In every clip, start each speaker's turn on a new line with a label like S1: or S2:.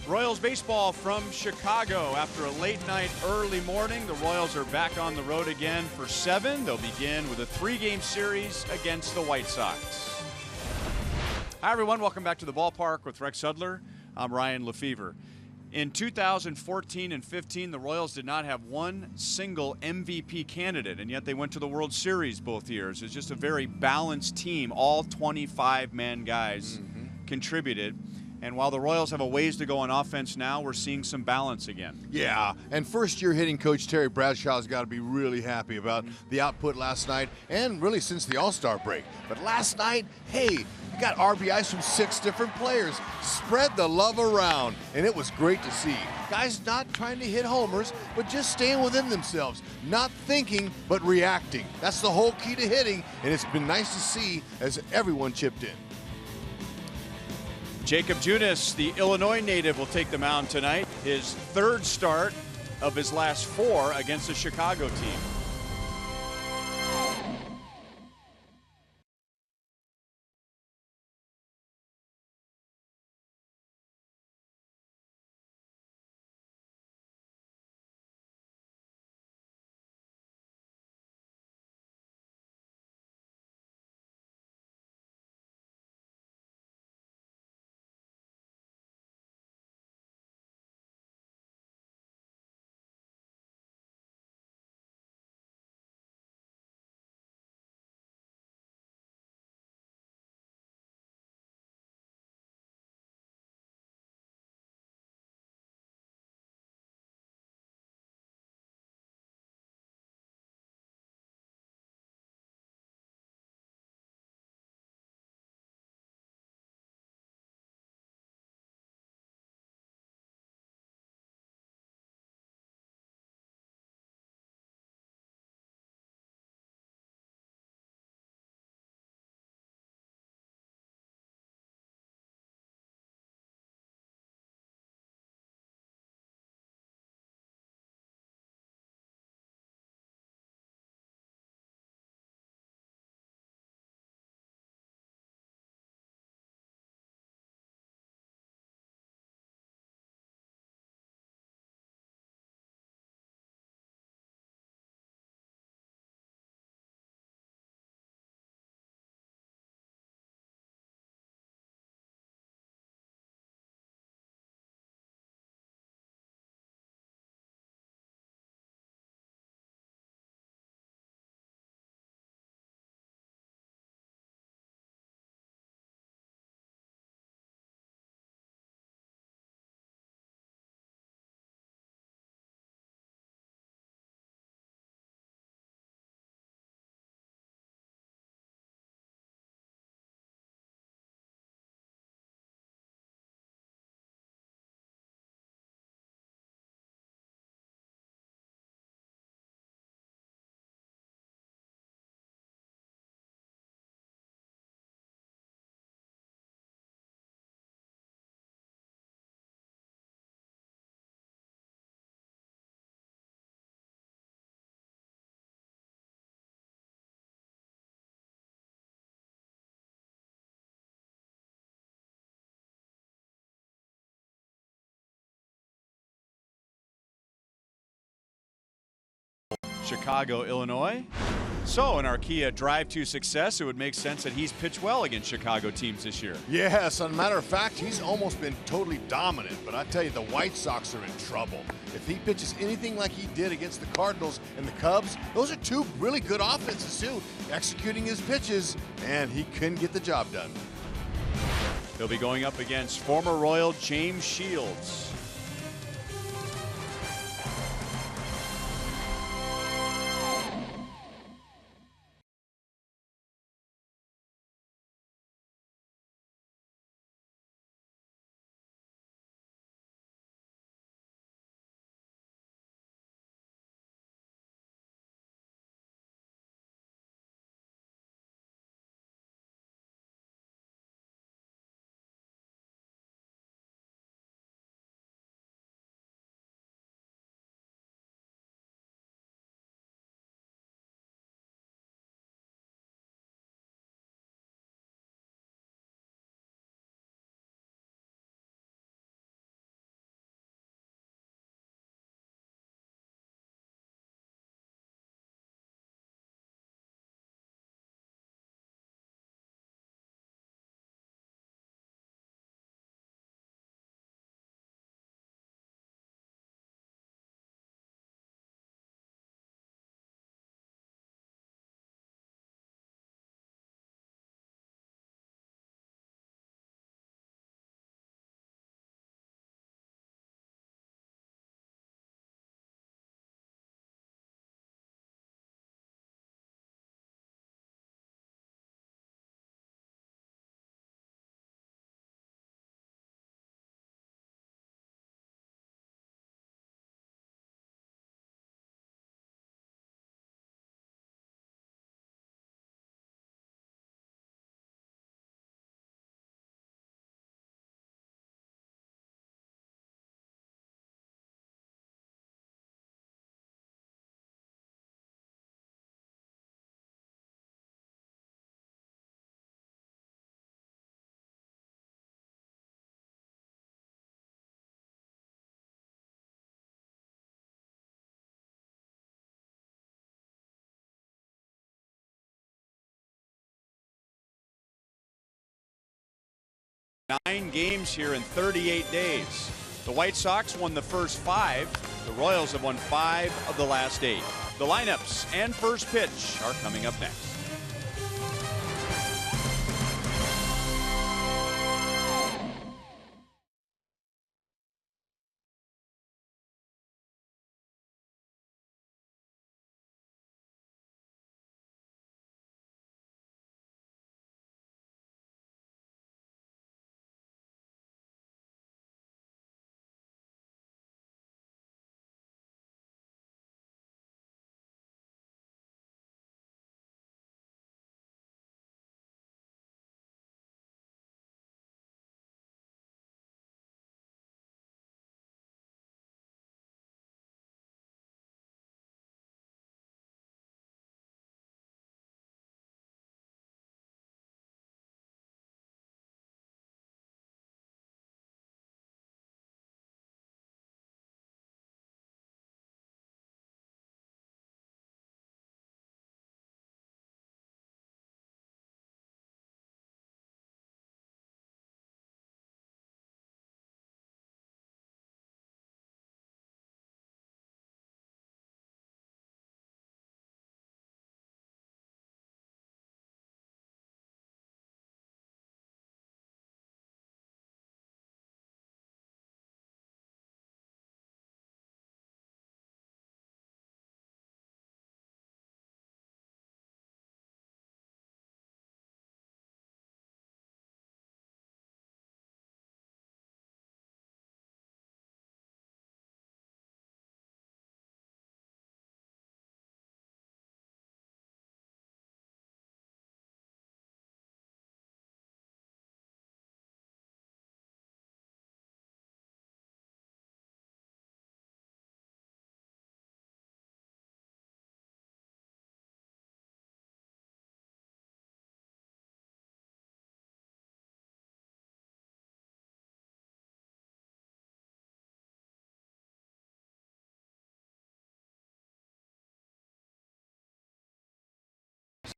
S1: Royals baseball from Chicago. After a late night, early morning, the Royals are back on the road again for 7. They'll begin with a 3-game series against the White Sox. Hi, everyone. Welcome back to the ballpark with Rex Sudler. I'm Ryan Lefevre. In 2014 and 15, the Royals did not have one single MVP candidate, and yet they went to the World Series both years. It's just a very balanced team. All 25-man guys contributed. And while the Royals have a ways to go on offense now, we're seeing some balance again.
S2: Yeah, and first-year hitting coach Terry Bradshaw's got to be really happy about the output last night and really since the All-Star break. But last night, hey, you got RBIs from 6 different players. Spread the love around, and it was great to see. Guys not trying to hit homers, but just staying within themselves. Not thinking, but reacting. That's the whole key to hitting, and it's been nice to see as everyone chipped in.
S1: Jacob Junis, the Illinois native, will take the mound tonight. His 3rd start of his last 4 against the Chicago team. Chicago, Illinois. So in our Kia Drive to Success, it would make sense that he's pitched well against Chicago teams this year.
S2: Yes, as a matter of fact, he's almost been totally dominant. But I tell you, the White Sox are in trouble. If he pitches anything like he did against the Cardinals and the Cubs, those are 2 really good offenses too. Executing his pitches, and he couldn't get the job done.
S1: He'll be going up against former Royal James Shields. 9 games here in 38 days. The White Sox won the first 5. The Royals have won 5 of the last 8. The lineups and first pitch are coming up next.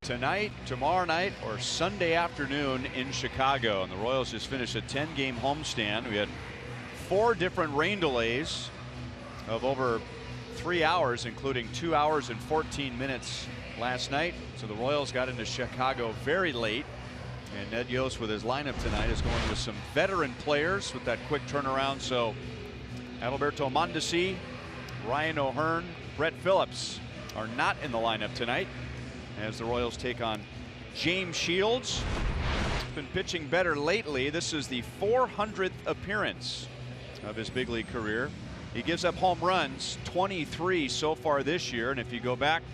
S1: Tonight, tomorrow night, or Sunday afternoon in Chicago. And the Royals just finished a 10-game homestand. We had 4 different rain delays of over 3 hours, including 2 hours and 14 minutes last night. So the Royals got into Chicago very late. And Ned Yost with his lineup tonight is going with some veteran players with that quick turnaround. So Adalberto Mondesi, Ryan O'Hearn, Brett Phillips are not in the lineup tonight, as the Royals take on James Shields. He's been pitching better lately. This is the 400th appearance of his big league career. He gives up home runs 23 so far this year, and if you go back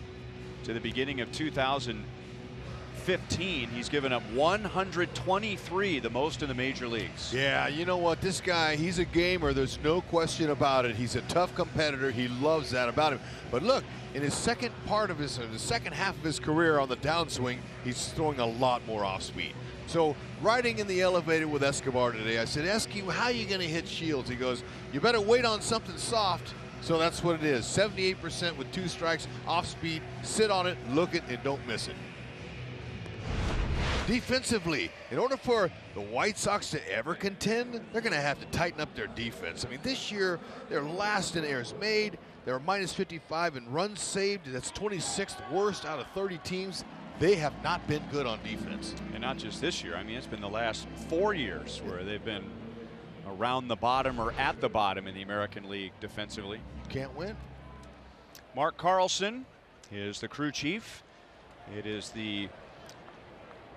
S1: to the beginning of 2015, he's given up 123, the most in the major leagues.
S2: Yeah, you know what, this guy, he's a gamer. There's no question about it. He's a tough competitor. He loves that about him. But look, in his second half of his career on the downswing, he's throwing a lot more off speed. So riding in the elevator with Escobar today, I said, Esky, how are you going to hit Shields? He goes, you better wait on something soft. So that's what it is. 78% with 2 strikes, off speed, sit on it, look it, and don't miss it. Defensively, in order for the White Sox to ever contend, they're going to have to tighten up their defense. I mean, this year, they're last in errors made. They're minus 55 in runs saved. That's 26th worst out of 30 teams. They have not been good on defense.
S1: And not just this year. I mean, it's been the last 4 years where they've been around the bottom or at the bottom in the American League defensively.
S2: Can't win.
S1: Mark Carlson is the crew chief. It is the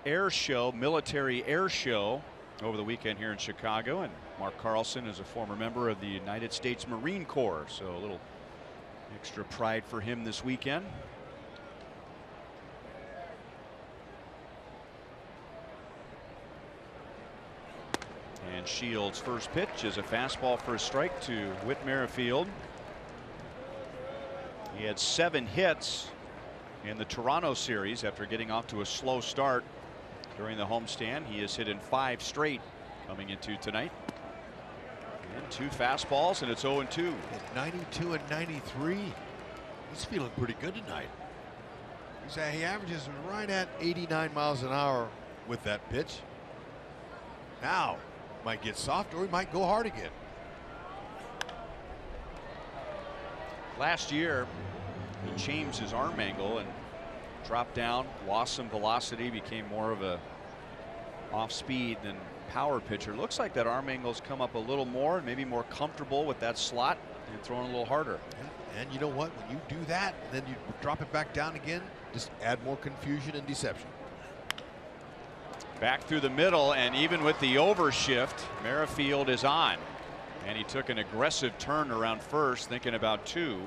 S1: air show, military air show over the weekend here in Chicago, and Mark Carlson is a former member of the United States Marine Corps, so a little extra pride for him this weekend. And Shields' first pitch is a fastball for a strike to Whit Merrifield. He had 7 hits in the Toronto series after getting off to a slow start during the homestand. He has hit in 5 straight coming into tonight. And 2 fastballs, and it's 0-2.
S2: At 92 and 93. He's feeling pretty good tonight. He averages right at 89 miles an hour with that pitch. Now, might get soft or he might go hard again.
S1: Last year, he changed his arm angle and dropped down, lost some velocity, became more of a off-speed than power pitcher. Looks like that arm angle's come up a little more, maybe more comfortable with that slot and throwing a little harder.
S2: Yeah. And you know what? When you do that, and then you drop it back down again, just add more confusion and deception.
S1: Back through the middle, and even with the overshift, Merrifield is on. And he took an aggressive turn around first, thinking about 2.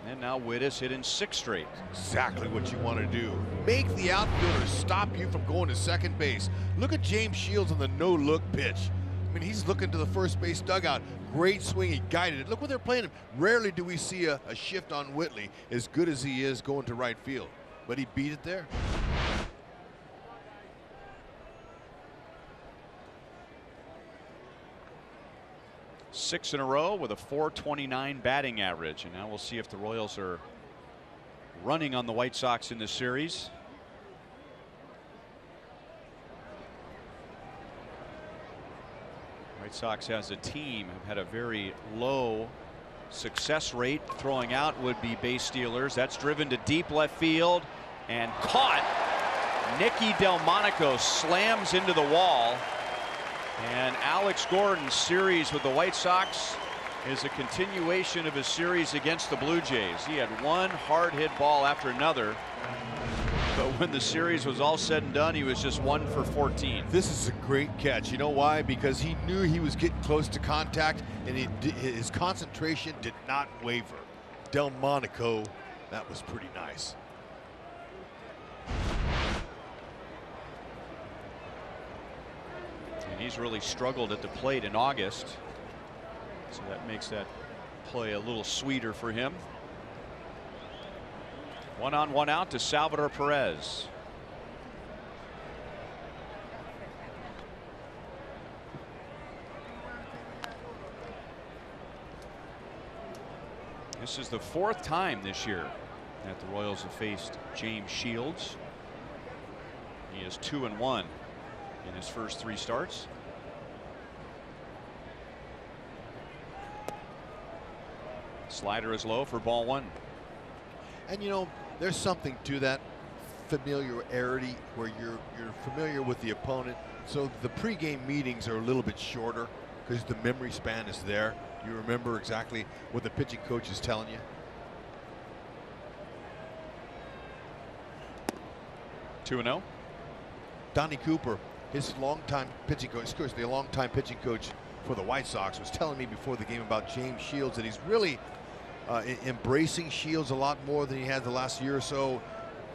S1: And now Witt is hitting 6 straight.
S2: Exactly what you want to do. Make the outfielder stop you from going to second base. Look at James Shields on the no-look pitch. I mean, he's looking to the first base dugout. Great swing, he guided it. Look where they're playing him. Rarely do we see a shift on Whitley as good as he is going to right field. But he beat it there.
S1: Six in a row with a .429 batting average, and now we'll see if the Royals are running on the White Sox in this series. White Sox as a team have had a very low success rate throwing out would-be base stealers. That's driven to deep left field and caught. Nicky Delmonico slams into the wall. And Alex Gordon's series with the White Sox is a continuation of his series against the Blue Jays. He had one hard hit ball after another, but when the series was all said and done, he was just 1 for 14.
S2: This is a great catch. You know why? Because he knew he was getting close to contact, and his concentration did not waver. Delmonico, that was pretty nice.
S1: And he's really struggled at the plate in August, so that makes that play a little sweeter for him. 1 on 1 out to Salvador Perez. This is the 4th time this year that the Royals have faced James Shields. He is 2-1 in his first 3 starts. Slider is low for ball 1.
S2: And you know, there's something to that familiarity where you're familiar with the opponent, so the pregame meetings are a little bit shorter because the memory span is there. You remember exactly what the pitching coach is telling you.
S1: 2-0.
S2: Donnie Cooper, his longtime pitching coach, of course, the longtime pitching coach for the White Sox, was telling me before the game about James Shields that he's really embracing Shields a lot more than he had the last year or so.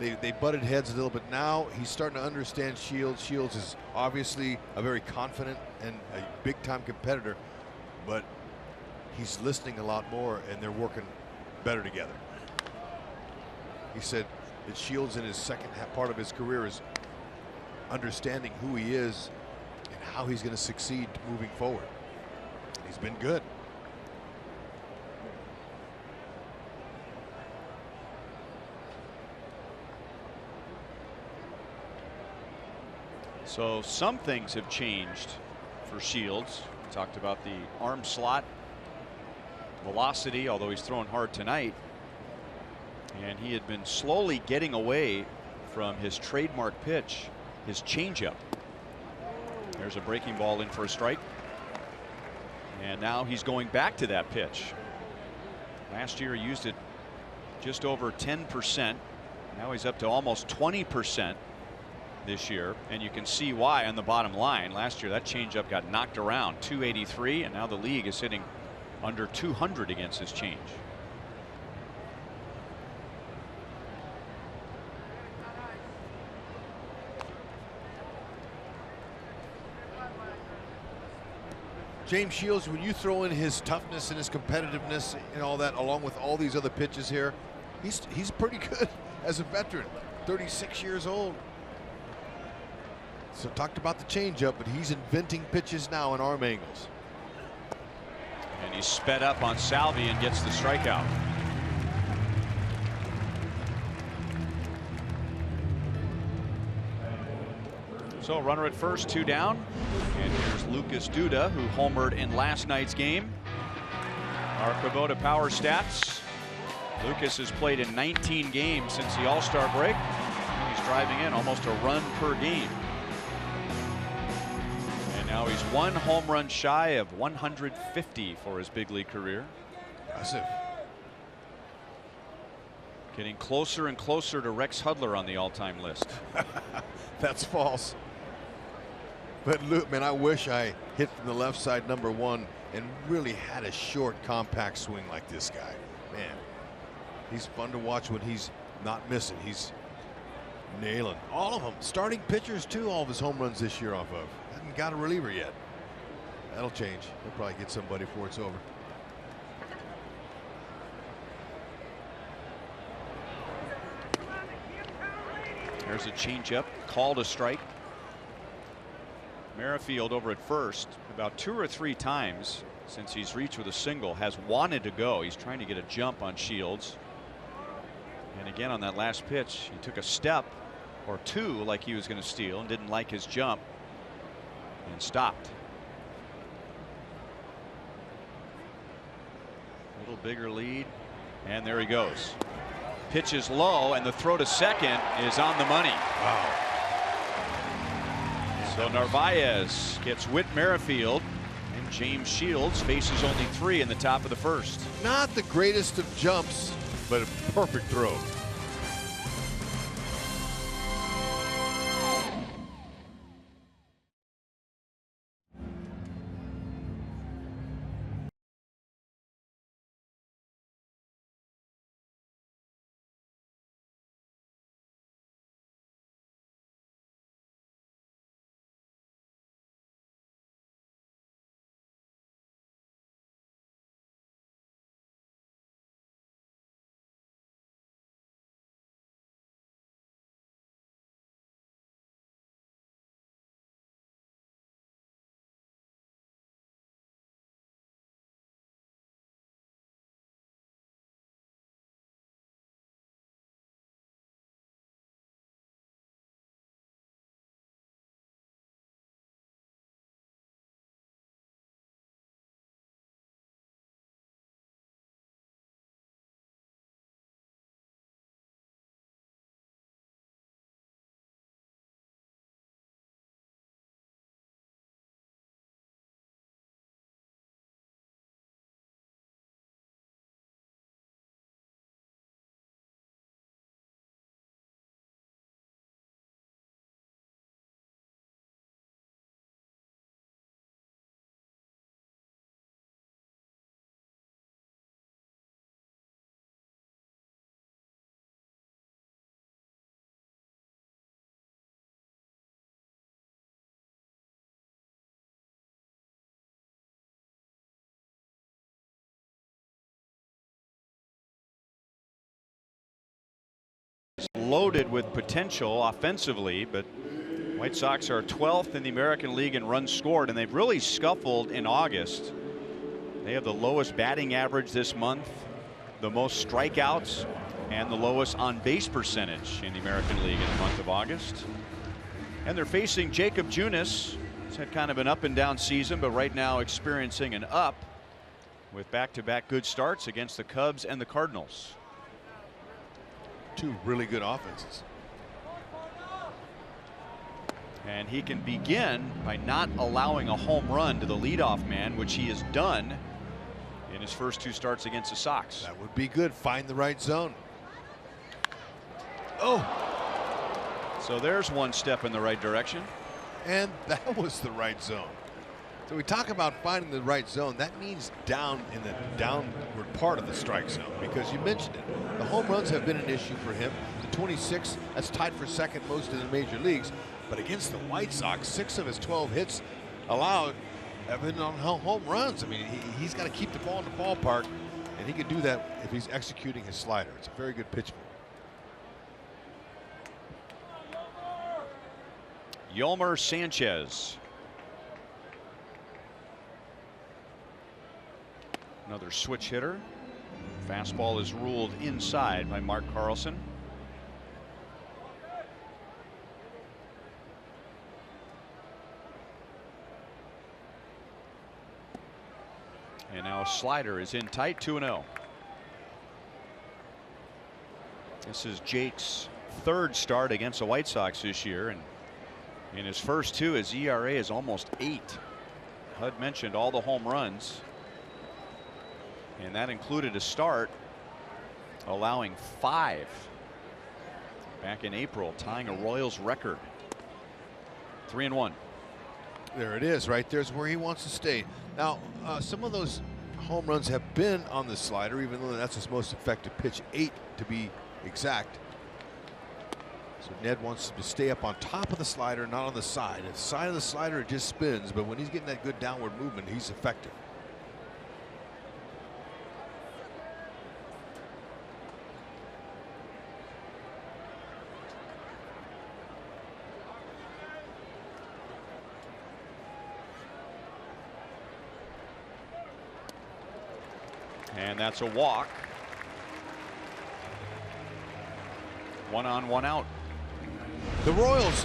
S2: They butted heads a little bit. Now he's starting to understand Shields. Shields is obviously a very confident and a big-time competitor, but he's listening a lot more, and they're working better together. He said that Shields in his second part of his career is understanding who he is and how he's going to succeed moving forward. He's been good.
S1: So some things have changed for Shields. We talked about the arm slot velocity, although he's throwing hard tonight, and he had been slowly getting away from his trademark pitch, his changeup. There's a breaking ball in for a strike, and now he's going back to that pitch. Last year he used it just over 10%. Now he's up to almost 20% this year, and you can see why on the bottom line. Last year that changeup got knocked around, 283, and now the league is hitting under 200 against his change.
S2: James Shields, when you throw in his toughness and his competitiveness and all that, along with all these other pitches here, he's pretty good as a veteran. 36 years old. So talked about the changeup, but he's inventing pitches now in arm angles.
S1: And he's sped up on Salvi and gets the strikeout. So runner at first, 2 down. And here's Lucas Duda, who homered in last night's game. Our Kubota Power Stats. Lucas has played in 19 games since the All-Star break. He's driving in almost a run per game. And now he's 1 home run shy of 150 for his big league career.
S2: Impressive.
S1: Getting closer and closer to Rex Hudler on the all-time list.
S2: That's false. But Luke, man, I wish I hit from the left side #1 and really had a short, compact swing like this guy. Man, he's fun to watch when he's not missing. He's nailing all of them. Starting pitchers too, all of his home runs this year off of. Hasn't got a reliever yet. That'll change. He'll probably get somebody before it's over.
S1: There's a changeup, called a strike. Merrifield over at first, about 2 or 3 times since he's reached with a single, has wanted to go. He's trying to get a jump on Shields. And again on that last pitch, he took a step or 2 like he was going to steal and didn't like his jump and stopped. A little bigger lead, and there he goes. Pitch is low, and the throw to second is on the money.
S2: Wow.
S1: So Narvaez gets Whit Merrifield, and James Shields faces only 3 in the top of the first.
S2: Not the greatest of jumps, but a perfect throw.
S1: Loaded with potential offensively, but White Sox are 12th in the American League in runs scored, and they've really scuffled in August. They have the lowest batting average this month, the most strikeouts, and the lowest on base percentage in the American League in the month of August. And they're facing Jacob Junis. He's had kind of an up and down season, but right now experiencing an up with back-to-back good starts against the Cubs and the Cardinals.
S2: 2 really good offenses.
S1: And he can begin by not allowing a home run to the leadoff man, which he has done in his first 2 starts against the Sox.
S2: That would be good. Find the right zone. Oh.
S1: So there's 1 step in the right direction.
S2: And that was the right zone. So we talk about finding the right zone. That means down in the downward part of the strike zone, because you mentioned it. The home runs have been an issue for him. The 26, that's tied for second most in the major leagues. But against the White Sox, 6 of his 12 hits allowed have been on home runs. I mean, he's got to keep the ball in the ballpark, and he can do that if he's executing his slider. It's a very good pitch for him.
S1: Yolmer Sanchez. Another switch hitter. Fastball is ruled inside by Mark Carlson. And now a slider is in tight, 2-0. This is Jake's third start against the White Sox this year, and in his first two, his ERA is almost 8. Hud mentioned all the home runs, and that included a start allowing 5 back in April, tying a Royals record. 3-1.
S2: There it is. Right there's where he wants to stay. Now, some of those home runs have been on the slider, even though that's his most effective pitch, 8 to be exact. So Ned wants to stay up on top of the slider, not on the side. At the side of the slider, it just spins, but when he's getting that good downward movement, he's effective.
S1: And that's a walk. 1 on, 1 out.
S2: The Royals'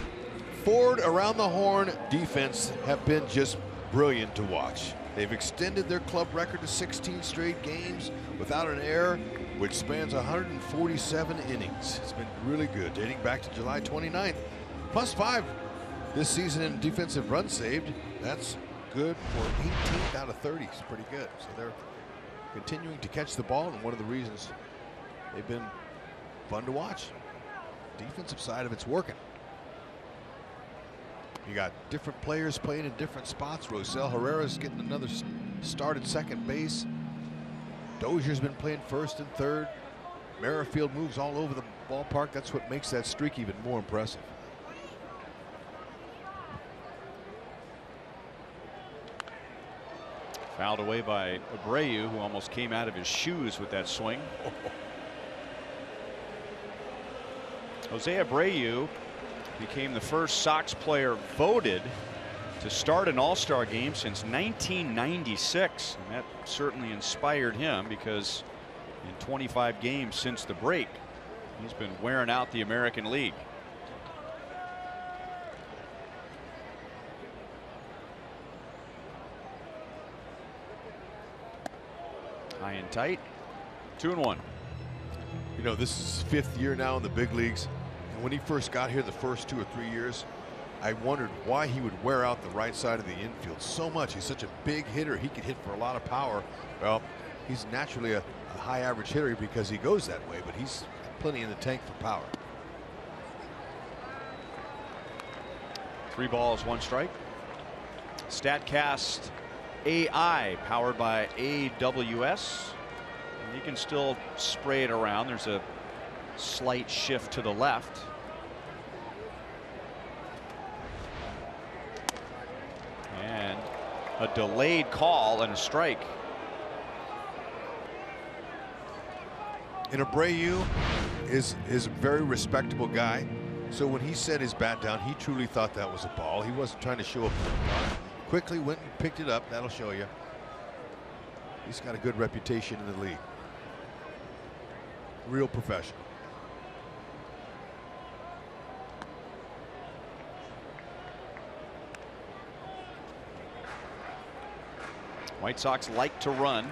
S2: forward around the horn defense have been just brilliant to watch. They've extended their club record to 16 straight games without an error, which spans 147 innings. It's been really good, dating back to July 29th. +5 this season in defensive runs saved. That's good for 18th out of 30. It's pretty good. So they're continuing to catch the ball, and one of the reasons they've been fun to watch. Defensive side of it's working. You got different players playing in different spots. Rosell Herrera's getting another start at second base. Dozier's been playing first and third. Merrifield moves all over the ballpark. That's what makes that streak even more impressive.
S1: Fouled away by Abreu, who almost came out of his shoes with that swing. Jose Abreu became the first Sox player voted to start an All-Star game since 1996. And that certainly inspired him, because in 25 games since the break, he's been wearing out the American League. High and tight. 2-1.
S2: You know, this is his 5th year now in the big leagues. And when he first got here the first 2 or 3 years, I wondered why he would wear out the right side of the infield so much. He's such a big hitter. He can hit for a lot of power. Well, he's naturally a high average hitter because he goes that way, but he's plenty in the tank for power.
S1: 3 balls, 1 strike. StatCast AI, powered by AWS. And you can still spray it around. There's a slight shift to the left. And a delayed call and a strike.
S2: And Abreu is a very respectable guy. So when he set his bat down, he truly thought that was a ball. He wasn't trying to show up. Quickly went and picked it up. That'll show you. He's got a good reputation in the league. Real professional.
S1: White Sox like to run.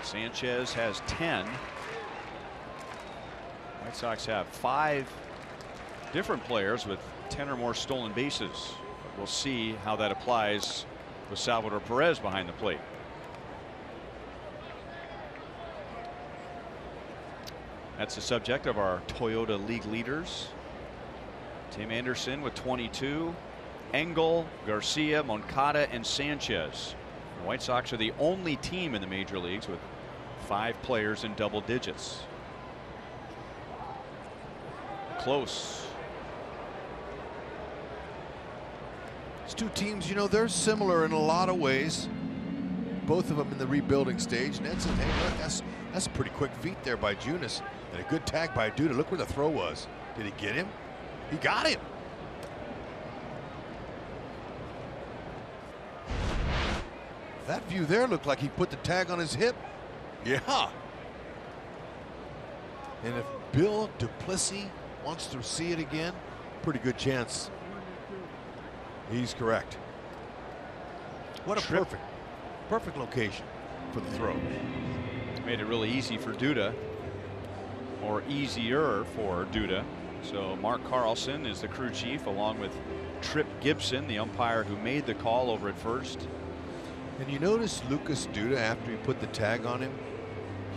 S1: Sanchez has 10. White Sox have 5 different players with 10 or more stolen bases. We'll see how that applies with Salvador Perez behind the plate. That's the subject of our Toyota League leaders. Tim Anderson with 22. Engel, Garcia, Moncada, and Sanchez. The White Sox are the only team in the major leagues with 5 players in double digits. Close.
S2: These two teams, you know, they're similar in a lot of ways. Both of them in the rebuilding stage. Ned said, hey, look, that's a pretty quick feat there by Junis. And a good tag by Duda. Look where the throw was. Did he get him? He got him. That view there looked like he put the tag on his hip. Yeah. And if Bill Duplessis wants to see it again, pretty good chance he's correct. What a perfect location for the throw.
S1: Made it really easy for Duda, or easier for Duda. So Mark Carlson is the crew chief, along with Trip Gibson, the umpire who made the call over at first.
S2: And you notice Lucas Duda, after he put the tag on him,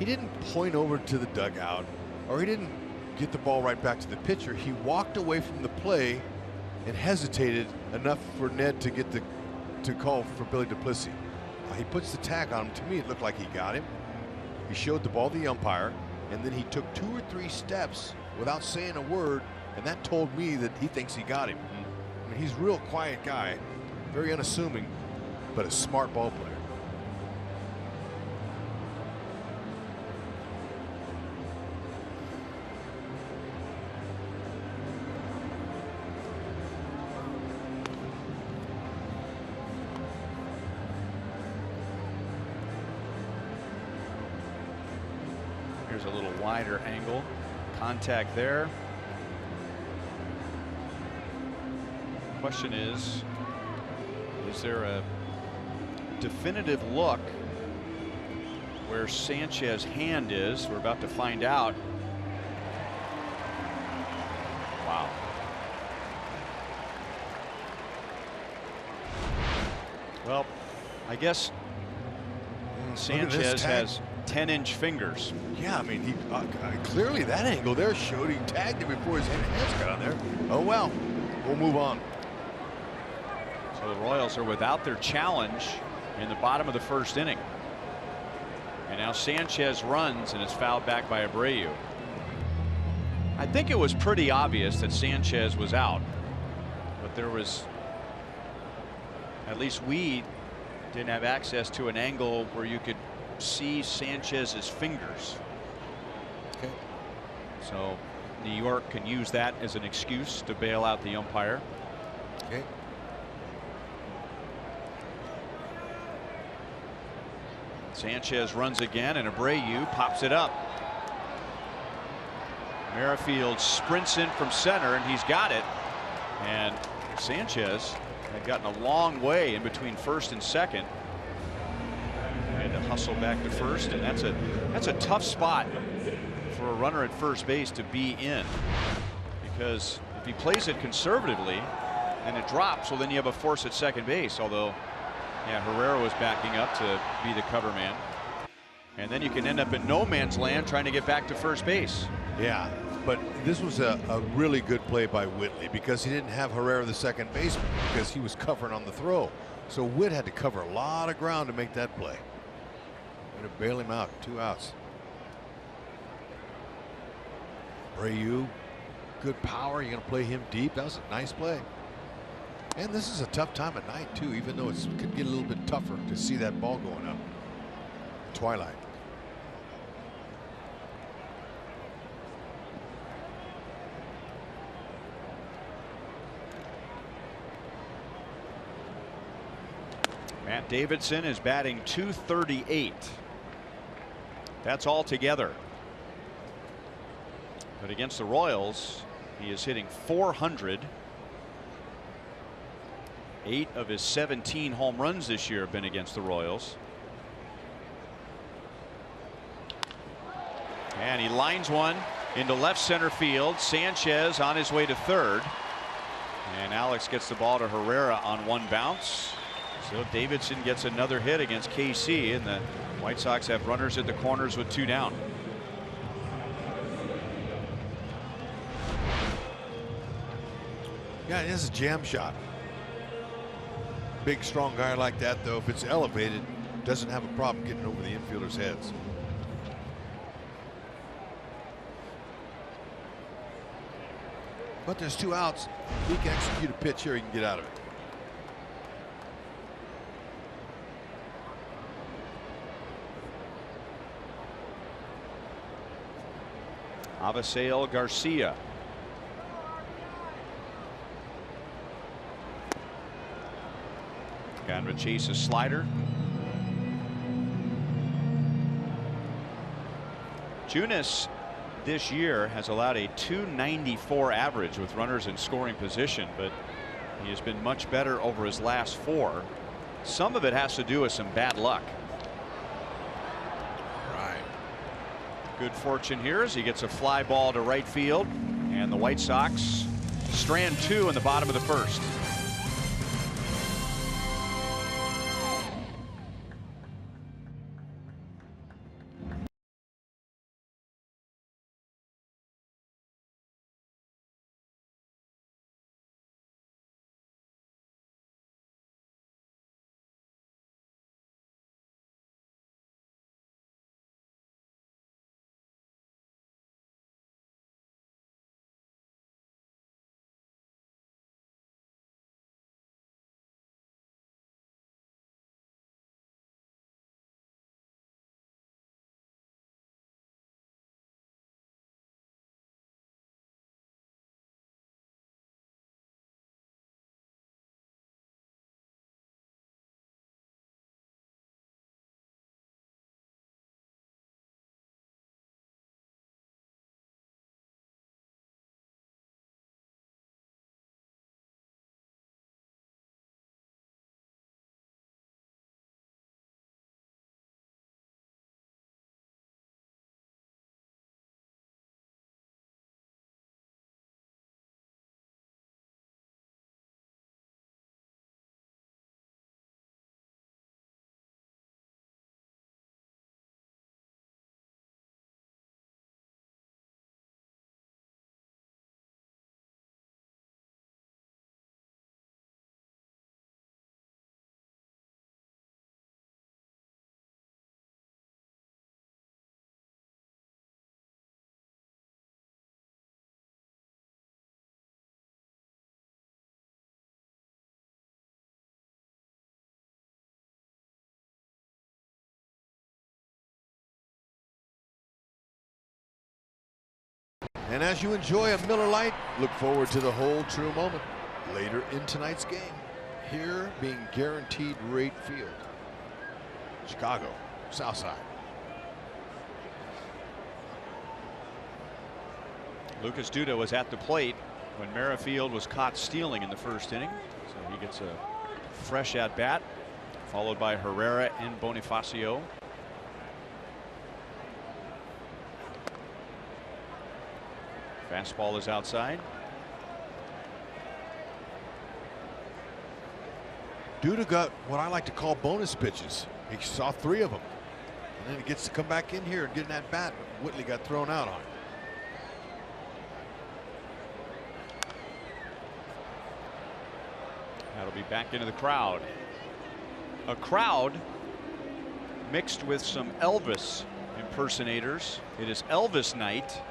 S2: he didn't point over to the dugout, or he didn't get the ball right back to the pitcher. He walked away from the play and hesitated enough for Ned to get to call for Billy Duplessis. He puts the tag on him. To me, it looked like he got him. He showed the ball to the umpire, and then he took 2 or 3 steps without saying a word, and that told me that he thinks he got him. I mean, he's a real quiet guy, very unassuming, but a smart ball player.
S1: Here's a little wider angle. Contact there. Question is there a definitive look where Sanchez's hand is? We're about to find out. Wow. Well, I guess Sanchez has 10-inch fingers.
S2: Yeah, I mean, he clearly that angle there showed he tagged it before his hands got on there. Oh well, we'll move on.
S1: So the Royals are without their challenge in the bottom of the first inning. And now Sanchez runs and is fouled back by Abreu. I think it was pretty obvious that Sanchez was out, but there was, at least we didn't have access to an angle where you could see Sanchez's fingers.
S2: Okay.
S1: So New York can use that as an excuse to bail out the umpire.
S2: Okay.
S1: Sanchez runs again, and Abreu pops it up. Merrifield sprints in from center, and he's got it. And Sanchez had gotten a long way in between first and second. Had to hustle back to first, and that's a tough spot for a runner at first base to be in, because if he plays it conservatively and it drops, well, then you have a force at second base. Although, yeah, Herrera was backing up to be the cover man, and then you can end up in no man's land trying to get back to first base.
S2: Yeah, but this was a really good play by Whitley, because he didn't have Herrera, the second baseman, because he was covering on the throw. So Whit had to cover a lot of ground to make that play. Way to bail him out. 2 outs. Abreu, good power. You're going to play him deep. That was a nice play. And this is a tough time of night too, even though it could get a little bit tougher to see that ball going up. Twilight.
S1: Matt Davidson is batting .238. That's all together. But against the Royals, he is hitting .400. 8 of his 17 home runs this year have been against the Royals. And he lines one into left center field. Sanchez on his way to third. And Alex gets the ball to Herrera on one bounce. So Davidson gets another hit against KC, and the White Sox have runners at the corners with 2 down.
S2: Yeah, it is a jam shot. Big, strong guy like that, though, if it's elevated, doesn't have a problem getting over the infielders' heads. But there's 2 outs. He can execute a pitch here. He can get out of it.
S1: Avisail Garcia. Kind of chase a slider. Junis this year has allowed a .294 average with runners in scoring position, but he has been much better over his last 4. Some of it has to do with some bad luck.
S2: Right.
S1: Good fortune here as he gets a fly ball to right field, and the White Sox strand 2 in the bottom of the first.
S2: And as you enjoy a Miller Lite, look forward to the whole true moment later in tonight's game. Here being guaranteed rate field. Chicago, South Side.
S1: Lucas Duda was at the plate when Merrifield was caught stealing in the first inning, so he gets a fresh at bat, followed by Herrera and Bonifacio. Fastball is outside.
S2: Duda got what I like to call bonus pitches. He saw 3 of them. And then he gets to come back in here and get in that bat. Whitley got thrown out on him.
S1: That'll be back into the crowd. A crowd mixed with some Elvis impersonators. It is Elvis night.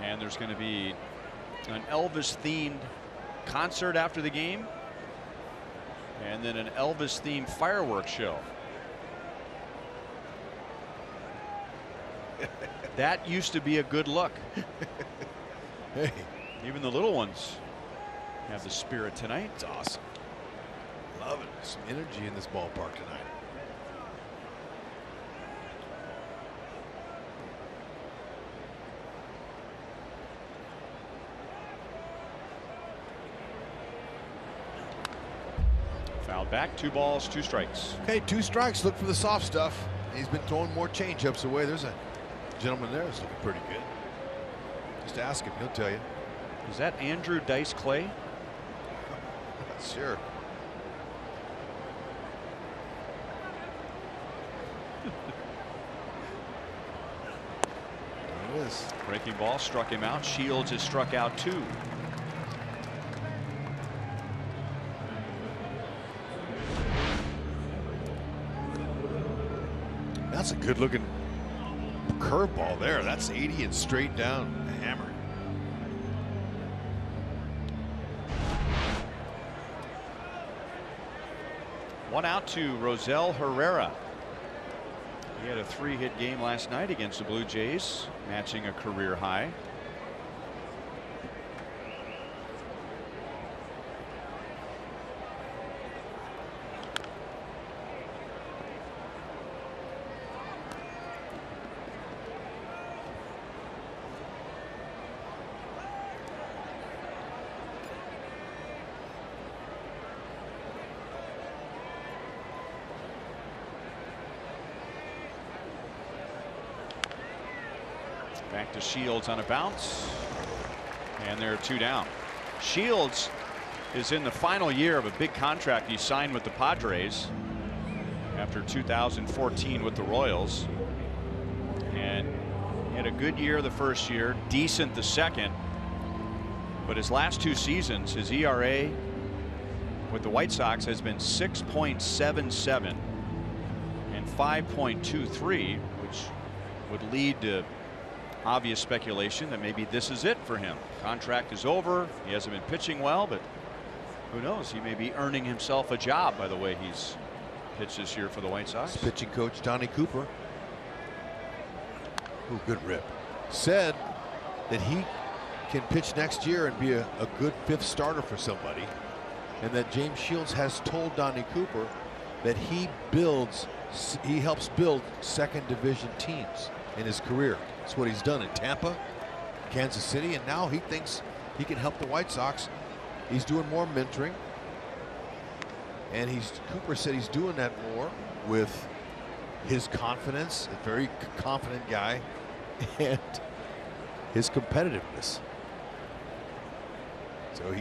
S1: And there's going to be an Elvis themed concert after the game. And then an Elvis themed fireworks show. That used to be a good look.
S2: Hey,
S1: even the little ones have the spirit tonight.
S2: It's awesome. Love it. Some energy in this ballpark tonight.
S1: Fouled back, 2 balls, 2 strikes.
S2: Okay, 2 strikes. Look for the soft stuff. He's been throwing more changeups away. There's a gentleman there who's looking pretty good. Just ask him, he'll tell you.
S1: Is that Andrew Dice Clay?
S2: Not sure. There it is.
S1: Breaking ball struck him out. Shields has struck out 2.
S2: That's a good looking curveball there. That's 80 and straight down the hammer.
S1: One out to Rosell Herrera. He had a 3-hit game last night against the Blue Jays, matching a career high. Back to Shields on a bounce. And there are 2 down. Shields is in the final year of a big contract he signed with the Padres after 2014 with the Royals. And he had a good year the first year, decent the second. But his last 2 seasons, his ERA with the White Sox has been 6.77 and 5.23, which would lead to obvious speculation that maybe this is it for him. Contract is over. He hasn't been pitching well, but who knows? He may be earning himself a job by the way he's pitched this year for the White Sox.
S2: Pitching coach Donnie Cooper, ooh, good rip, said that he can pitch next year and be a good 5th starter for somebody, and that James Shields has told Donnie Cooper that he helps build 2nd division teams in his career. That's what he's done in Tampa, Kansas City, and now he thinks he can help the White Sox. He's doing more mentoring, and Cooper said he's doing that more with his confidence, a very confident guy, and his competitiveness. So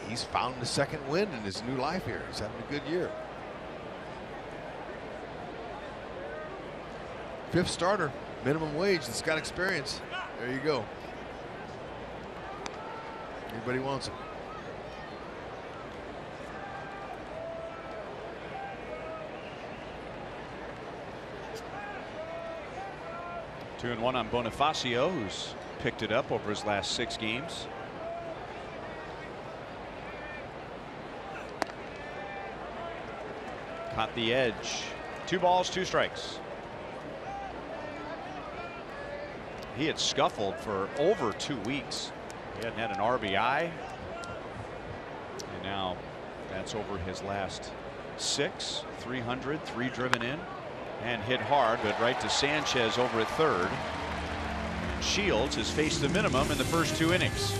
S2: he's found the 2nd wind in his new life here. He's having a good year. 5th starter, minimum wage, that's got experience. There you go. Everybody wants him.
S1: Two and one on Bonifacio, who's picked it up over his last 6 games. Caught the edge. 2 balls, 2 strikes. He had scuffled for over 2 weeks. He hadn't had an RBI. And now that's over his last 6. 300, 3 driven in. And hit hard, but right to Sanchez over at 3rd. And Shields has faced the minimum in the first 2 innings.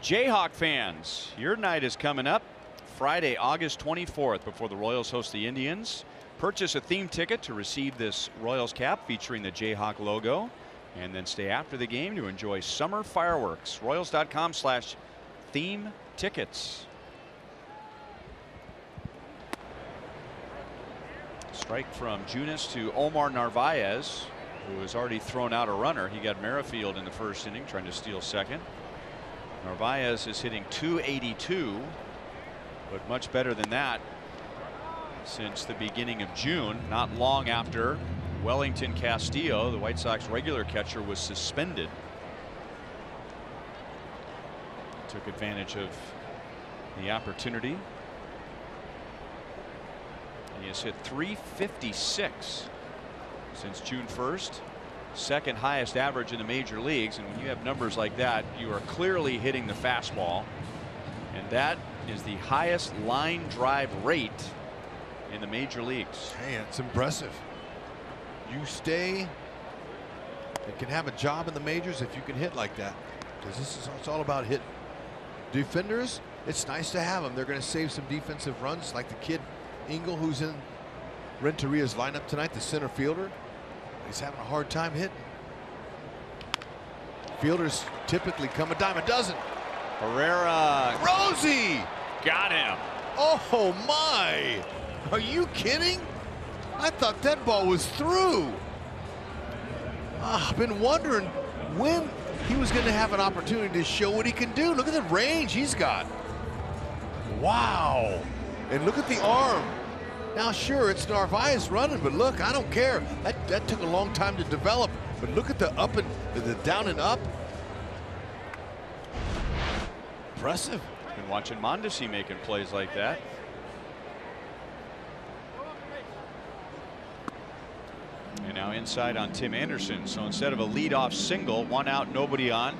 S1: Jayhawk fans, your night is coming up Friday, August 24th, before the Royals host the Indians. Purchase a theme ticket to receive this Royals cap featuring the Jayhawk logo, and then stay after the game to enjoy summer fireworks. Royals.com/theme tickets. Strike from Junis to Omar Narvaez, who has already thrown out a runner. He got Merrifield in the first inning trying to steal second. Narvaez is hitting .282, but much better than that since the beginning of June, not long after Wellington Castillo, the White Sox regular catcher, was suspended. Took advantage of the opportunity. He has hit .356 since June 1st. Second highest average in the major leagues. And when you have numbers like that, you are clearly hitting the fastball. And that is the highest line drive rate in the major leagues.
S2: Hey, it's impressive. You stay and can have a job in the majors if you can hit like that, because it's all about hitting. Defenders, it's nice to have them. They're going to save some defensive runs, like the kid Engel, who's in Renteria's lineup tonight, the center fielder. He's having a hard time hitting. Fielders typically come a dime a dozen.
S1: Herrera.
S2: Rosie
S1: Got him.
S2: Oh my, are you kidding? I thought that ball was through. I've been wondering when he was going to have an opportunity to show what he can do. Look at the range he's got. Wow. And look at the arm. Now, sure, it's Narvaez running, but look, I don't care. That took a long time to develop. But look at the up and the down and up. Impressive.
S1: Been watching Mondesi making plays like that. And now inside on Tim Anderson. So instead of a leadoff single, 1 out, nobody on.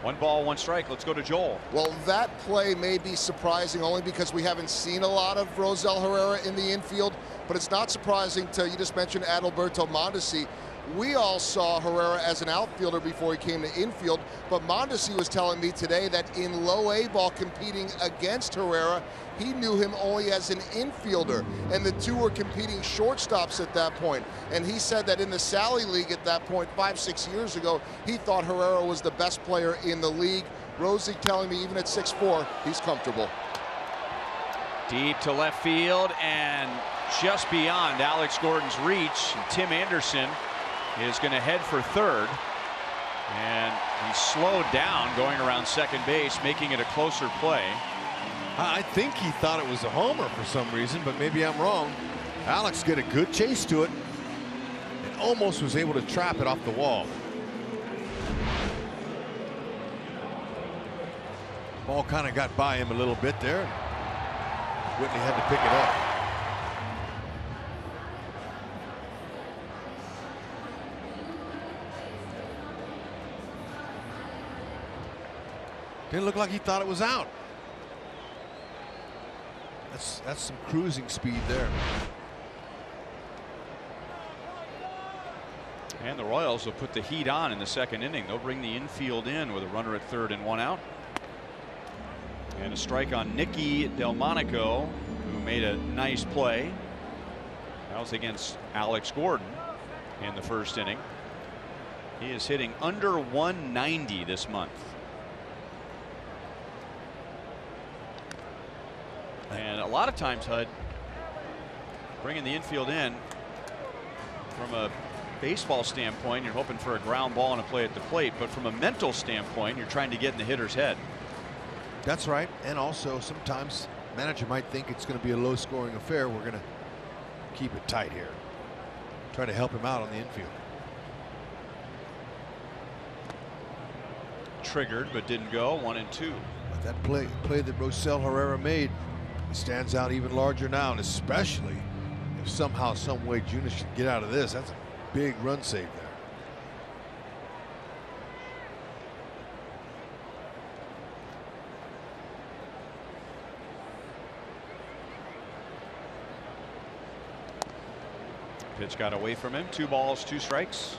S1: One ball, one strike. Let's go to Joel.
S3: Well, that play may be surprising only because we haven't seen a lot of Rosell Herrera in the infield, but it's not surprising to, you just mentioned Adalberto Mondesi. We all saw Herrera as an outfielder before he came to infield, but Mondesi was telling me today that in low A ball competing against Herrera, he knew him only as an infielder, and the two were competing shortstops at that point. And he said that in the Sally League at that point, 5-6 years ago, he thought Herrera was the best player in the league. Rosie telling me even at 6'4", he's comfortable.
S1: Deep to left field and just beyond Alex Gordon's reach. Tim Anderson is going to head for third, and he slowed down going around second base, making it a closer play.
S2: I think he thought it was a homer for some reason, but maybe I'm wrong. Alex get a good chase to it and almost was able to trap it off the wall. Ball kind of got by him a little bit there. Whitney had to pick it up. Didn't look like he thought it was out. That's some cruising speed there.
S1: And the Royals will put the heat on in the second inning. They'll bring the infield in with a runner at third and 1 out. And a strike on Nicky Delmonico, who made a nice play. That was against Alex Gordon in the first inning. He is hitting under 190 this month. And a lot of times, Hud, bringing the infield in from a baseball standpoint, you're hoping for a ground ball and a play at the plate, but from a mental standpoint, you're trying to get in the hitter's head.
S2: That's right. And also sometimes manager might think it's going to be a low scoring affair. We're going to keep it tight here. Try to help him out on the infield.
S1: Triggered but didn't go. 1-2.
S2: But that play that Rosell Herrera made stands out even larger now, and especially if somehow, some way Junis can get out of this. That's a big run save there.
S1: Pitch got away from him. 2 balls, 2 strikes.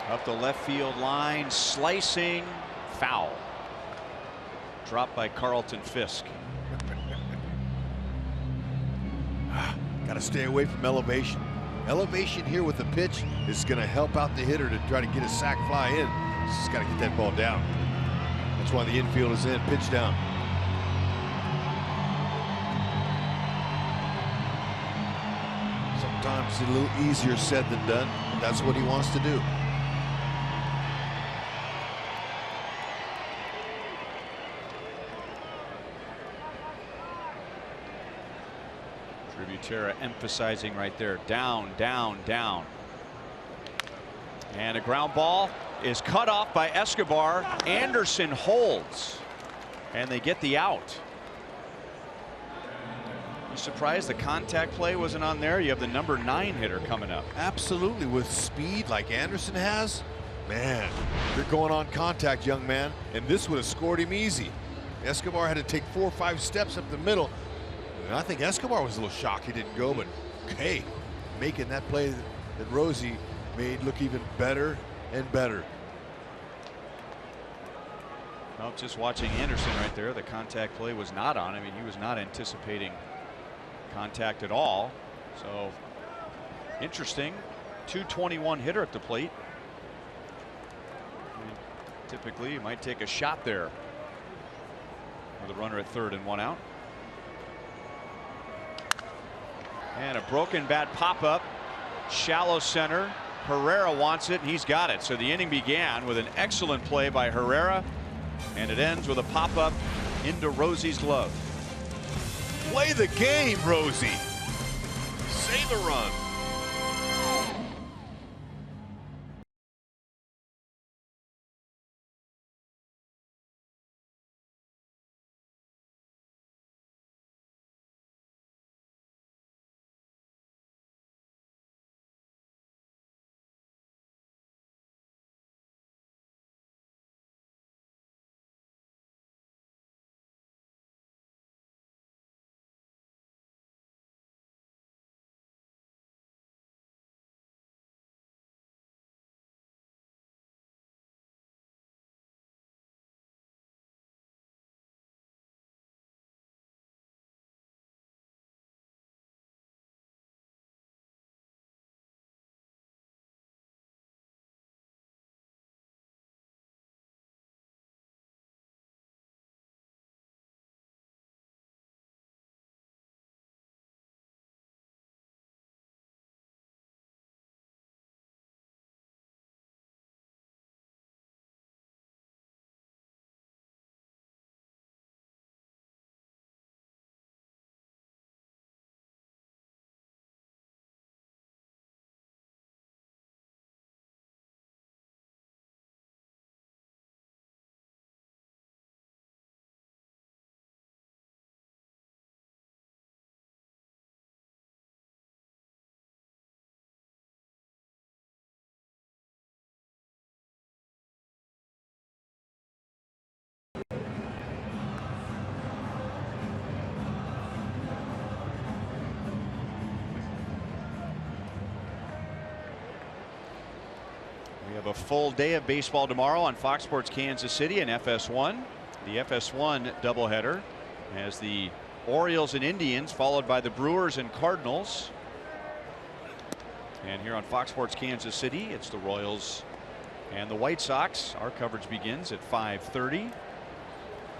S1: Up the left field line, slicing, foul. Dropped by Carlton Fisk.
S2: Got to stay away from elevation. Elevation here with the pitch is going to help out the hitter to try to get a sac fly in. Just got to get that ball down. That's why the infield is in. Pitch down. Sometimes it's a little easier said than done, but that's what he wants to do.
S1: Tributera emphasizing right there. Down, down, down. And a ground ball is cut off by Escobar. Anderson holds, and they get the out. You surprised the contact play wasn't on there? You have the number 9 hitter coming up.
S2: Absolutely, with speed like Anderson has. Man, you're going on contact, young man, and this would have scored him easy. Escobar had to take 4 or 5 steps up the middle. And I think Escobar was a little shocked he didn't go, but hey, making that play that Rosie made look even better and better.
S1: Well, just watching Anderson right there, the contact play was not on. I mean, he was not anticipating contact at all. So interesting. 221 hitter at the plate. I mean, typically you might take a shot there with a runner at third and 1 out. And a broken bat pop-up, shallow center. Herrera wants it, and he's got it. So the inning began with an excellent play by Herrera, and it ends with a pop-up into Rosie's glove.
S2: Play the game, Rosie. Save the run.
S1: We have a full day of baseball tomorrow on Fox Sports Kansas City and FS1. The FS1 doubleheader has the Orioles and Indians, followed by the Brewers and Cardinals. And here on Fox Sports Kansas City, it's the Royals and the White Sox. Our coverage begins at 5:30.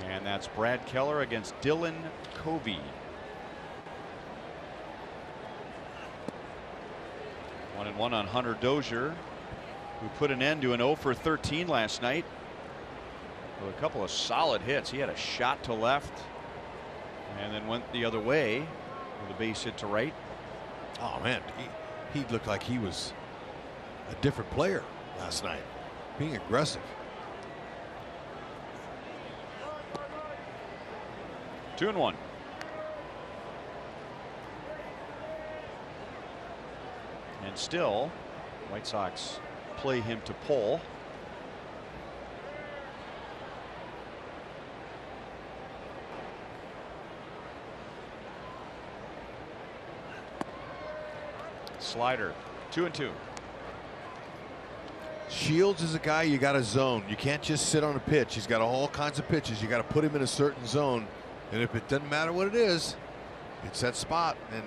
S1: And that's Brad Keller against Dylan Covey. 1-1 on Hunter Dozier, who put an end to an 0 for 13 last night with a couple of solid hits. He had a shot to left and then went the other way with a base hit to right.
S2: Oh man, he looked like he was a different player last night, being aggressive.
S1: 2-1. And still, White Sox play him to pull. Slider, 2-2.
S2: Shields is a guy you got to zone. You can't just sit on a pitch. He's got all kinds of pitches. You got to put him in a certain zone. And if it doesn't matter what it is, it's that spot and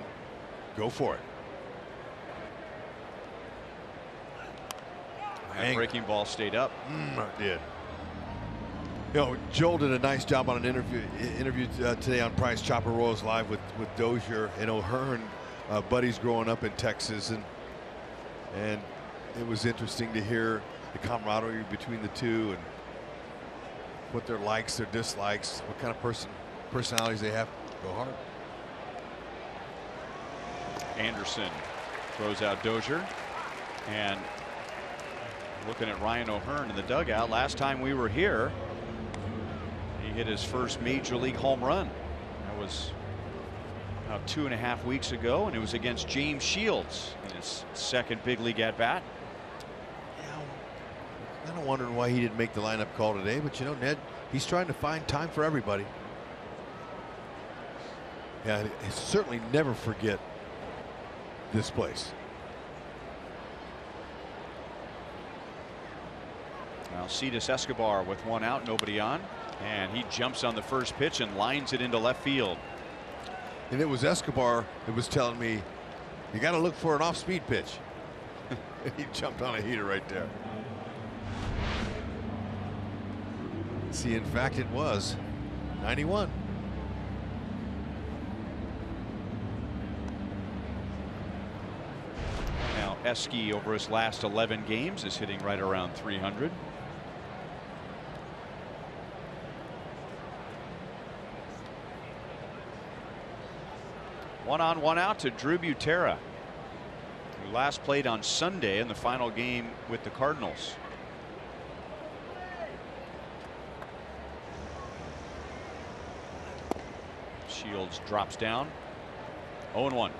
S2: go for it.
S1: That breaking ball stayed up.
S2: It did. You know, Joel did a nice job on an interview today on Price Chopper Royals Live with Dozier and O'Hearn, buddies growing up in Texas, and it was interesting to hear the camaraderie between the two and what their likes, their dislikes, what kind of personalities they have. Go hard.
S1: Anderson throws out Dozier, and looking at Ryan O'Hearn in the dugout. Last time we were here, he hit his first major league home run. That was about 2.5 weeks ago, and it was against James Shields in his second big league at bat.
S2: Yeah, kind of wondering why he didn't make the lineup call today, but you know, Ned, he's trying to find time for everybody. Yeah, he certainly never forget this place.
S1: Alcides Escobar with one out, nobody on, and he jumps on the first pitch and lines it into left field.
S2: And it was Escobar that was telling me, you got to look for an off-speed pitch. He jumped on a heater right there. See, in fact, it was 91.
S1: Now Esky over his last 11 games is hitting right around 300. One on, one out to Drew Butera, who last played on Sunday in the final game with the Cardinals. Shields drops down. 0-1.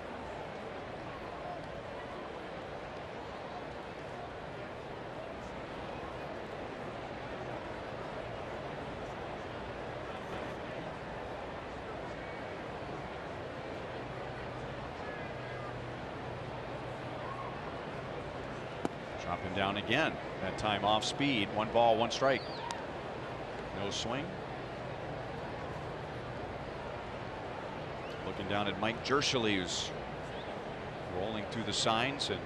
S1: Dropping down again, that time off speed. 1 ball, 1 strike. No swing. Looking down at Mike Jershely, who's rolling through the signs, and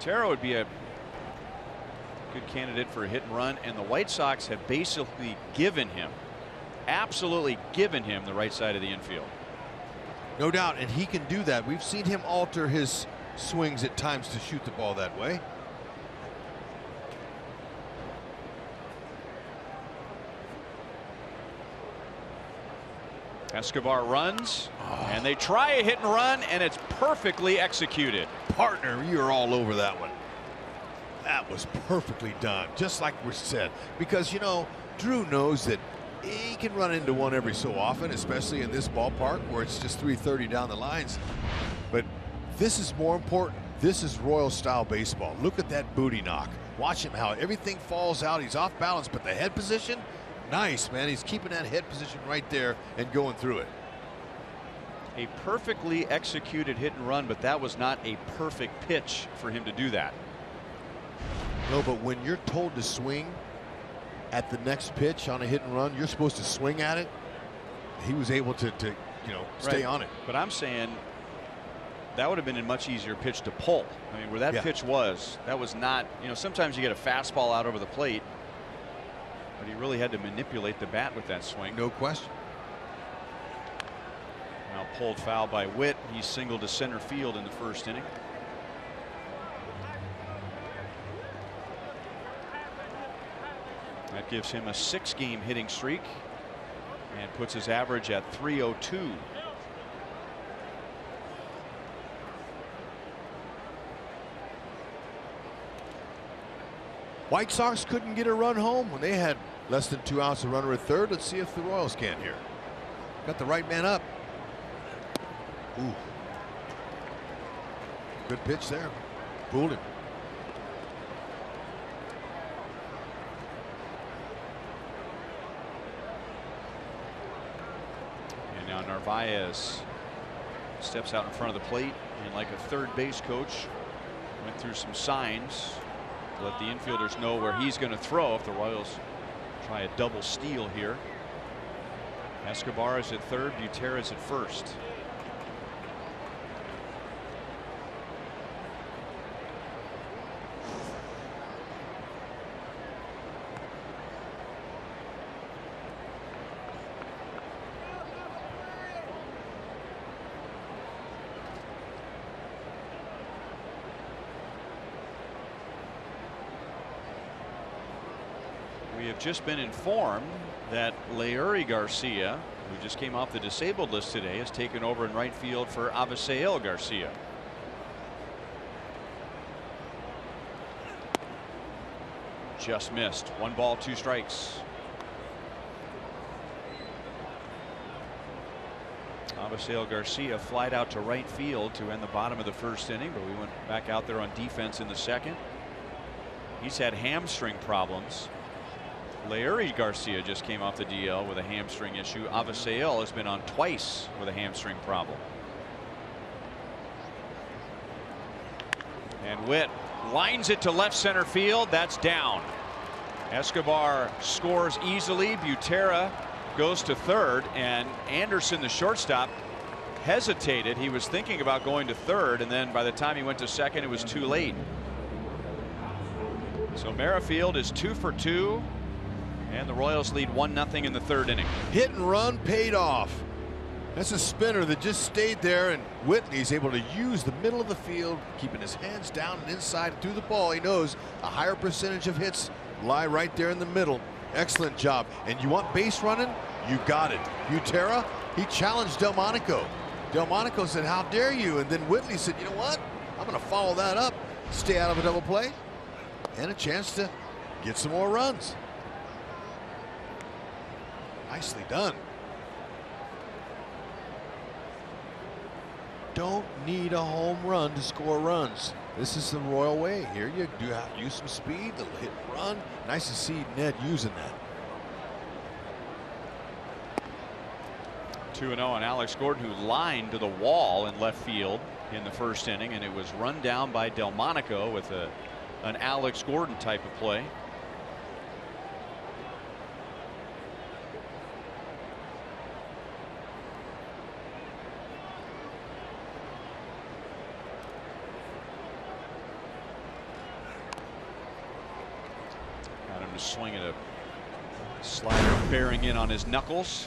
S1: Butera would be a good candidate for a hit and run, and the White Sox have basically given him, absolutely given him, the right side of the infield.
S2: No doubt, and he can do that. We've seen him alter his swings at times to shoot the ball that way.
S1: Escobar runs, and they try a hit and run, and it's perfectly executed.
S2: Partner, you're all over that one. That was perfectly done, just like we said, because you know, Drew knows that he can run into one every so often, especially in this ballpark where it's just 330 down the lines. But this is more important. This is Royal style baseball. Look at that booty knock. Watch him, how everything falls out. He's off balance, but the head position, nice, man. He's keeping that head position right there and going through it.
S1: A perfectly executed hit and run, but that was not a perfect pitch for him to do that.
S2: No, but when you're told to swing at the next pitch on a hit and run, you're supposed to swing at it. He was able to you know, stay on it.
S1: But I'm saying that would have been a much easier pitch to pull. I mean, where that pitch was, that was not, you know, sometimes you get a fastball out over the plate, but he really had to manipulate the bat with that swing.
S2: No question.
S1: Now pulled foul by Witt. He singled to center field in the first inning. That gives him a 6-game hitting streak and puts his average at .302.
S2: White Sox couldn't get a run home when they had less than 2 outs, a runner at third. Let's see if the Royals can here. Got the right man up. Ooh. Good pitch there. Fooled him.
S1: And now Narvaez steps out in front of the plate, and like a third base coach, went through some signs to let the infielders know where he's going to throw if the Royals try a double steal here. Escobar is at third, Butera is at first. We have just been informed that Leury Garcia, who just came off the disabled list today, has taken over in right field for Avisail Garcia. Just missed. 1 ball, 2 strikes. Avisail Garcia flied out to right field to end the bottom of the first inning, but we went back out there on defense in the second. He's had hamstring problems. Leury Garcia just came off the DL with a hamstring issue. Avisail has been on twice with a hamstring problem. And Witt lines it to left center field. That's down. Escobar scores easily. Butera goes to third, and Anderson, the shortstop, hesitated. He was thinking about going to third, and then by the time he went to second, it was too late. So Merrifield is 2 for 2, and the Royals lead 1-0 in the third inning.
S2: Hit and run paid off. That's a spinner that just stayed there, and Whitney's able to use the middle of the field, keeping his hands down and inside and through the ball. He knows a higher percentage of hits lie right there in the middle. Excellent job. And you want base running? You got it. Butera, he challenged Delmonico. Delmonico said, "How dare you?" And then Whitley said, "You know what? I'm going to follow that up, stay out of a double play, and a chance to get some more runs." Nicely done. Don't need a home run to score runs. This is the Royal way. Here you do have to use some speed, the hit and run. Nice to see Ned using that.
S1: 2-0 on Alex Gordon, who lined to the wall in left field in the first inning, and it was run down by Delmonico with an Alex Gordon type of play. Got him to swing at a slider bearing in on his knuckles.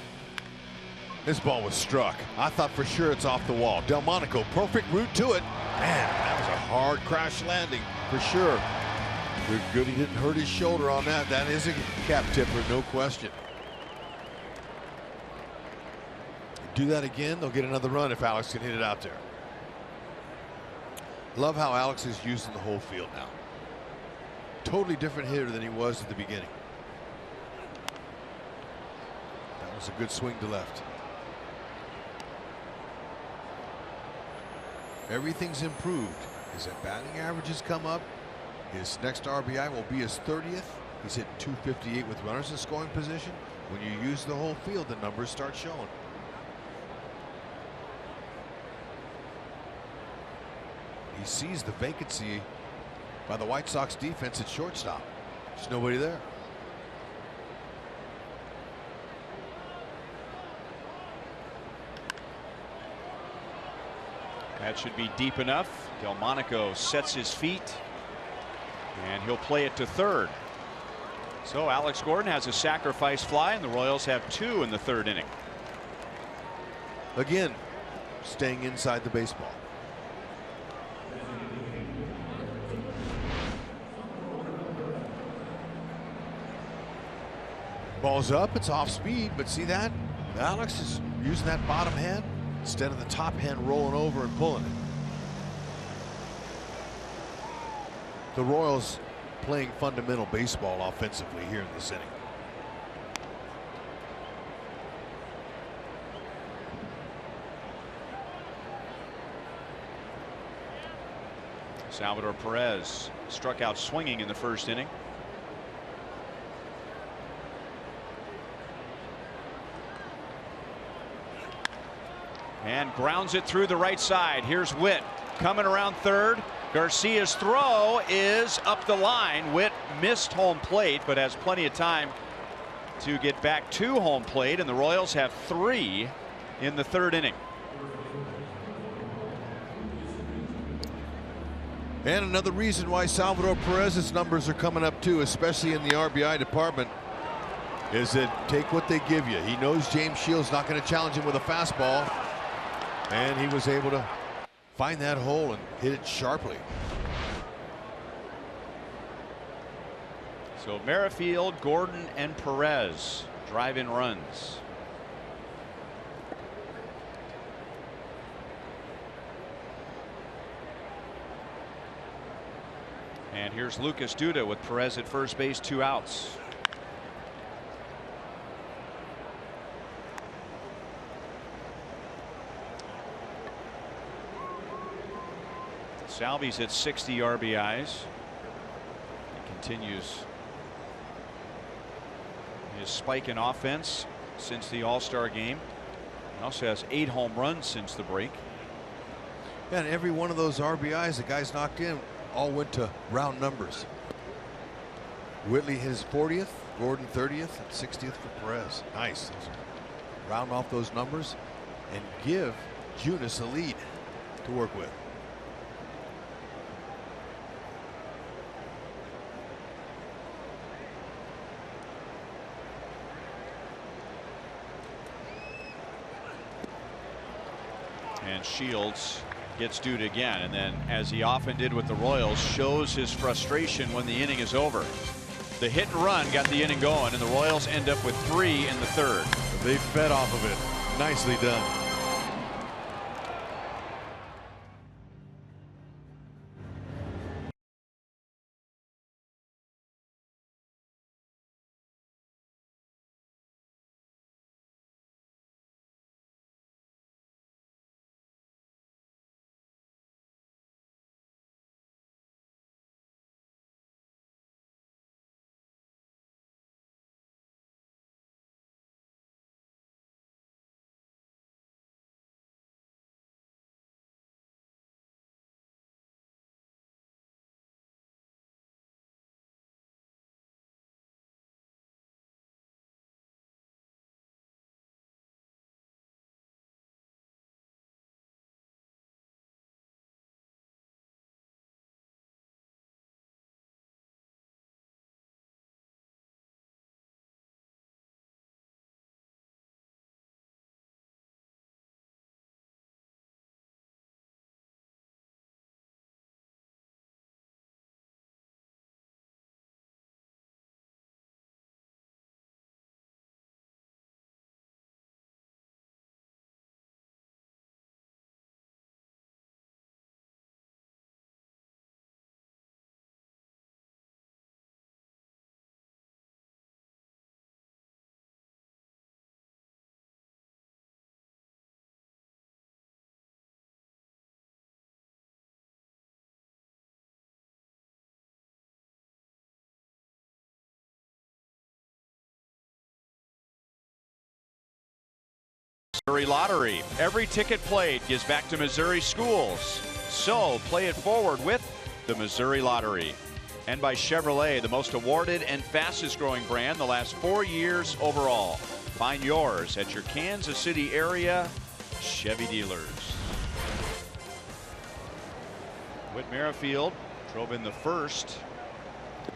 S2: This ball was struck. I thought for sure it's off the wall. Delmonico, perfect route to it. Man, that was a hard crash landing for sure. Good he didn't hurt his shoulder on that. That is a cap tipper, no question. Do that again, they'll get another run if Alex can hit it out there. Love how Alex is using the whole field now. Totally different hitter than he was at the beginning. That was a good swing to left. Everything's improved. His batting average has come up. His next RBI will be his 30th. He's hitting .258 with runners in scoring position. When you use the whole field, the numbers start showing. He sees the vacancy by the White Sox defense at shortstop. There's nobody there.
S1: That should be deep enough. Delmonico sets his feet, and he'll play it to third. So Alex Gordon has a sacrifice fly, and the Royals have 2 in the third inning.
S2: Again, staying inside the baseball. Ball's up, it's off speed, but see that? Alex is using that bottom hand instead of the top hand rolling over and pulling it. The Royals playing fundamental baseball offensively here in this inning.
S1: Salvador Perez struck out swinging in the first inning. And grounds it through the right side. Here's Witt coming around third. Garcia's throw is up the line. Witt missed home plate, but has plenty of time to get back to home plate, and the Royals have 3 in the third inning.
S2: And another reason why Salvador Perez's numbers are coming up too, especially in the RBI department, is that take what they give you. He knows James Shields not going to challenge him with a fastball, and he was able to find that hole and hit it sharply.
S1: So Merrifield, Gordon, and Perez drive in runs. And here's Lucas Duda with Perez at first base, 2 outs. Salvi's at 60 RBIs. He continues his spike in offense since the All-Star game. He also has 8 home runs since the break.
S2: Yeah, and every one of those RBIs the guys knocked in all went to round numbers. Whitley hit his 40th, Gordon 30th, and 60th for Perez. Nice. Round off those numbers and give Junis a lead to work with.
S1: And Shields gets Duda again, and then, as he often did with the Royals, shows his frustration when the inning is over. The hit and run got the inning going, and the Royals end up with 3 in the 3rd.
S2: They fed off of it. Nicely done.
S1: Missouri Lottery. Every ticket played gives back to Missouri schools. So play it forward with the Missouri Lottery. And by Chevrolet, the most awarded and fastest growing brand the last 4 years overall. Find yours at your Kansas City area Chevy dealers. Whit Merrifield drove in the first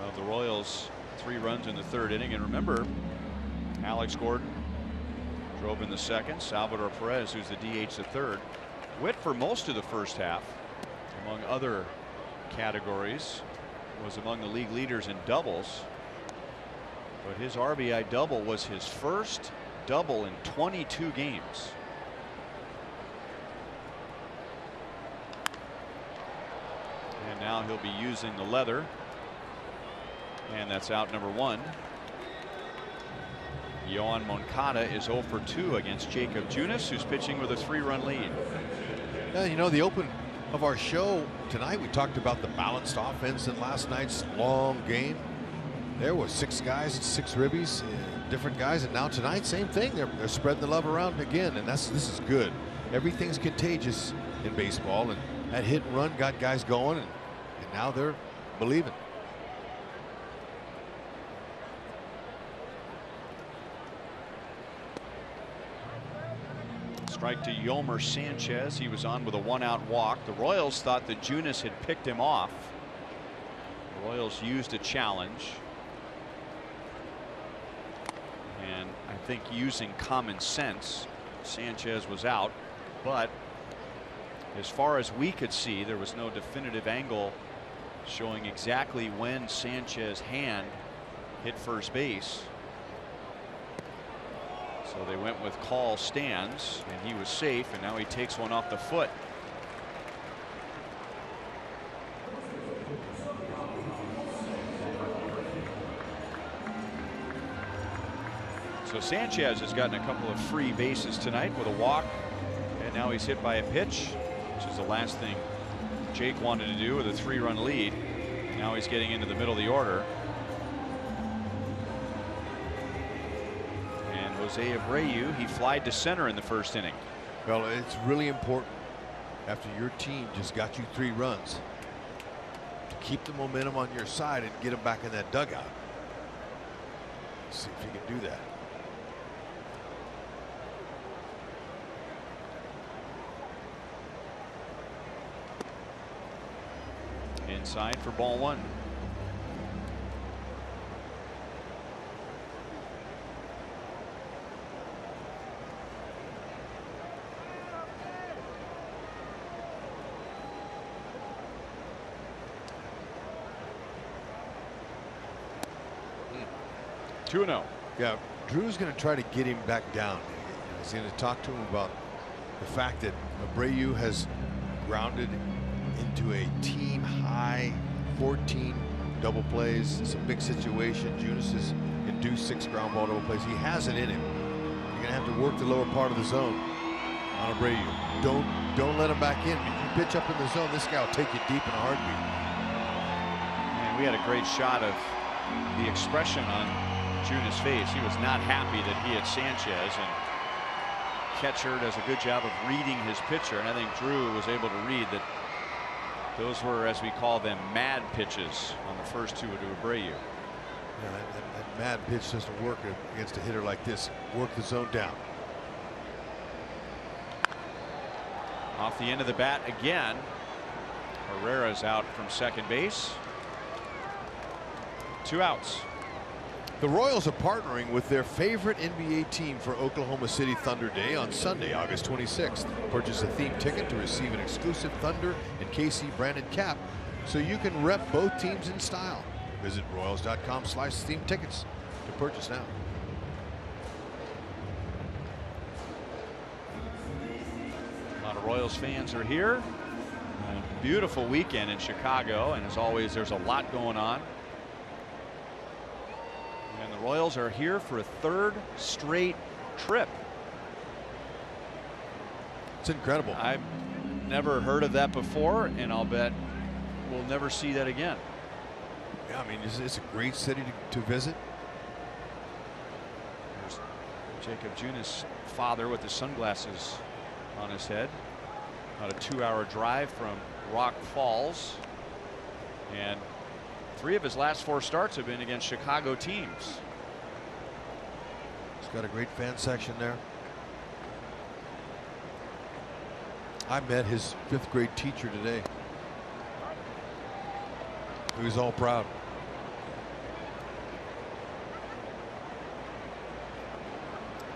S1: of the Royals' 3 runs in the 3rd inning. And remember, Alex Gordon drove in the 2nd. Salvador Perez, who's the DH, the 3rd. Whit, for most of the first half, among other categories, was among the league leaders in doubles. But his RBI double was his first double in 22 games. And now he'll be using the leather. And that's out number 1. Yohan Moncada is 0 for 2 against Jacob Junis, who's pitching with a 3-run lead.
S2: Yeah, you know, the open of our show tonight, we talked about the balanced offense in last night's long game. There was 6 guys, 6 ribbies, different guys, and now tonight, same thing. They're spreading the love around again, and this is good. Everything's contagious in baseball, and that hit and run got guys going, and now they're believing.
S1: Strike to Yomer Sanchez. He was on with a 1-out walk. The Royals thought that Junis had picked him off. The Royals used a challenge. And I think using common sense, Sanchez was out. But as far as we could see, there was no definitive angle showing exactly when Sanchez's hand hit first base. So they went with call stands, and he was safe, and now he takes one off the foot. So Sanchez has gotten a couple of free bases tonight with a walk, and now he's hit by a pitch, which is the last thing Jake wanted to do with a 3-run lead. Now he's getting into the middle of the order. And Jose Abreu, he flied to center in the first inning.
S2: Well, it's really important after your team just got you 3 runs to keep the momentum on your side and get them back in that dugout. Let's see if you can do that.
S1: Inside for ball 1. Hmm. 2-0.
S2: Yeah, Drew's going to try to get him back down. He's going to talk to him about the fact that Abreu has grounded into a team high 14 double plays. It's a big situation. Junis has induced 6 ground ball double plays. He has it in him. You're going to have to work the lower part of the zone on Abreu. Don't let him back in. If you pitch up in the zone, this guy will take you deep in a heartbeat.
S1: And we had a great shot of the expression on Junis' face. He was not happy that he had Sanchez, and catcher does a good job of reading his pitcher, and I think Drew was able to read that those were, as we call them, mad pitches on the first 2 to Abreu.
S2: Yeah, that mad pitch doesn't work against a hitter like this. Work the zone down.
S1: Off the end of the bat again. Herrera's out from second base. 2 outs.
S2: The Royals are partnering with their favorite NBA team for Oklahoma City Thunder Day on Sunday, August 26th. Purchase a theme ticket to receive an exclusive Thunder and KC branded cap so you can rep both teams in style. Visit Royals.com/theme tickets to purchase now.
S1: A lot of Royals fans are here. A beautiful weekend in Chicago, and as always, there's a lot going on. And the Royals are here for a 3rd straight trip.
S2: It's incredible.
S1: I've never heard of that before, and I'll bet we'll never see that again.
S2: Yeah, I mean, it's a great city to visit.
S1: There's Jacob Junis' father with the sunglasses on his head. About a 2-hour drive from Rock Falls, and 3 of his last 4 starts have been against Chicago teams.
S2: He's got a great fan section there. I met his 5th grade teacher today. He was all proud.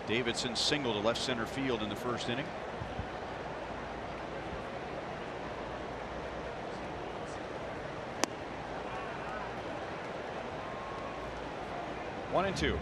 S1: Davidson singled to left center field in the first inning. One and 2.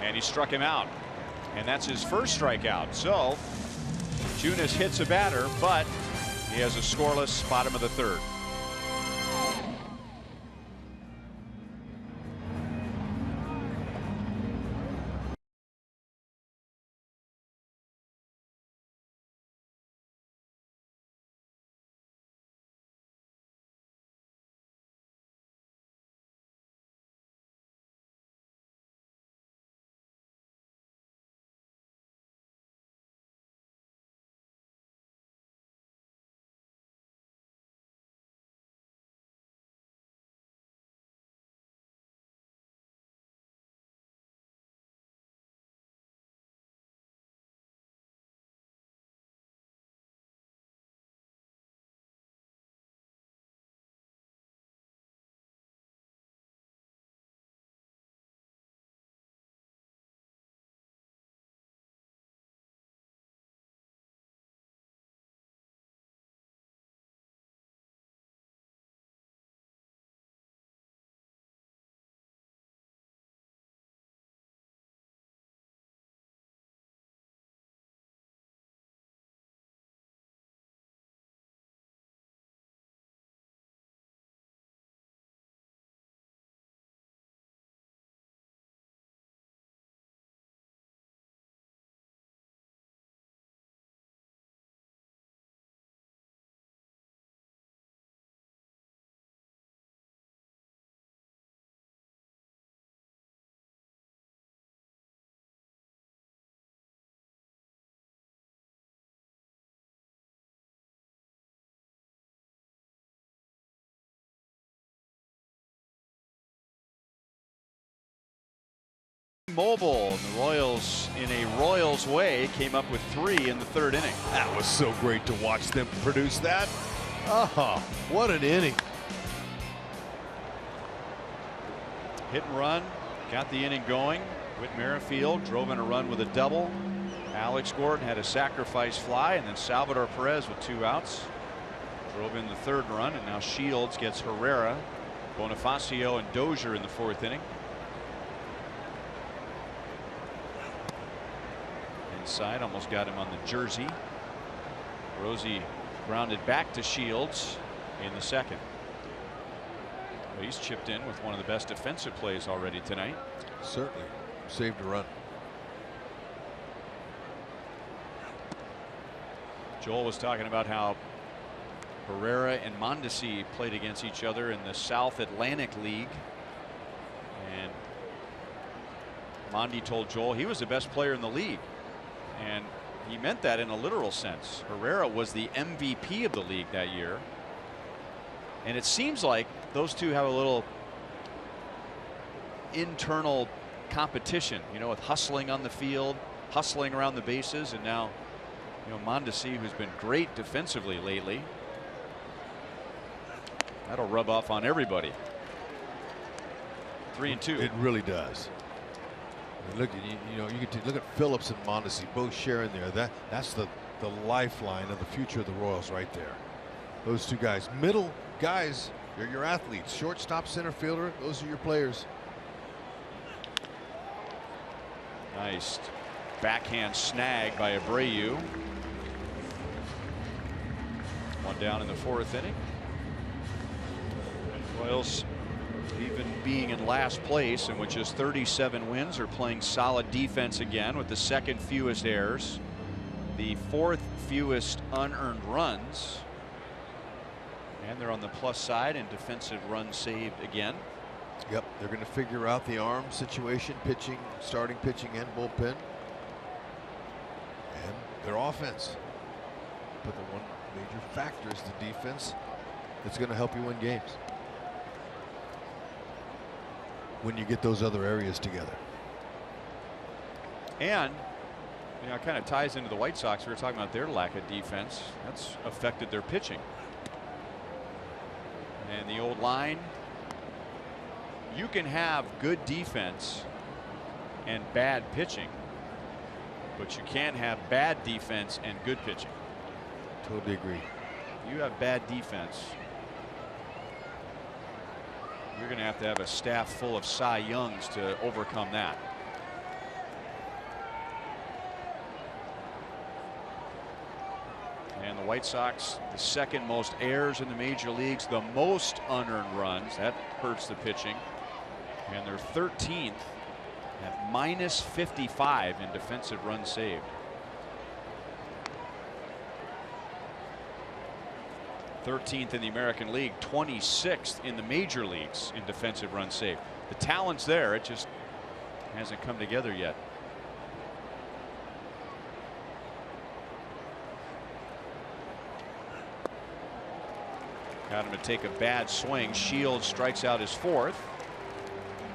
S1: And he struck him out, and that's his first strikeout. So Junis hits a batter, but he has a scoreless bottom of the 3rd. immobile. And the Royals, in a Royals way, came up with 3 in the 3rd inning.
S2: That was so great to watch them produce that. Oh, what an inning.
S1: Hit and run, got the inning going. Whit Merrifield drove in a run with a double. Alex Gordon had a sacrifice fly, and then Salvador Perez with 2 outs drove in the 3rd run, and now Shields gets Herrera, Bonifacio, and Dozier in the 4th inning. Inside, almost got him on the jersey. Rosie grounded back to Shields in the 2nd. Well, he's chipped in with one of the best defensive plays already tonight.
S2: Certainly saved a run.
S1: Joel was talking about how Herrera and Mondesi played against each other in the South Atlantic League, and Mondi told Joel he was the best player in the league, and he meant that in a literal sense. Herrera was the MVP of the league that year, and it seems like those two have a little internal competition, you know, with hustling on the field, hustling around the bases, and now, you know, Mondesi, who's been great defensively lately. That'll rub off on everybody. 3-2.
S2: It really does. Look at you know, you can look at Phillips and Mondesi both sharing there. That's the lifeline of the future of the Royals right there. Those two guys, middle guys, you're your athletes. Shortstop, center fielder, those are your players.
S1: Nice backhand snag by Abreu. 1 down in the 4th inning. Royals, even being in last place and with just 37 wins, are playing solid defense again with the 2nd fewest errors, the 4th fewest unearned runs, and they're on the plus side in defensive runs saved again.
S2: Yep, they're going to figure out the arm situation, pitching, starting pitching, and bullpen, and their offense. But the one major factor is the defense that's going to help you win games when you get those other areas together.
S1: And you know, it kind of ties into the White Sox. We were talking about their lack of defense. That's affected their pitching. And the old line, you can have good defense and bad pitching, but you can't have bad defense and good pitching.
S2: Totally agree.
S1: You have bad defense, you're going to have a staff full of Cy Youngs to overcome that. And the White Sox, the 2nd most errors in the major leagues, the most unearned runs. That hurts the pitching. And they're 13th at -55 in defensive runs saved. 13th in the American League, 26th in the major leagues in defensive runs saved. The talent's there, it just hasn't come together yet. Got him to take a bad swing. Shields strikes out his 4th.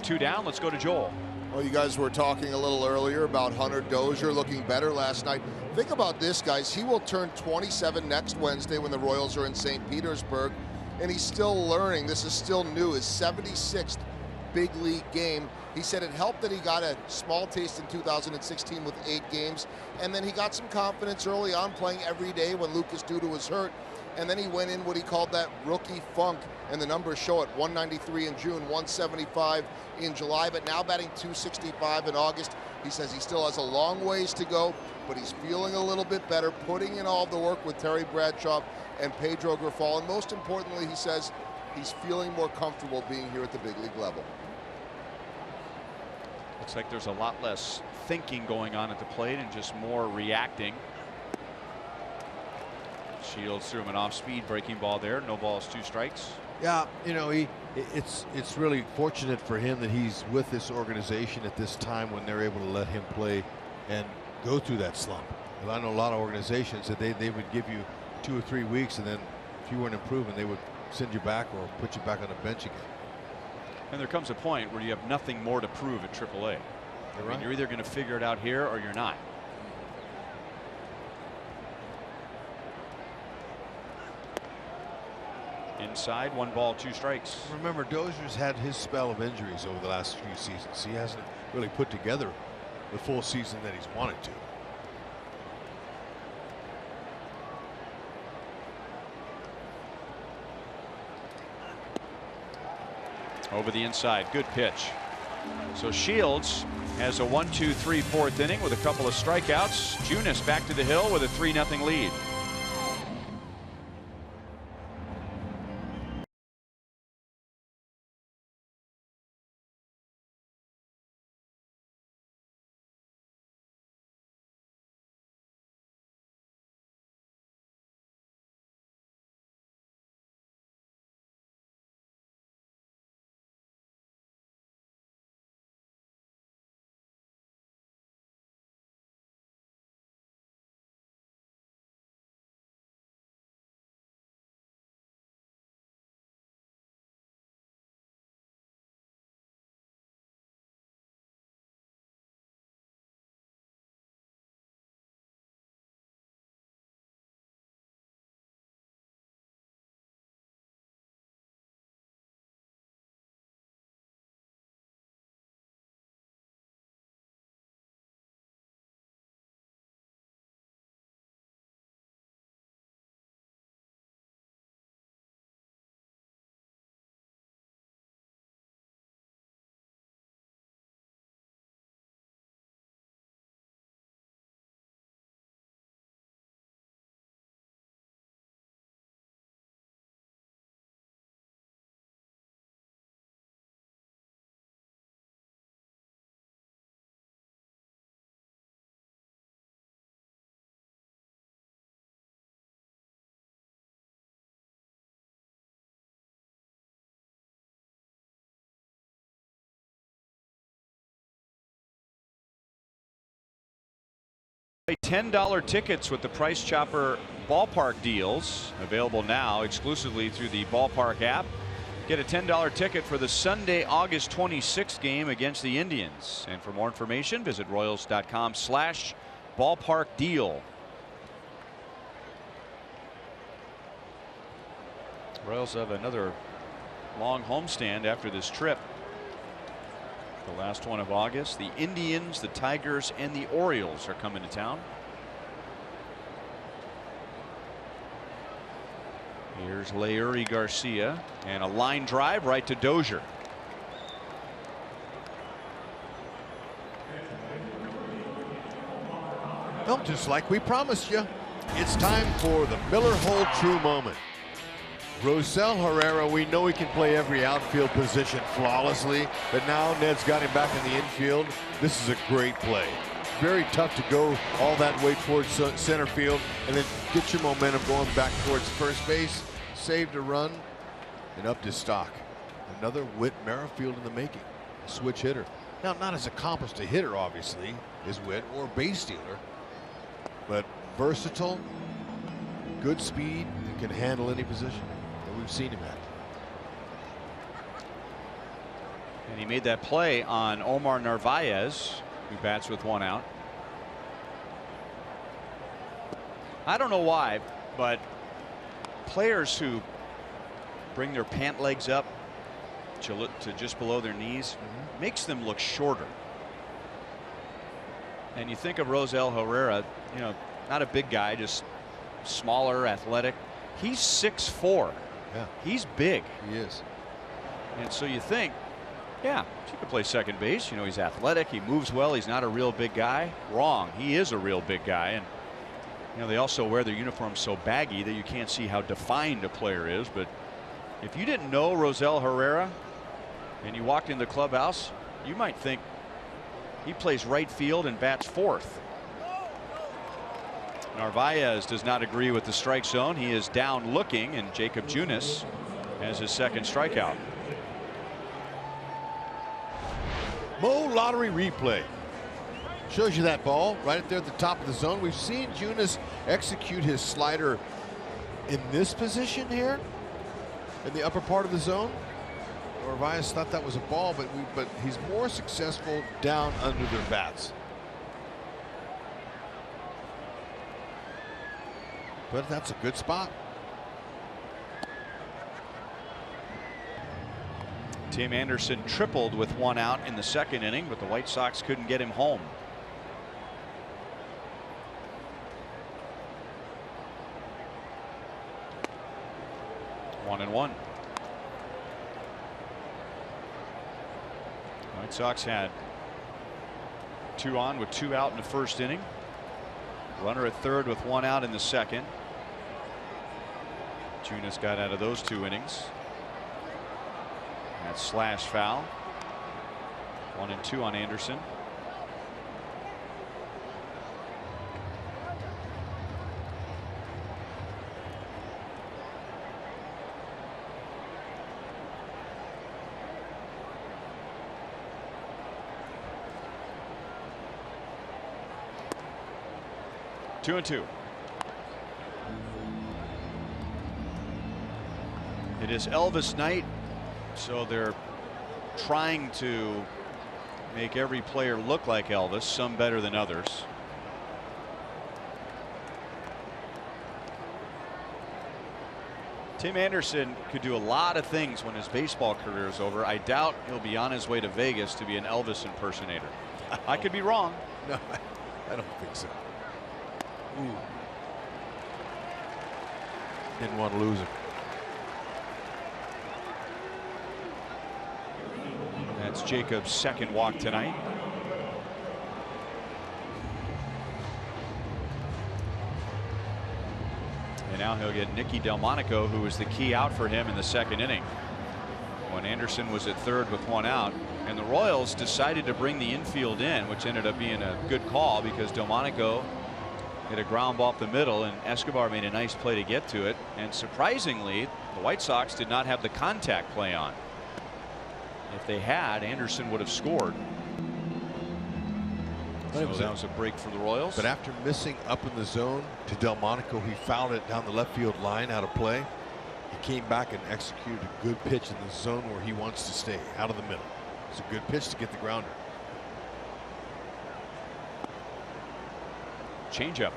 S1: 2 down. Let's go to Joel.
S3: Well, you guys were talking a little earlier about Hunter Dozier looking better last night. Think about this, guys. He will turn 27 next Wednesday when the Royals are in St. Petersburg, and he's still learning. This is still new. His 76th big league game. He said it helped that he got a small taste in 2016 with 8 games, and then he got some confidence early on playing every day when Lucas Duda was hurt. And then he went in what he called that rookie funk, and the numbers show it. 193 in June, 175 in July, but now batting 265 in August. He says he still has a long ways to go, but he's feeling a little bit better, putting in all the work with Terry Bradshaw and Pedro Grifol. And most importantly, he says he's feeling more comfortable being here at the big league level.
S1: Looks like there's a lot less thinking going on at the plate and just more reacting. Shields threw him an off-speed breaking ball there. No balls, 2 strikes.
S2: Yeah, you know, it's really fortunate for him that he's with this organization at this time when they're able to let him play and go through that slump. And I know a lot of organizations that they would give you 2 or 3 weeks, and then if you weren't improving, they would send you back or put you back on the bench again.
S1: And there comes a point where you have nothing more to prove at AAA. I mean, you're either going to figure it out here or you're not. Inside, 1 ball, 2 strikes.
S2: Remember, Dozier's had his spell of injuries over the last few seasons. He hasn't really put together the full season that he's wanted to.
S1: Over the inside, good pitch. So Shields has a 1-2-3 4th inning with a couple of strikeouts. Junis back to the hill with a 3-0 lead. $10 tickets with the Price Chopper ballpark deals available now exclusively through the ballpark app. Get a $10 ticket for the Sunday, August 26th game against the Indians. And for more information, visit Royals.com/ballpark deal. Royals have another long homestand after this trip. The last one of August. The Indians, the Tigers, and the Orioles are coming to town. Here's Leury Garcia, and a line drive right to Dozier.
S2: Well, just like we promised you, it's time for the Miller Hold True moment. Rosell Herrera, we know he can play every outfield position flawlessly, but now Ned's got him back in the infield. This is a great play. Very tough to go all that way towards center field and then get your momentum going back towards first base. Saved a run and up to stock. Another Whit Merrifield in the making. A switch hitter. Now, not as accomplished a hitter, obviously, as Whit, or base stealer, but versatile, good speed, and can handle any position that we've seen him at.
S1: And he made that play on Omar Narvaez, who bats with 1 out. I don't know why, but players who bring their pant legs up to just below their knees makes them look shorter. And you think of Rosell Herrera, you know, not a big guy, just smaller, athletic. He's 6'4".
S2: Yeah,
S1: he's big.
S2: He is.
S1: And so you think, yeah, he could play second base. You know, he's athletic. He moves well. He's not a real big guy. Wrong. He is a real big guy. And you know, they also wear their uniforms so baggy that you can't see how defined a player is. But if you didn't know Rosell Herrera and you walked into the clubhouse, you might think he plays right field and bats 4th. Narvaez does not agree with the strike zone. He is down looking, and Jacob Junis has his 2nd strikeout.
S2: Mo Lottery replay shows you that ball right there at the top of the zone. We've seen Junis execute his slider in this position here in the upper part of the zone. Orvias thought that was a ball, but he's more successful down under their bats. But that's a good spot.
S1: Tim Anderson tripled with 1 out in the 2nd inning, but the White Sox couldn't get him home. One and one. White Sox had 2 on with 2 out in the 1st inning. Runner at 3rd with 1 out in the 2nd. Junis got out of those 2 innings. That slash foul. 1 and 2 on Anderson. Two and two. It is Elvis night, so they're trying to make every player look like Elvis, some better than others. Tim Anderson could do a lot of things when his baseball career is over. I doubt he'll be on his way to Vegas to be an Elvis impersonator. I could be wrong.
S2: No, I don't think so. Ooh. Didn't want to lose him.
S1: That's Jacob's 2nd walk tonight. And now he'll get Nicky Delmonico, who was the key out for him in the 2nd inning when Anderson was at 3rd with 1 out. And the Royals decided to bring the infield in, which ended up being a good call because Delmonico hit a ground ball up the middle and Escobar made a nice play to get to it. And surprisingly, the White Sox did not have the contact play on. If they had, Anderson would have scored. So that was a break for the Royals.
S2: But after missing up in the zone to Delmonico, he fouled it down the left field line out of play. He came back and executed a good pitch in the zone where he wants to stay, out of the middle. It's a good pitch to get the grounder.
S1: Changeup.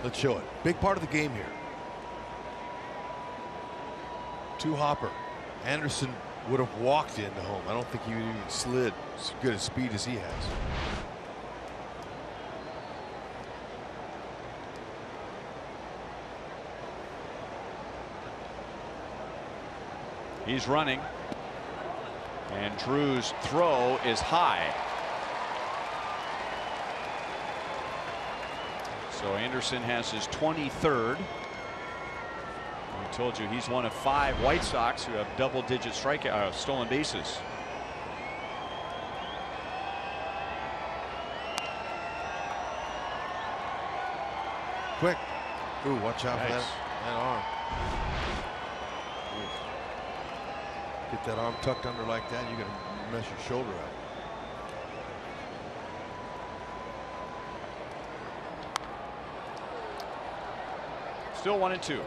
S2: Let's show it. Big part of the game here. 2 hopper. Anderson would have walked into home. I don't think he would even slid as good a speed as he has.
S1: He's running. And Drew's throw is high. So Anderson has his 23rd. I told you he's one of 5 White Sox who have double-digit strikeout stolen bases.
S2: Quick. Ooh, watch out for that arm. Get that arm tucked under like that, you're going to mess your shoulder out.
S1: Still 1 and 2.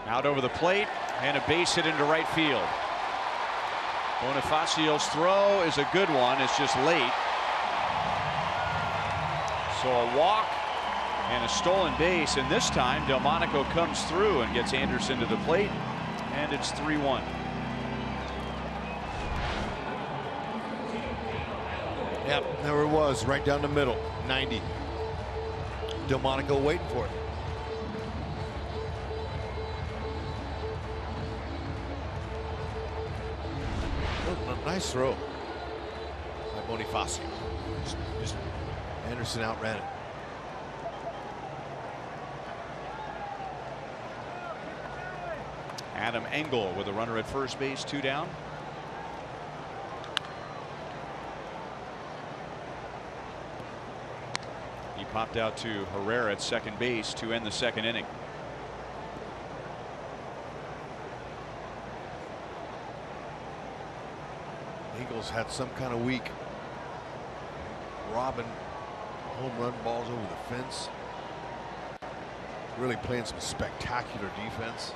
S1: Out over the plate and a base hit into right field. Bonifacio's throw is a good one. It's just late. So a walk and a stolen base, and this time Delmonico comes through and gets Anderson to the plate, and it's 3-1.
S2: Yep, there it was, right down the middle, 90. Delmonico waiting for it. Nice throw by Bonifacio. Just Anderson outran it.
S1: Adam Engel with a runner at first base, 2 down. He popped out to Herrera at second base to end the second inning.
S2: Eagles had some kind of week. Robbing home run balls over the fence. Really playing some spectacular defense.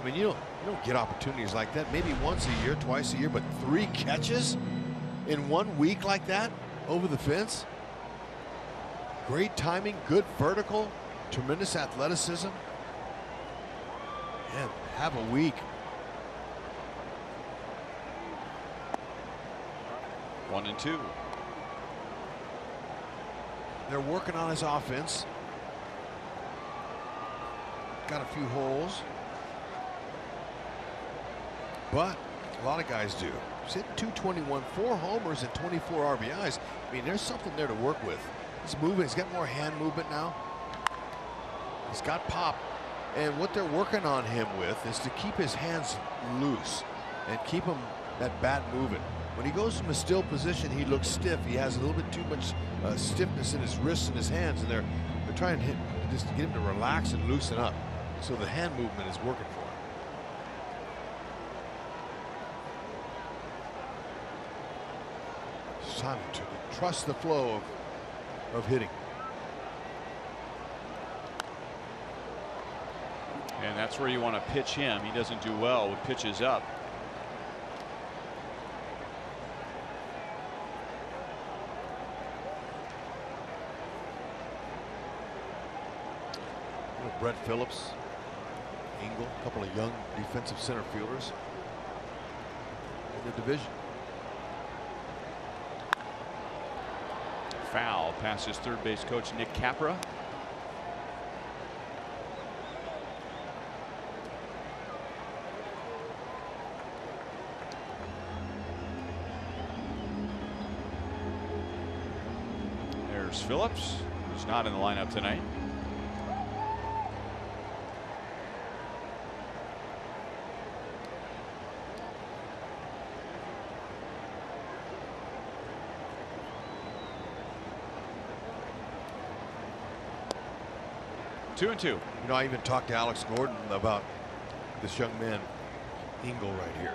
S2: I mean, you don't get opportunities like that. Maybe once a year, twice a year, but 3 catches in 1 week like that over the fence. Great timing, good vertical, tremendous athleticism. And have a week.
S1: 1-2.
S2: They're working on his offense. Got a few holes. But a lot of guys do. He's hitting 221, 4 homers and 24 RBIs. I mean, there's something there to work with. He's moving. He's got more hand movement now. He's got pop. And what they're working on him with is to keep his hands loose and keep him that bat moving. When he goes from a still position, he looks stiff. He has a little bit too much stiffness in his wrists and his hands, and they're trying to just get him to relax and loosen up. So the hand movement is working for him. It's time to trust the flow of hitting.
S1: And that's where you want to pitch him. He doesn't do well with pitches up.
S2: Brett Phillips, Engel, a couple of young defensive center fielders in the division.
S1: Foul past his third base coach Nick Capra. There's Phillips, who's not in the lineup tonight. Two and two.
S2: You know, I even talked to Alex Gordon about this young man, Engel, right here.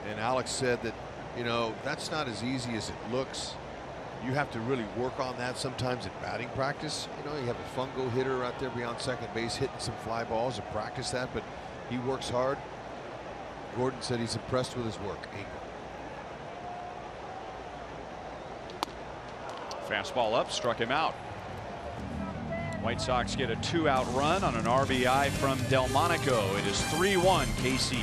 S2: And Alex said that, you know, that's not as easy as it looks. You have to really work on that sometimes in batting practice. You know, you have a fungo hitter out there beyond second base hitting some fly balls and practice that, but he works hard. Gordon said he's impressed with his work, Engel.
S1: Fastball up, struck him out. White Sox get a 2-out run on an RBI from Delmonico. It is 3-1 KC.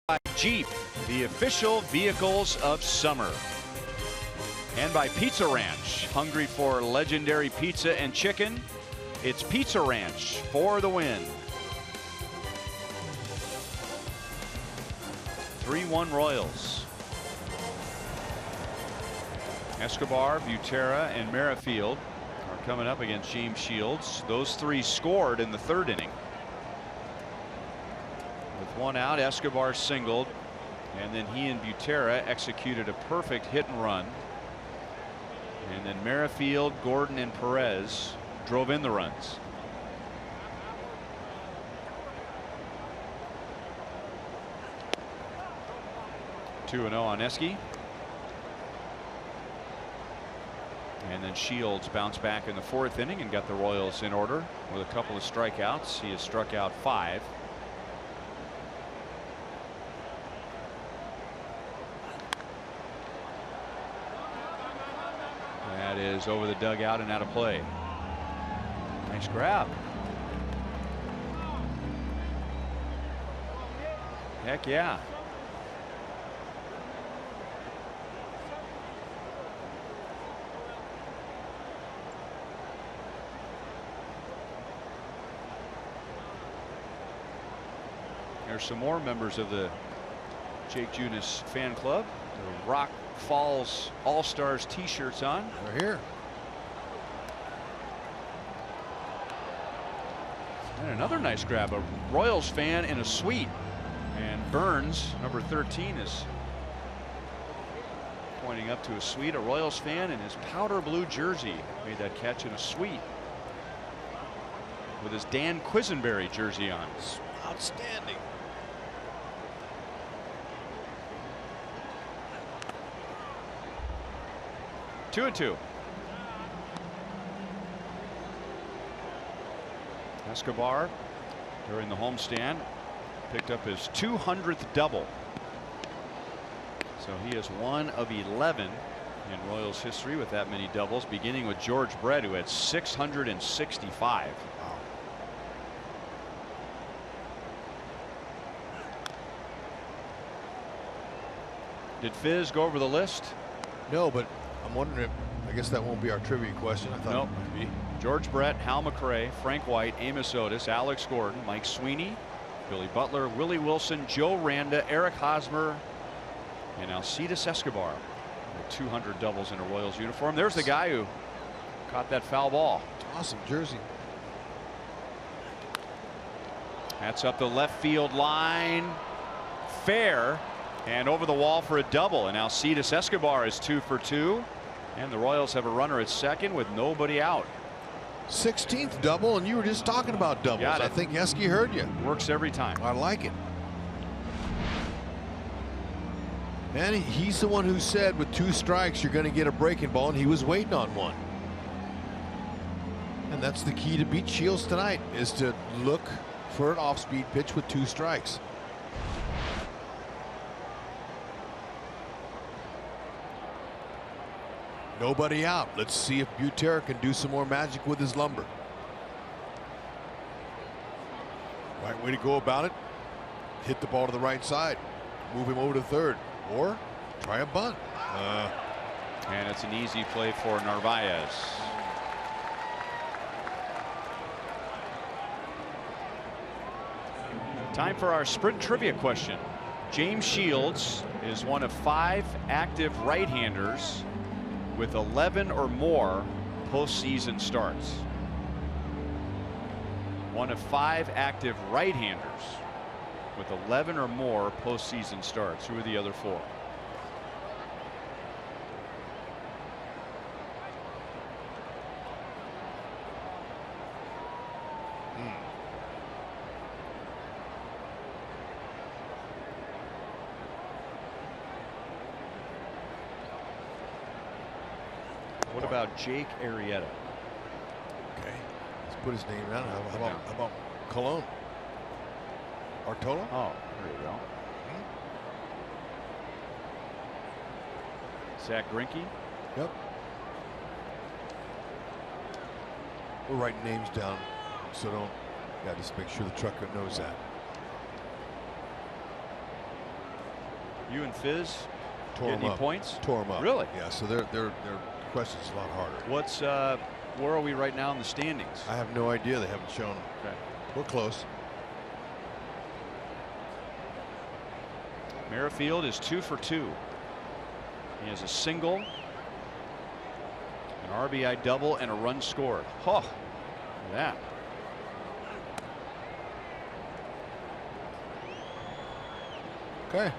S1: by Jeep, the official vehicles of summer. And by Pizza Ranch, hungry for legendary pizza and chicken? It's Pizza Ranch for the win. 3-1 Royals. Escobar, Butera, and Merrifield are coming up against James Shields. Those three scored in the third inning. With one out, Escobar singled, and then he and Butera executed a perfect hit and run. And then Merrifield, Gordon, and Perez drove in the runs. Two and 0 on Eske. And then Shields bounced back in the fourth inning and got the Royals in order with a couple of strikeouts. He has struck out 5. That is over the dugout and out of play. Nice grab. Heck yeah. There's some more members of the Jake Junis fan club. The Rock Falls All-Stars t-shirts on.
S2: We're here.
S1: And another nice grab. A Royals fan in a suite. And Burns, number 13, is pointing up to a suite. A Royals fan in his powder blue jersey made that catch in a suite with his Dan Quisenberry jersey on.
S2: Outstanding.
S1: Two and 2. Escobar during the homestand picked up his 200th double. So he is one of 11 in Royals history with that many doubles, beginning with George Brett, who had 665.
S2: Wow.
S1: Did Fizz go over the list?
S2: No, but I'm wondering if, I guess that won't be our trivia question. I thought
S1: Nope.
S2: it might be.
S1: George Brett, Hal McRae, Frank White, Amos Otis, Alex Gordon, Mike Sweeney, Billy Butler, Willie Wilson, Joe Randa, Eric Hosmer, and Alcides Escobar. With 200 doubles in a Royals uniform. There's the guy who caught that foul ball.
S2: Awesome jersey.
S1: That's up the left field line. Fair. And over the wall for a double. And Alcides Escobar is 2 for 2. And the Royals have a runner at second with nobody out.
S2: 16th double, and you were just talking about doubles.
S1: Got it.
S2: I think Eske heard you.
S1: Works every time.
S2: I like it. And he's the one who said with 2 strikes you're going to get a breaking ball, and he was waiting on one. And that's the key to beat Shields tonight, is to look for an off-speed pitch with 2 strikes. Nobody out. Let's see if Butera can do some more magic with his lumber. Right way to go about it. Hit the ball to the right side. Move him over to third. Or try a bunt.
S1: And it's an easy play for Narvaez. Time for our sprint trivia question. James Shields is one of 5 active right-handers with 11 or more postseason starts. One of 5 active right-handers with 11 or more postseason starts. Who are the other 4? What about Jake Arrieta?
S2: Okay. Let's put his name down. How about Cologne? Artola?
S1: Oh, there you go. Zach Greinke.
S2: Yep. We're writing names down, so don't. Yeah, just make sure the trucker knows that.
S1: You and Fizz
S2: Tore
S1: get
S2: him
S1: any
S2: up.
S1: points?
S2: Tore him up.
S1: Really?
S2: Yeah. So their question's a lot harder.
S1: What's where are we right now in the standings?
S2: I have no idea. They haven't shown them.
S1: Okay.
S2: We're close.
S1: Merrifield is 2 for 2. He has a single, an RBI double, and a run scored. Oh, look at that.
S2: Okay.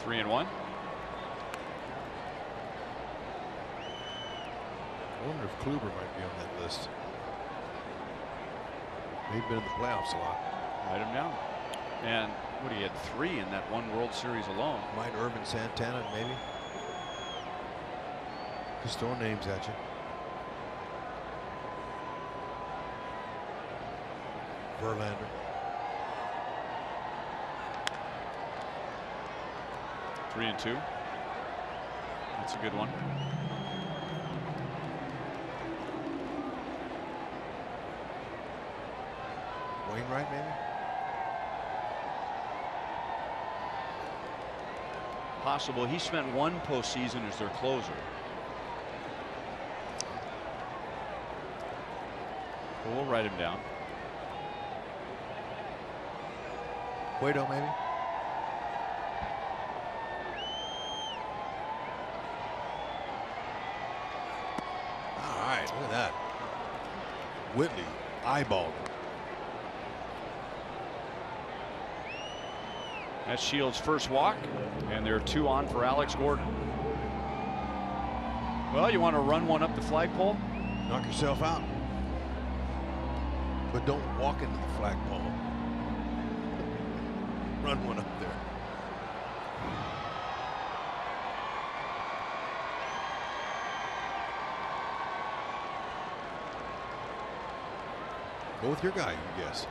S1: Three and one.
S2: I wonder if Kluber might be on that list. They've been in the playoffs a lot.
S1: Write him down. And what, he had 3 in that one World Series alone.
S2: Might Irvin Santana, maybe. Just throwing names at you. Verlander.
S1: Three and two. That's a good one.
S2: Wainwright, maybe?
S1: Possible. He spent one postseason as their closer. But we'll write him down.
S2: Cueto, maybe? All right, look at that. Whitley eyeballed him.
S1: That's Shields' first walk, and there are 2 on for Alex Gordon. Well, you want to run one up the flagpole?
S2: Knock yourself out. But don't walk into the flagpole. Run one up there. Go with your guy, you guess.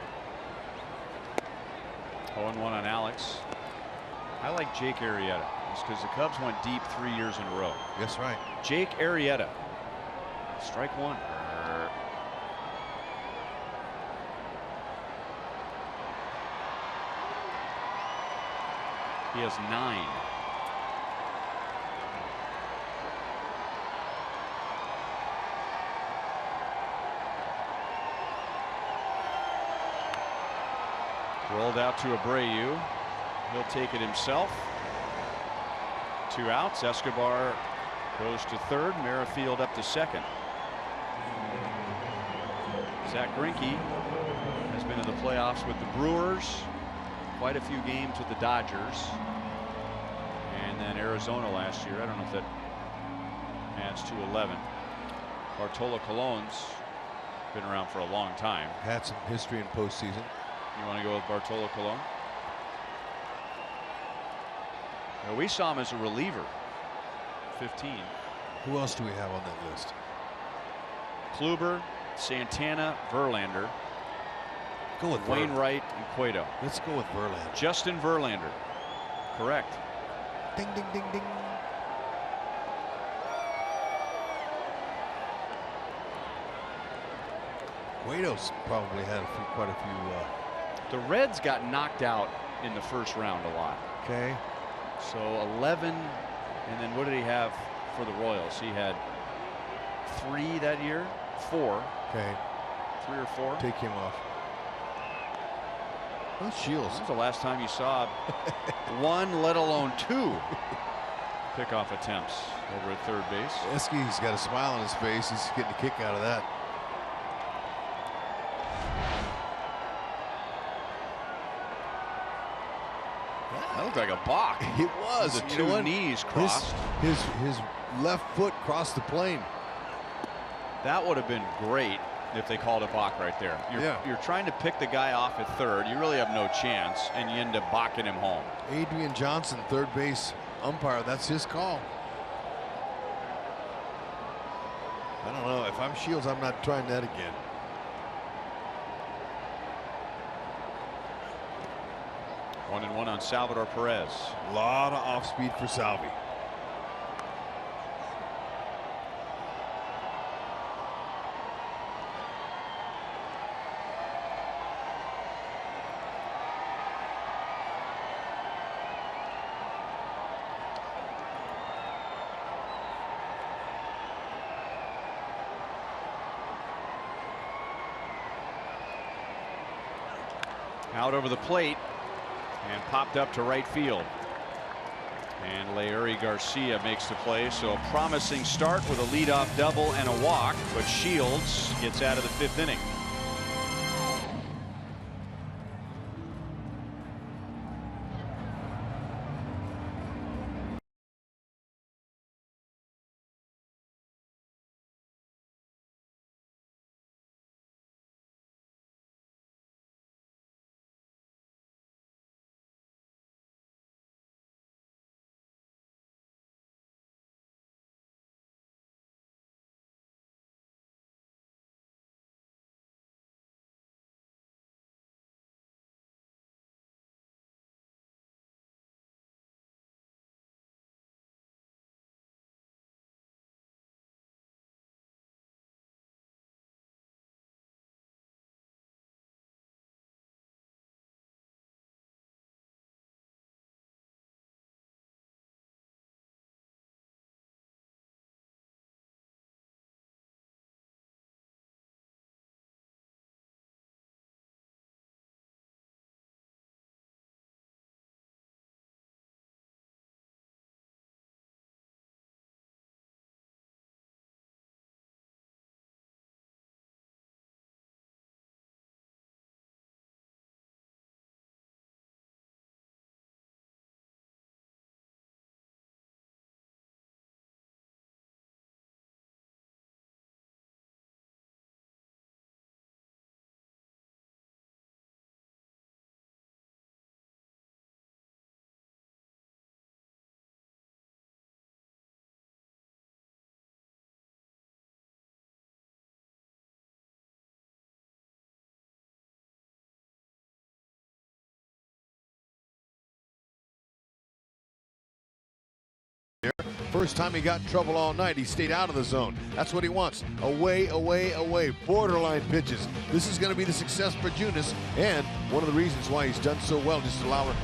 S1: 0-1 on Alex. I like Jake Arrieta. Just because the Cubs went deep 3 years in a row.
S2: That's right.
S1: Jake Arrieta. Strike one. He has 9. Rolled out to Abreu. He'll take it himself. 2 outs. Escobar goes to third. Merrifield up to second. Zach Greinke has been in the playoffs with the Brewers. Quite a few games with the Dodgers. And then Arizona last year. I don't know if that adds to 11. Bartolo Colon's been around for a long time.
S2: Had some history in postseason.
S1: You want to go with Bartolo Colon? Well, we saw him as a reliever. 15.
S2: Who else do we have on that list?
S1: Kluber, Santana, Verlander.
S2: Go with
S1: Wainwright and Cueto.
S2: Let's go with Verlander.
S1: Justin Verlander. Correct.
S2: Ding, ding, ding, ding. Cueto's probably had quite a few.
S1: The Reds got knocked out in the first round a lot.
S2: Okay.
S1: So 11, and then what did he have for the Royals? He had 3 that year, 4.
S2: Okay.
S1: 3 or 4.
S2: Take him off. That's Shields.
S1: When was the last time you saw 1, let alone 2 pickoff attempts over at third base?
S2: Esky's got a smile on his face. He's getting a kick out of that.
S1: That looked like a balk.
S2: It was.
S1: The
S2: You
S1: 2
S2: know what?
S1: knees crossed.
S2: His left foot crossed the plane.
S1: That would have been great if they called a balk right there. You're trying to pick the guy off at third. You really have no chance, and you end up balking him home.
S2: Adrian Johnson, third base umpire. That's his call. I don't know. If I'm Shields, I'm not trying that again.
S1: 1-1 on Salvador Perez.
S2: A lot of off speed for Salvi.
S1: Out over the plate and popped up to right field. And Leury Garcia makes the play. So a promising start with a leadoff double and a walk, but Shields gets out of the 5th inning.
S2: First time he got in trouble all night, he stayed out of the zone. That's what he wants. Away, away, away. Borderline pitches. This is going to be the success for Junis, and one of the reasons why he's done so well, just allowing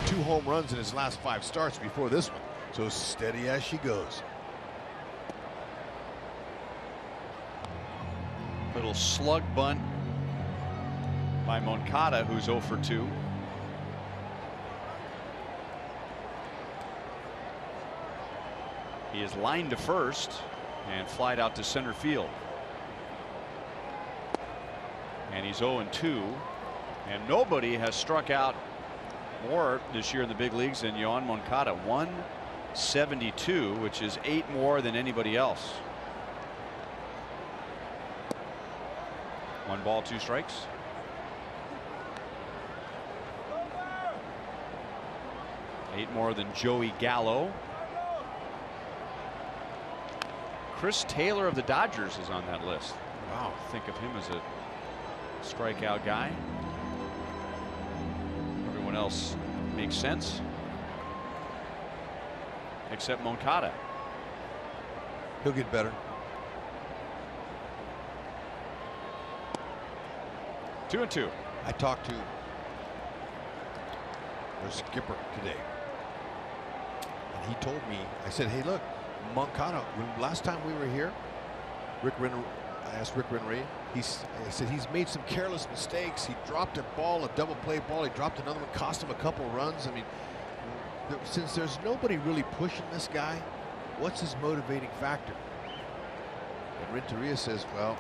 S2: 2 home runs in his last 5 starts before this one. So steady as she goes.
S1: Little slug bunt by Moncada, who's 0 for 2. He is lined to first and flied out to center field. And he's 0-2. And nobody has struck out more this year in the big leagues than Yoan Moncada. 172, which is 8 more than anybody else. 1 ball, 2 strikes. Eight more than Joey Gallo. Chris Taylor of the Dodgers is on that list. Wow, think of him as a strikeout guy. Everyone else makes sense except Moncada.
S2: He'll get better.
S1: 2-2.
S2: I talked to their skipper today, and he told me, I said, hey, look, Moncada, when last time we were here, I asked Rick Rennery, I said he's made some careless mistakes. He dropped a ball, a double play ball. He dropped another one, cost him a couple runs. I mean, since there's nobody really pushing this guy, what's his motivating factor? And Renteria says, well,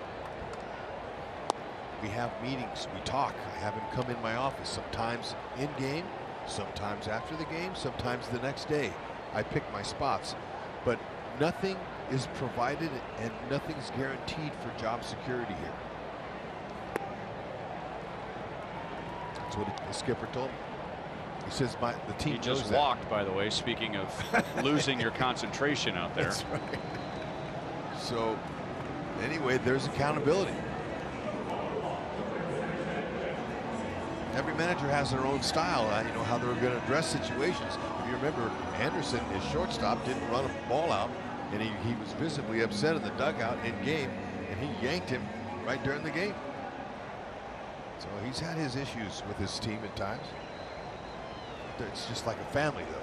S2: we have meetings, we talk. I have him come in my office, sometimes in game, sometimes after the game, sometimes the next day. I pick my spots, but nothing is provided and nothing's guaranteed for job security here. That's what the skipper told me. He says the team
S1: he just
S2: knows
S1: walked, by the way, speaking of losing your concentration out there.
S2: That's right. So anyway, there's accountability. Every manager has their own style, you know, how they're going to address situations. If you remember, Anderson, his shortstop, didn't run a ball out, and he was visibly upset in the dugout in game, and he yanked him right during the game. So he's had his issues with his team at times. It's just like a family, though.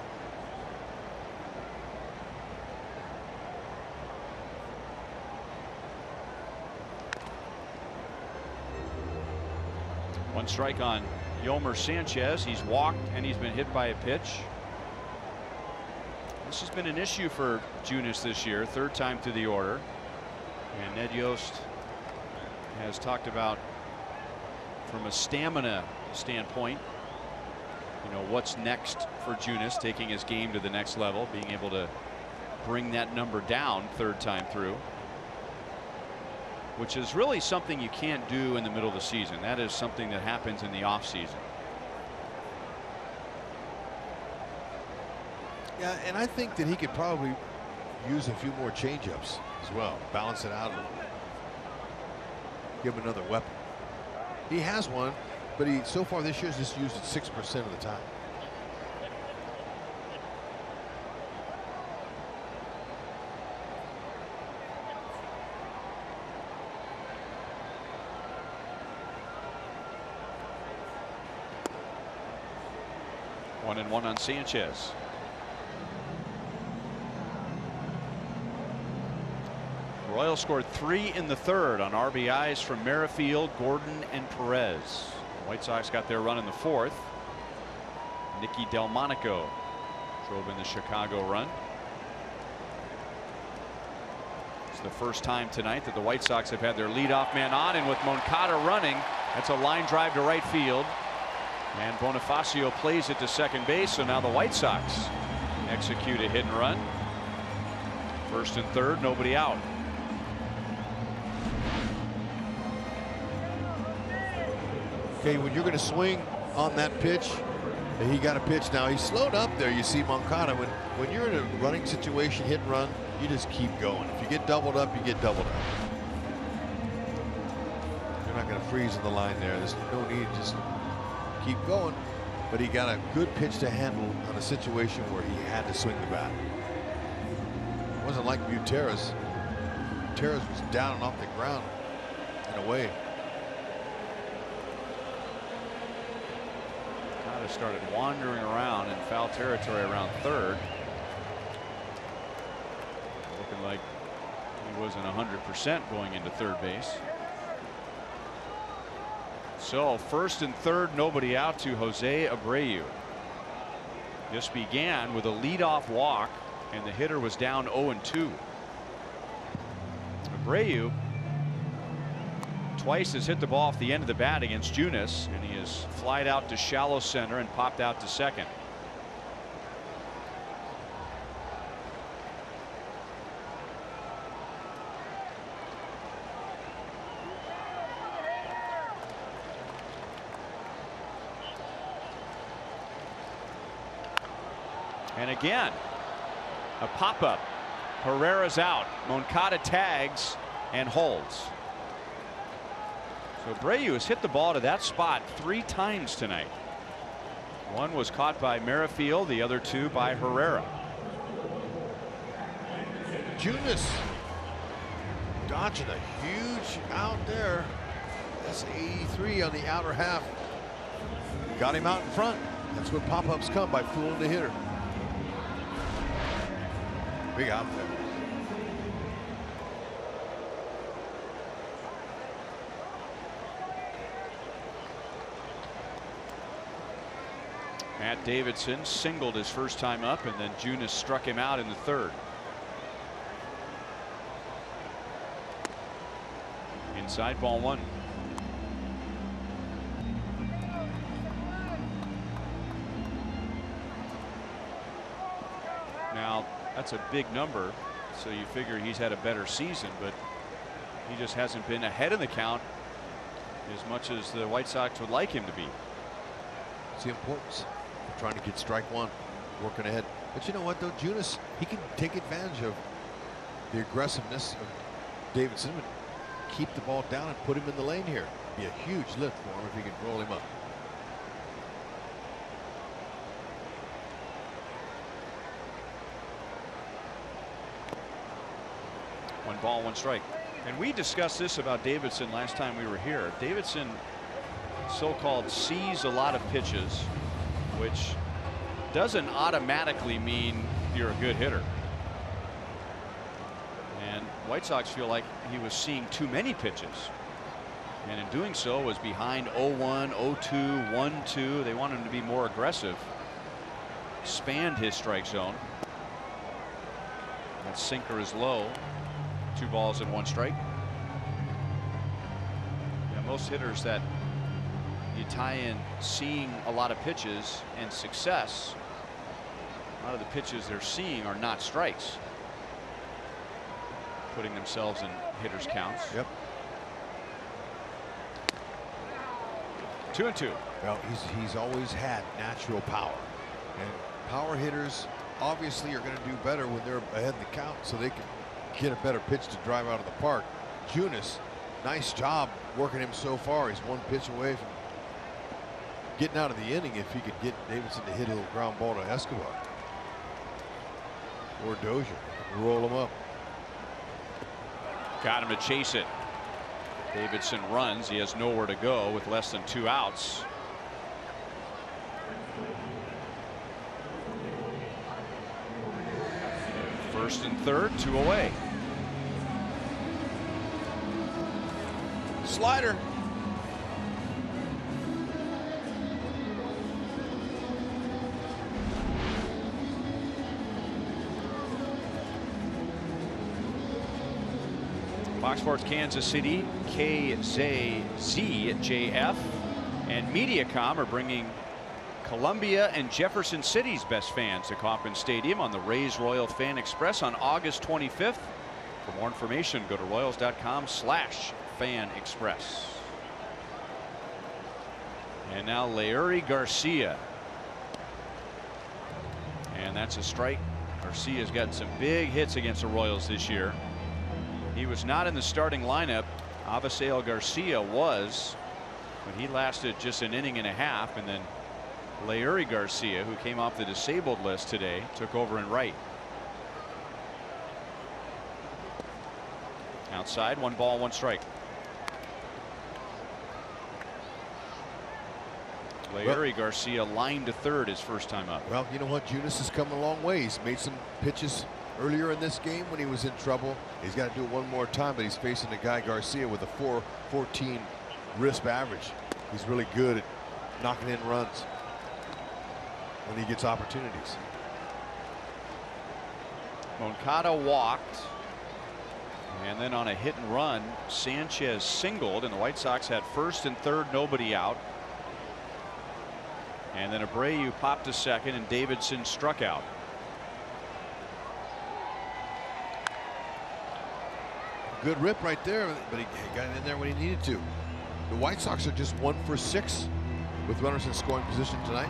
S1: One strike on Yolmer Sanchez. He's walked and he's been hit by a pitch. This has been an issue for Junis this year, third time through the order. And Ned Yost has talked about, from a stamina standpoint, you know, what's next for Junis, taking his game to the next level, being able to bring that number down third time through, which is really something you can't do in the middle of the season. That is something that happens in the off season.
S2: Yeah, and I think that he could probably use a few more changeups as well, balance it out a little bit, give him another weapon. He has one, but he so far this year has just used it 6% of the time.
S1: One and one on Sanchez. Royals scored 3 in the third on RBIs from Merrifield, Gordon, and Perez. The White Sox got their run in the fourth. Nicky Delmonico drove in the Chicago run. It's the first time tonight that the White Sox have had their leadoff man on, and with Moncada running, that's a line drive to right field. And Bonifacio plays it to second base, so now the White Sox execute a hit and run. First and third, nobody out.
S2: Okay, when you're going to swing on that pitch, and he got a pitch now, he's slowed up there. You see Moncada, when you're in a running situation, hit and run, you just keep going. If you get doubled up, you get doubled up. You're not going to freeze on the line there. There's no need, just keep going. But he got a good pitch to handle on a situation where he had to swing the bat. It wasn't like Gutierrez. Gutierrez was down and off the ground in a way.
S1: Moncada started wandering around in foul territory around third. Looking like he wasn't 100% going into third base. So first and third, nobody out to Jose Abreu. This began with a leadoff walk, and the hitter was down 0-2. Abreu twice has hit the ball off the end of the bat against Junis, and he has flied out to shallow center and popped out to second. And again, a pop-up. Herrera's out. Moncada tags and holds. So Abreu has hit the ball to that spot 3 times tonight. One was caught by Merrifield, the other 2 by Herrera.
S2: Junis dodging a huge out there. That's 83 on the outer half. Got him out in front. That's what pop-ups come, by fooling the hitter. Big out there.
S1: Matt Davidson singled his first time up, and then Junis struck him out in the third. Inside, ball 1. Now that's a big number, so you figure he's had a better season, but he just hasn't been ahead in the count as much as the White Sox would like him to be.
S2: It's the importance of trying to get strike 1, working ahead. But you know what, though, Junis, he can take advantage of the aggressiveness of Davidson and keep the ball down and put him in the lane here. Be a huge lift for him if he can roll him up.
S1: One ball, one strike. And we discussed this about Davidson last time we were here. Davidson so-called sees a lot of pitches, which doesn't automatically mean you're a good hitter. And White Sox feel like he was seeing too many pitches, and in doing so was behind 0-1, 0-2, 1-2. They want him to be more aggressive, expand his strike zone. That sinker is low. 2 balls and 1 strike. Yeah, most hitters that you tie in seeing a lot of pitches and success, a lot of the pitches they're seeing are not strikes, putting themselves in hitters counts.
S2: Yep.
S1: 2-2.
S2: Well, he's always had natural power, and power hitters obviously are going to do better when they're ahead in the count, so they can get a better pitch to drive out of the park. Junis, nice job working him so far. He's 1 pitch away from getting out of the inning if he could get Davidson to hit a little ground ball to Escobar or Dozier. Roll him up.
S1: Got him to chase it. Davidson runs. He has nowhere to go with less than 2 outs. First and third, 2 away.
S2: Slider.
S1: Fox Sports Kansas City, KCA AT CHA, and Mediacom are bringing Columbia and Jefferson City's best fans to Kauffman Stadium on the Rays Royal Fan Express on August 25th. For more information, go to Royals.com/Fan Express. And now Leury Garcia. And that's a strike. Garcia's gotten some big hits against the Royals this year. He was not in the starting lineup. Avisail Garcia was, but he lasted just an inning and a half, and then Leury Garcia, who came off the disabled list today, took over in right. Outside, 1 ball, 1 strike. Leury Garcia lined to third his first time up.
S2: Well, you know what? Junis has come a long way. He's made some pitches earlier in this game when he was in trouble. He's got to do it one more time, but he's facing a guy, Garcia, with a .414 RISP average. He's really good at knocking in runs when he gets opportunities.
S1: Moncada walked, and then on a hit and run, Sanchez singled, and the White Sox had first and third, nobody out. And then Abreu popped to second, and Davidson struck out.
S2: Good rip right there, but he got in there when he needed to. The White Sox are just 1 for 6 with runners in scoring position tonight.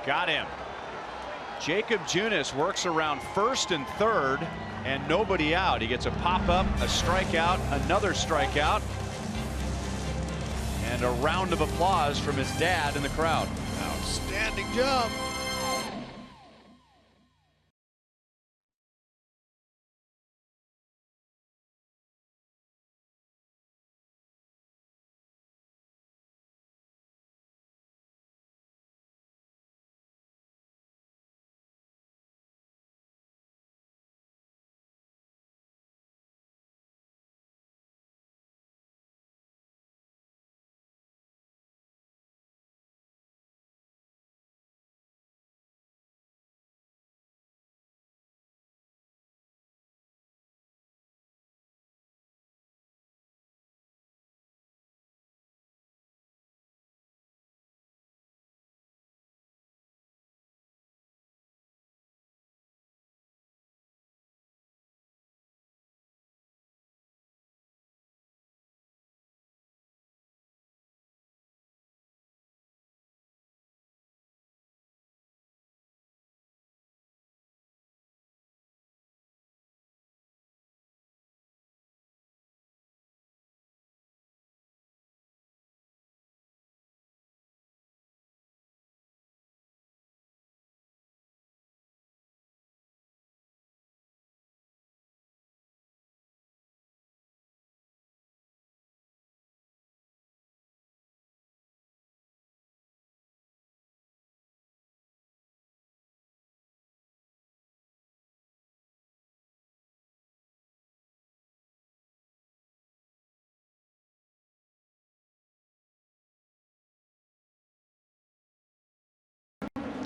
S1: Got him. Jacob Junis works around first and third and nobody out. He gets a pop up, a strikeout, another strikeout, and a round of applause from his dad in the crowd.
S2: Outstanding job.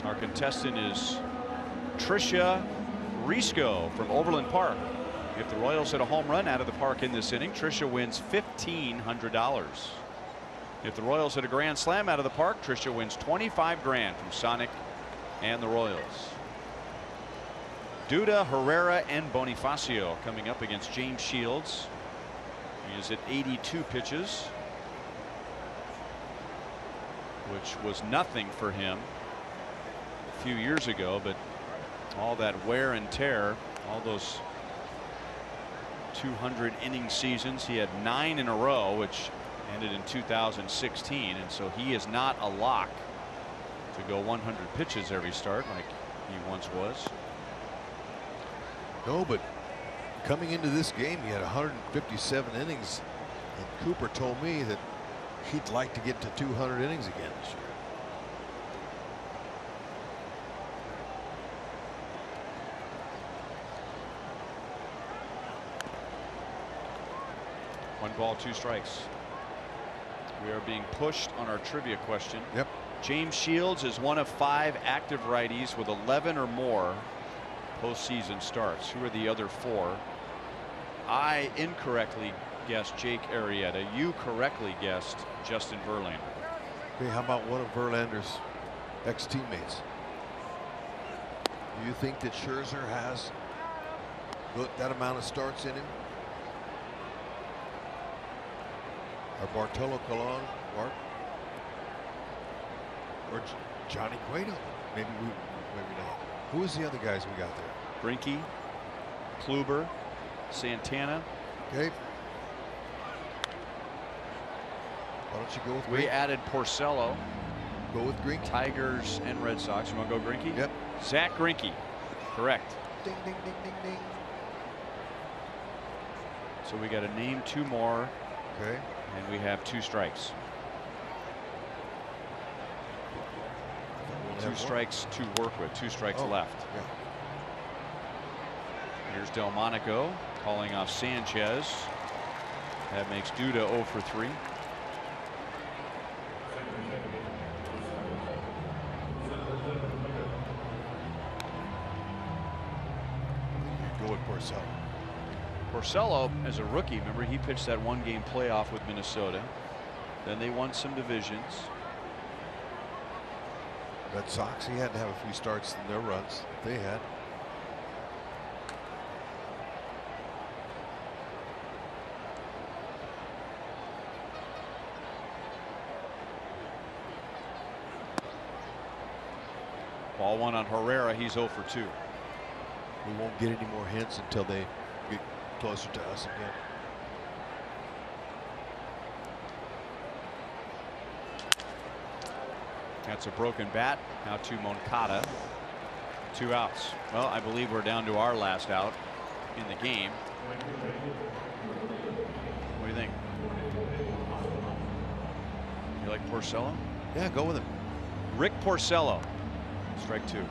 S1: Our contestant is Tricia Risco from Overland Park. If the Royals hit a home run out of the park in this inning, Tricia wins $1,500. If the Royals hit a grand slam out of the park, Tricia wins $25 grand from Sonic and the Royals. Duda, Herrera, and Bonifacio coming up against James Shields. He is at 82 pitches, which was nothing for him a few years ago, but all that wear and tear, all those 200 inning seasons. He had 9 in a row, which ended in 2016, and so he is not a lock to go 100 pitches every start like he once was.
S2: No, but coming into this game, he had 157 innings, and Cooper told me that he'd like to get to 200 innings again this year.
S1: One ball, 2 strikes. We are being pushed on our trivia question.
S2: Yep.
S1: James Shields is one of 5 active righties with 11 or more postseason starts. Who are the other 4? I incorrectly guessed Jake Arrieta. You correctly guessed Justin Verlander.
S2: Okay, how about one of Verlander's ex-teammates? Do you think that Scherzer has that amount of starts in him? Or Bartolo Colon, Mark? Or Johnny Cueto? Maybe not. Who is the other guys we got there?
S1: Greinke, Kluber, Santana.
S2: Okay. Why don't you go with Greinke?
S1: We added Porcello.
S2: Go with Greinke.
S1: Tigers and Red Sox. You want to go Greinke?
S2: Yep.
S1: Zach Greinke. Correct.
S2: Ding, ding, ding, ding, ding.
S1: So we got to name 2 more.
S2: Okay.
S1: And we have 2 strikes. 2 strikes to work with. 2 strikes left.
S2: Yeah.
S1: Here's Delmonico calling off Sanchez. That makes Duda 0 for 3.
S2: Go with Porcello.
S1: Porcello, as a rookie, remember he pitched that 1-game playoff with Minnesota. Then they won some divisions.
S2: Red Sox, he had to have a few starts in their runs they had.
S1: Ball 1 on Herrera. He's 0 for 2.
S2: We won't get any more hints until they get closer to us again.
S1: That's a broken bat. Now to Moncada. 2 outs. Well, I believe we're down to our last out in the game. What do you think? You like Porcello?
S2: Yeah, go with him.
S1: Rick Porcello. Strike 2.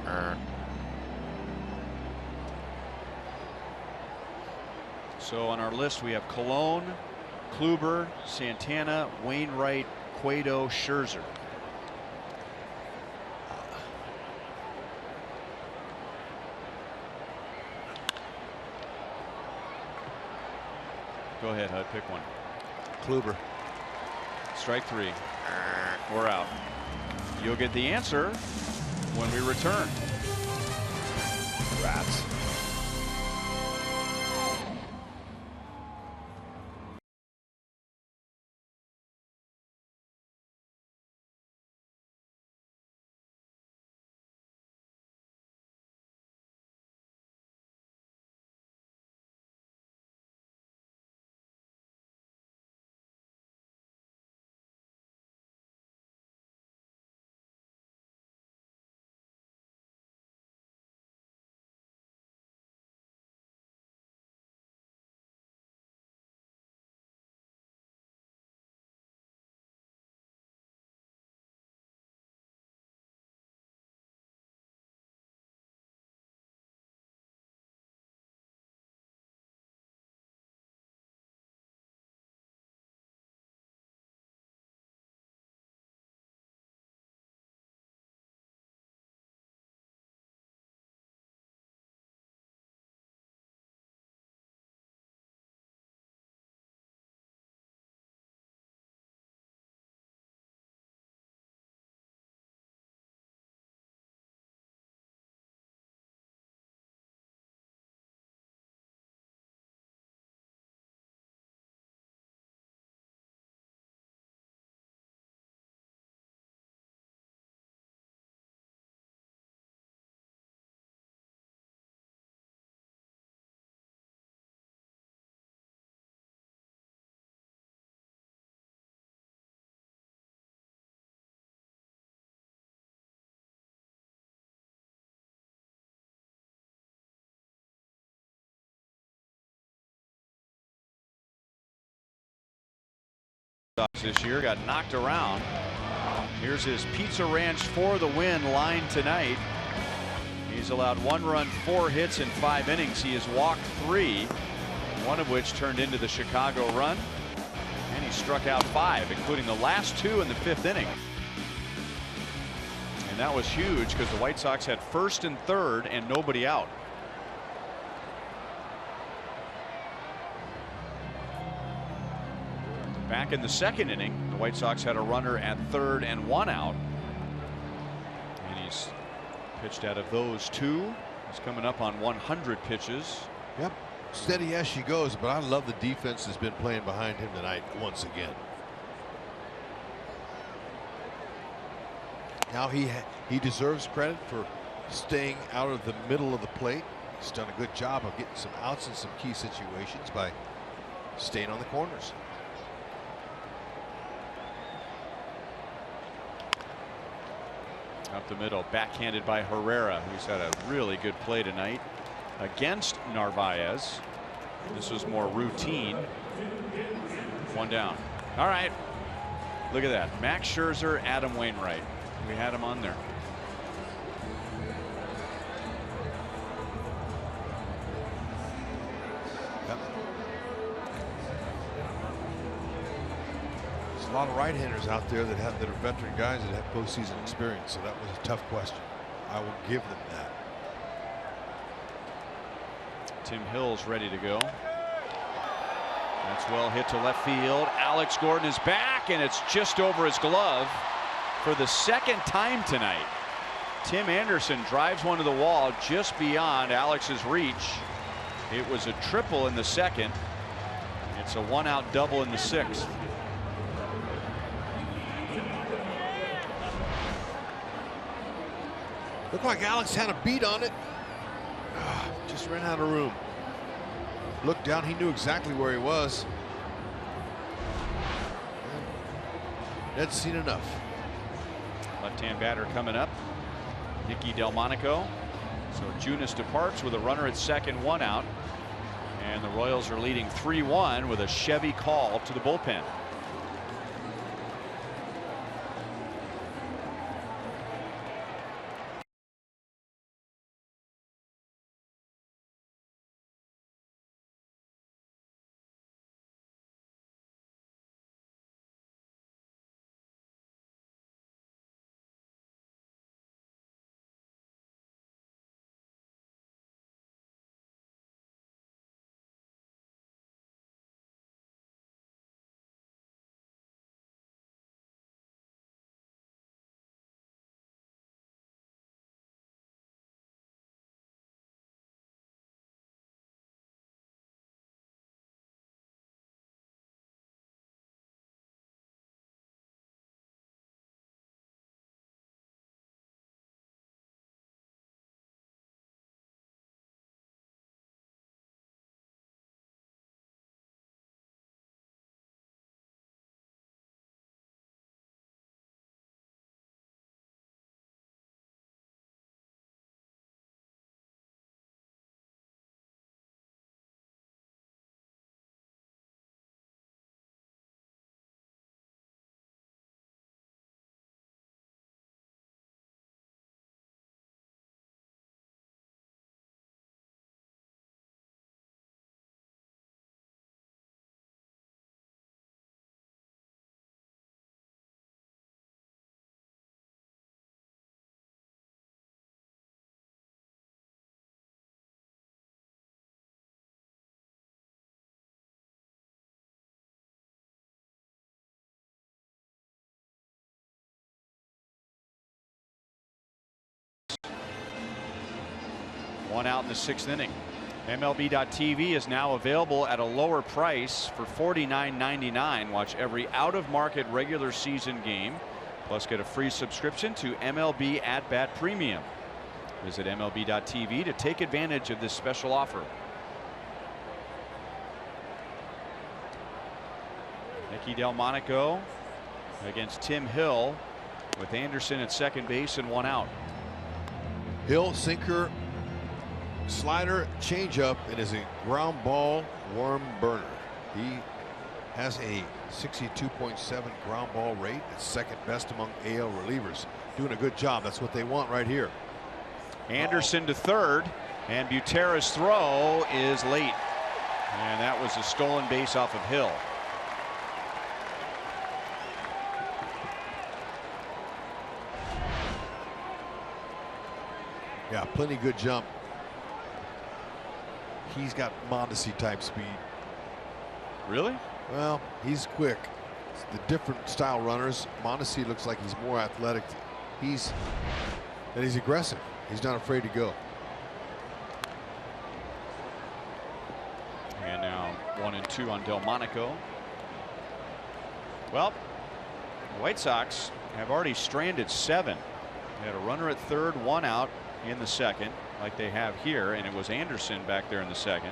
S1: So on our list we have Colon, Kluber, Santana, Wainwright, Cueto, Scherzer. Go ahead, Hud. Pick one.
S2: Kluber.
S1: Strike 3. We're out. You'll get the answer when we return.
S2: Rats.
S1: Sox this year got knocked around. Here's his Pizza Ranch for the win line tonight. He's allowed 1 run, 4 hits in 5 innings. He has walked 3, one of which turned into the Chicago run, and he struck out 5, including the last 2 in the 5th inning. And that was huge because the White Sox had 1st and 3rd and nobody out. Back in the 2nd inning, the White Sox had a runner at 3rd and 1 out. And he's pitched out of those 2. He's coming up on 100 pitches.
S2: Yep, steady as she goes, but I love the defense that's been playing behind him tonight once again. Now he deserves credit for staying out of the middle of the plate. He's done a good job of getting some outs in some key situations by staying on the corners.
S1: Up the middle, backhanded by Herrera, who's had a really good play tonight against Narvaez. This was more routine. 1 down. All right, look at that. Max Scherzer, Adam Wainwright. We had him on there.
S2: Yep. There's a lot of right-handers out there that are veteran guys that have postseason experience, so that was a tough question. I will give them that.
S1: Tim Hill's ready to go. That's well hit to left field. Alex Gordon is back, and it's just over his glove for the 2nd time tonight. Tim Anderson drives one to the wall just beyond Alex's reach. It was a triple in the 2nd. It's a 1-out double in the 6th.
S2: Looked like Alex had a beat on it. Just ran out of room. Looked down, he knew exactly where he was. Ned's seen enough.
S1: Left-hand batter coming up, Nicky Delmonico. So Junis departs with a runner at 2nd, 1 out. And the Royals are leading 3-1 with a Chevy call to the bullpen. One out in the 6th inning. MLB.TV is now available at a lower price for $49.99. Watch every out-of-market regular season game, plus get a free subscription to MLB At Bat Premium. Visit MLB.TV to take advantage of this special offer. Nicky Delmonico against Tim Hill, with Anderson at 2nd base and 1 out.
S2: Hill, sinker, slider, changeup, and is a ground ball worm burner. He has a 62.7 ground ball rate. It's second best among AL relievers. Doing a good job. That's what they want right here.
S1: Anderson to third, and Butera's throw is late. And that was a stolen base off of Hill.
S2: Yeah, plenty good jump. He's got Mondesi type speed.
S1: Really?
S2: Well, he's quick. It's the different style runners. Mondesi looks like he's more athletic. He's aggressive. He's not afraid to go.
S1: And now 1-2 on Delmonico. Well, the White Sox have already stranded 7. They had a runner at third, 1 out in the second, like they have here, and it was Anderson back there in the second.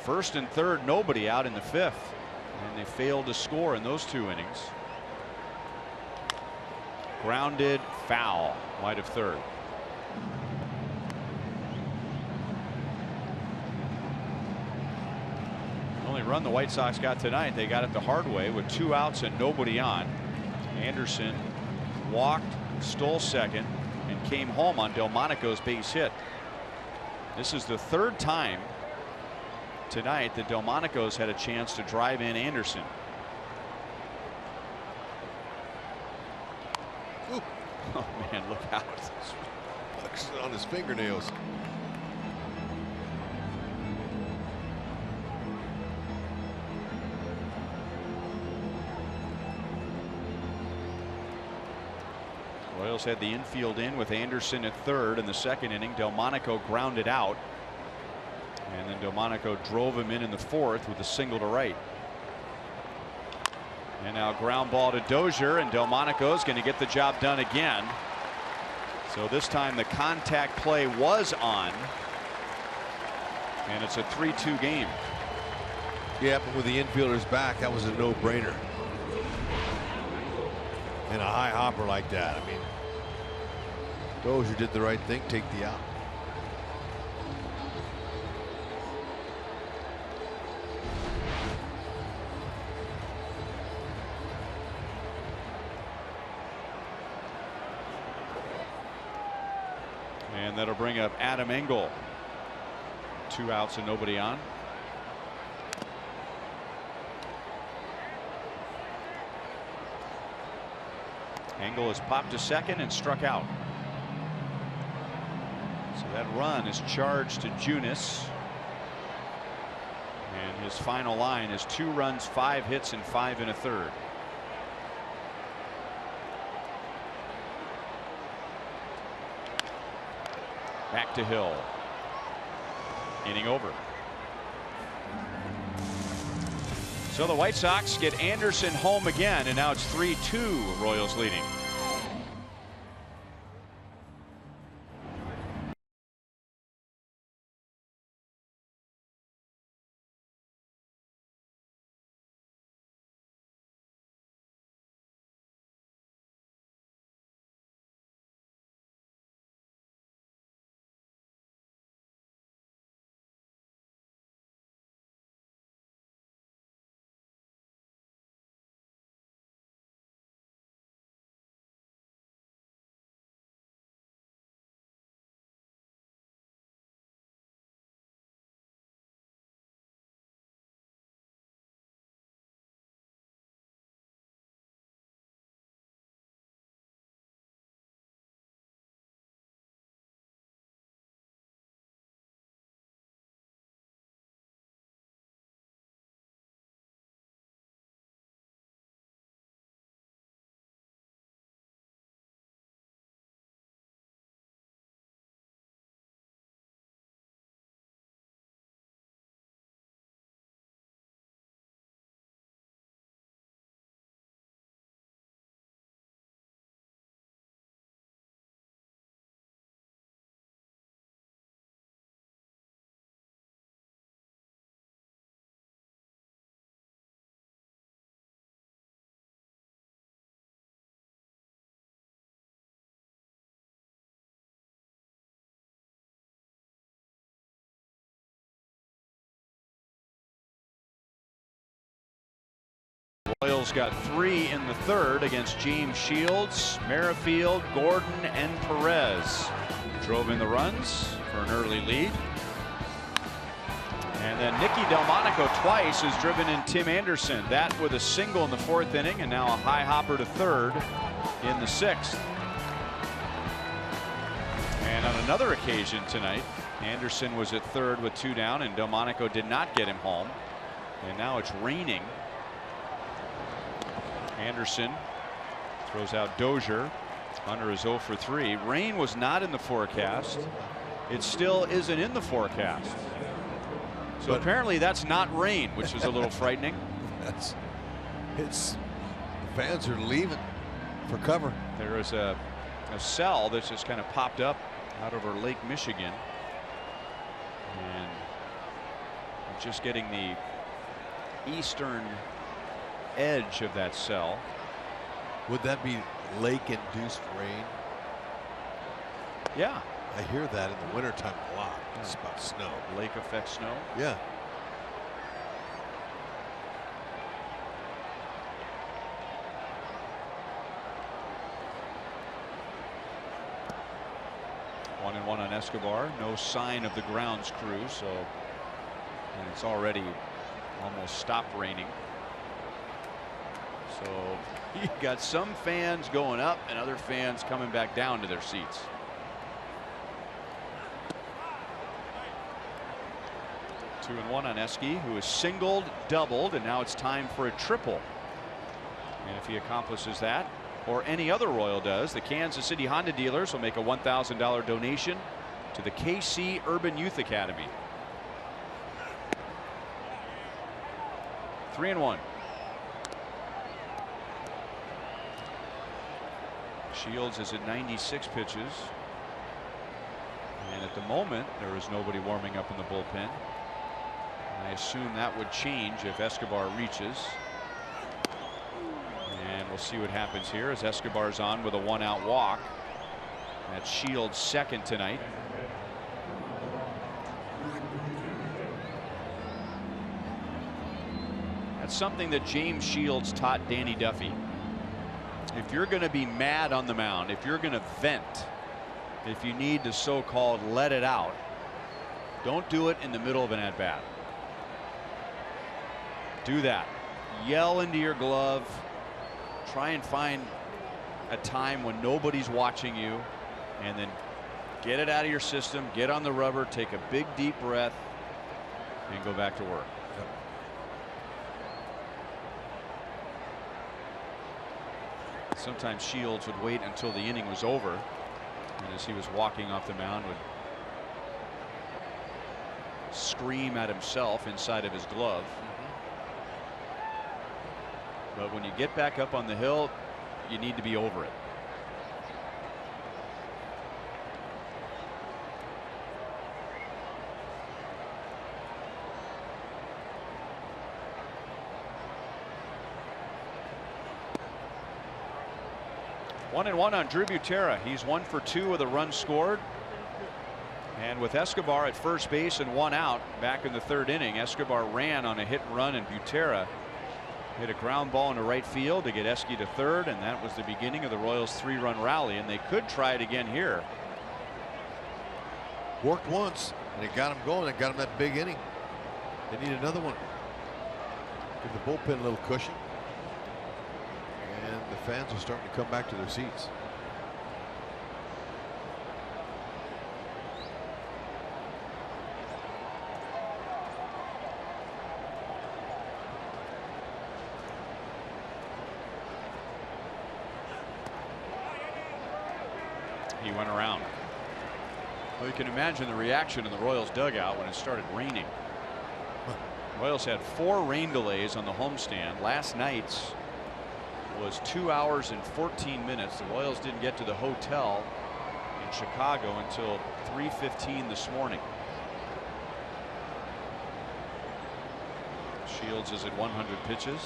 S1: First and third, nobody out in the 5th, and they failed to score in those 2 innings. Grounded foul, wide of third. Only run the White Sox got tonight, they got it the hard way with 2 outs and nobody on. Anderson walked, stole second, and came home on Delmonico's base hit. This is the 3rd time tonight that Delmonico's had a chance to drive in Anderson.
S2: Ooh.
S1: Oh man, look out.
S2: On his fingernails.
S1: Royals had the infield in with Anderson at third in the second inning. Delmonico grounded out, and then Delmonico drove him in the 4th with a single to right. And now ground ball to Dozier, and Delmonico's going to get the job done again. So this time the contact play was on, and it's a 3-2 game.
S2: Yeah, but with the infielders back, that was a no-brainer. And a high hopper like that, I mean, Dozier did the right thing, take the out.
S1: And that'll bring up Adam Engel. 2 outs and nobody on. Engel has popped to second and struck out. So that run is charged to Junis. And his final line is 2 runs, 5 hits, and 5 1/3. Back to Hill. Inning over. So the White Sox get Anderson home again, and now it's 3-2, Royals leading. Royals got 3 in the third against James Shields, Merrifield, Gordon, and Perez. Drove in the runs for an early lead. And then Nicky Delmonico twice has driven in Tim Anderson. That with a single in the 4th inning, and now a high hopper to third in the 6th. And on another occasion tonight, Anderson was at third with 2 down, and Delmonico did not get him home. And now it's raining. Anderson throws out Dozier. Hunter is 0 for 3. Rain was not in the forecast. It still isn't in the forecast. So apparently that's not rain, which is a little frightening.
S2: The fans are leaving for cover.
S1: There is a cell that's just kind of popped up out over Lake Michigan. And just getting the eastern edge of that cell.
S2: Would that be lake-induced rain?
S1: Yeah.
S2: I hear that in the wintertime a lot. It's about snow.
S1: Lake effect snow?
S2: Yeah.
S1: One and one on Escobar. No sign of the grounds crew, so and it's already almost stopped raining. So you got some fans going up and other fans coming back down to their seats. 2 and 1 on Eske, who is singled, doubled, and now it's time for a triple. And if he accomplishes that, or any other Royal does, the Kansas City Honda dealers will make a $1,000 donation to the KC Urban Youth Academy. 3 and 1. Shields is at 96 pitches. And at the moment, there is nobody warming up in the bullpen. I assume that would change if Escobar reaches. And we'll see what happens here as Escobar's on with a 1-out walk. That's Shields' second tonight. That's something that James Shields taught Danny Duffy. If you're going to be mad on the mound, if you're going to vent, if you need to so-called let it out, don't do it in the middle of an at-bat. Do that. Yell into your glove. Try and find a time when nobody's watching you, and then get it out of your system, get on the rubber, take a big deep breath, and go back to work. Sometimes Shields would wait until the inning was over, and as he was walking off the mound would scream at himself inside of his glove. But when you get back up on the hill, you need to be over it. One and one on Drew Butera. He's 1 for 2 with a run scored. And with Escobar at first base and 1 out back in the 3rd inning, Escobar ran on a hit and run, and Butera hit a ground ball into right field to get Eske to third, and that was the beginning of the Royals' 3-run rally, and they could try it again here.
S2: Worked once and it got him going. It got him that big inning. They need another one. Give the bullpen a little cushion, and the fans are starting to come back to their seats.
S1: He went around. Well, you can imagine the reaction in the Royals dugout when it started raining. Royals had 4 rain delays on the homestand. Last night's was 2 hours and 14 minutes. The Royals didn't get to the hotel in Chicago until 3:15 this morning. Shields is at 100 pitches.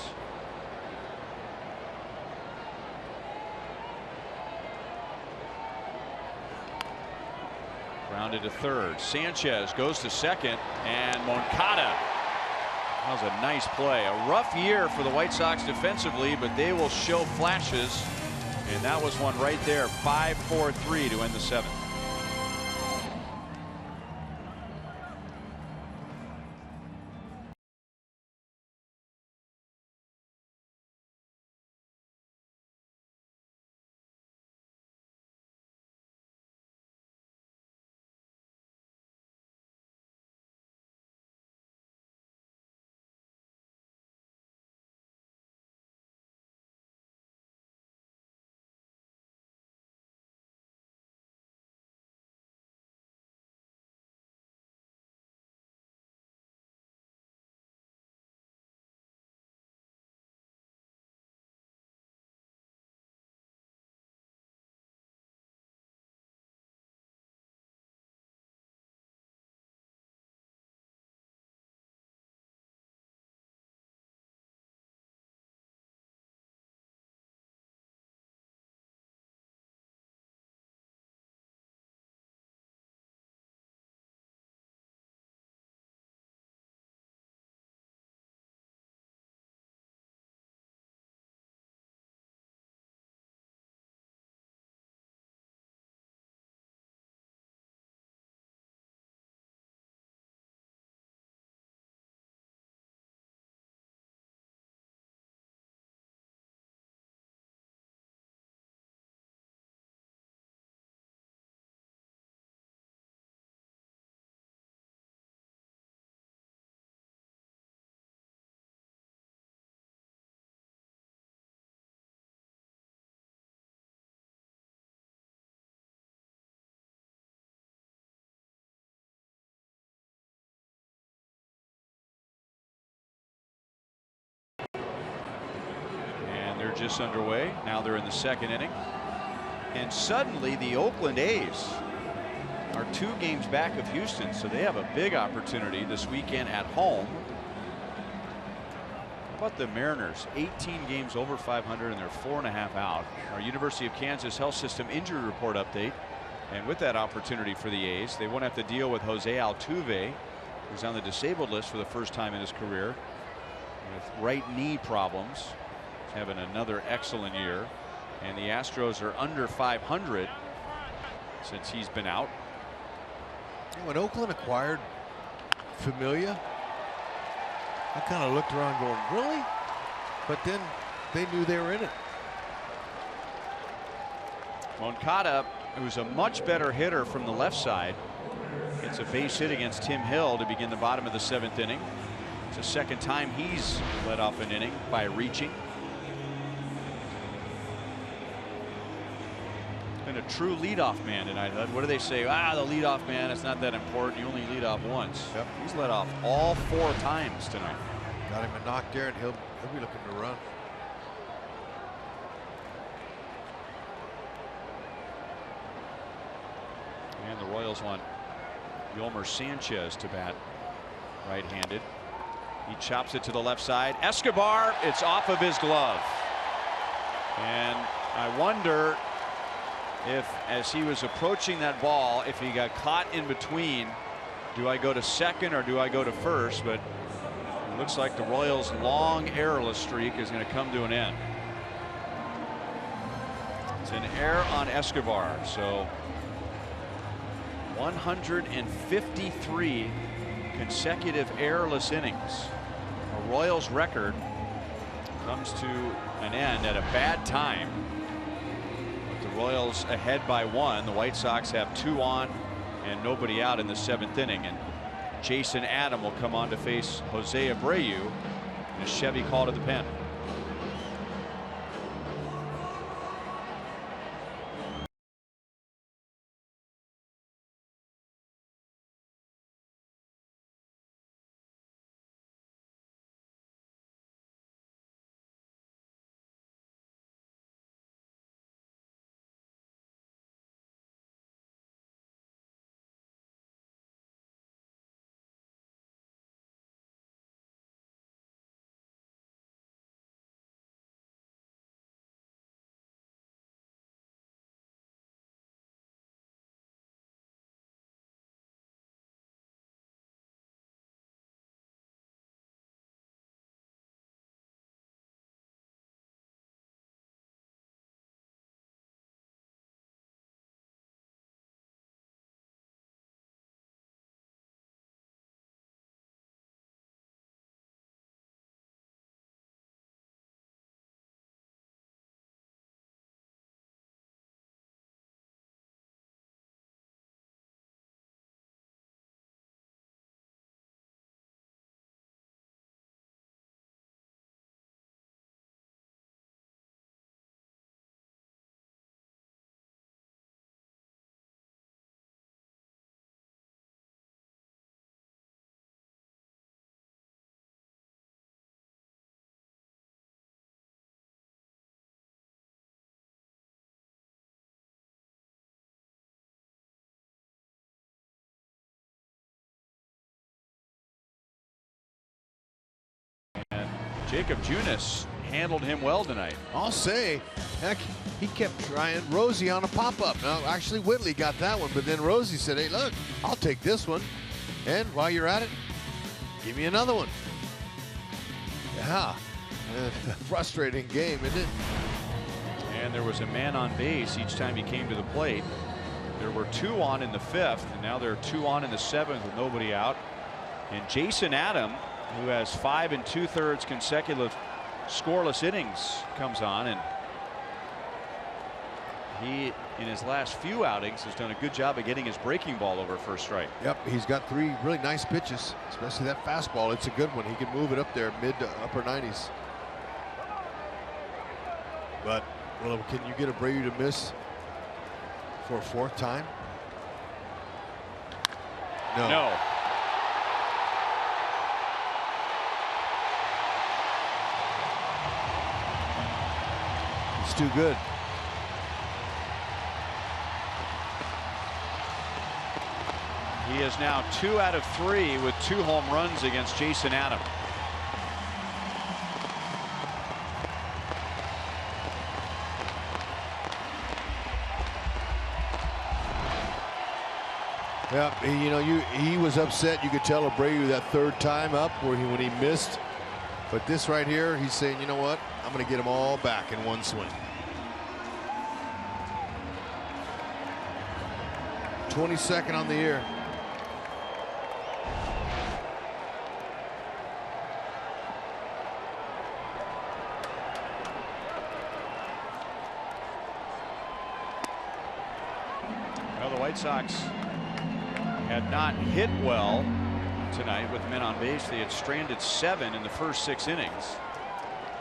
S1: Grounded to third. Sanchez goes to second, and Moncada That was a nice play. A rough year for the White Sox defensively, but they will show flashes. And that was one right there. 5-4-3 to end the 7th. Just underway. Now they're in the 2nd inning. And suddenly the Oakland A's are 2 games back of Houston, so they have a big opportunity this weekend at home. How about the Mariners? 18 games over 500 and they're 4.5 out. Our University of Kansas Health System injury report update. And with that opportunity for the A's, they won't have to deal with Jose Altuve, who's on the disabled list for the first time in his career with right knee problems. Having another excellent year, and the Astros are under 500 since he's been out.
S2: When Oakland acquired Familia, I kind of looked around going, really? But then they knew they were in it.
S1: Moncada, who's a much better hitter from the left side, gets a base hit against Tim Hill to begin the bottom of the 7th inning. It's the 2nd time he's led off an inning by reaching. Been a true leadoff man tonight. What do they say? The leadoff man, it's not that important. You only lead off once.
S2: Yep.
S1: He's led off all 4 times tonight.
S2: Got him a knock there, and he'll be looking to run.
S1: And the Royals want Yolmer Sanchez to bat right-handed. He chops it to the left side. Escobar, it's off of his glove. And I wonder if, as he was approaching that ball, if he got caught in between, do I go to 2nd or do I go to 1st? But it looks like the Royals' long errorless streak is going to come to an end. It's an error on Escobar. So 153 consecutive errorless innings. A Royals record comes to an end at a bad time. The Royals ahead by 1. The White Sox have 2 on and nobody out in the 7th inning. And Jason Adam will come on to face Jose Abreu in a Chevy call to the pen. Jacob Junis handled him well tonight.
S2: I'll say, heck, he kept trying Rosie on a pop-up. Now, actually, Whitley got that one, but then Rosie said, hey, look, I'll take this one. And while you're at it, give me another one. Yeah, frustrating game, isn't it?
S1: And there was a man on base each time he came to the plate. There were 2 on in the 5th, and now there are 2 on in the 7th with nobody out. And Jason Adam, who has 5 2/3 consecutive scoreless innings, comes on, and he, in his last few outings, has done a good job of getting his breaking ball over first strike.
S2: Yep, he's got 3 really nice pitches, especially that fastball. It's a good one. He can move it up there mid to upper 90s. But, well, can you get Abreu to miss for a 4th time?
S1: No.
S2: It's too good.
S1: He is now 2 out of 3 with 2 home runs against Jason Adam.
S2: Yeah, you know, he was upset. You could tell Abreu that 3rd time up when he missed. But this right here, he's saying, you know what? I'm going to get them all back in one swing. 22nd on the year.
S1: Well, the White Sox had not hit well tonight with men on base. They had stranded 7 in the first 6 innings.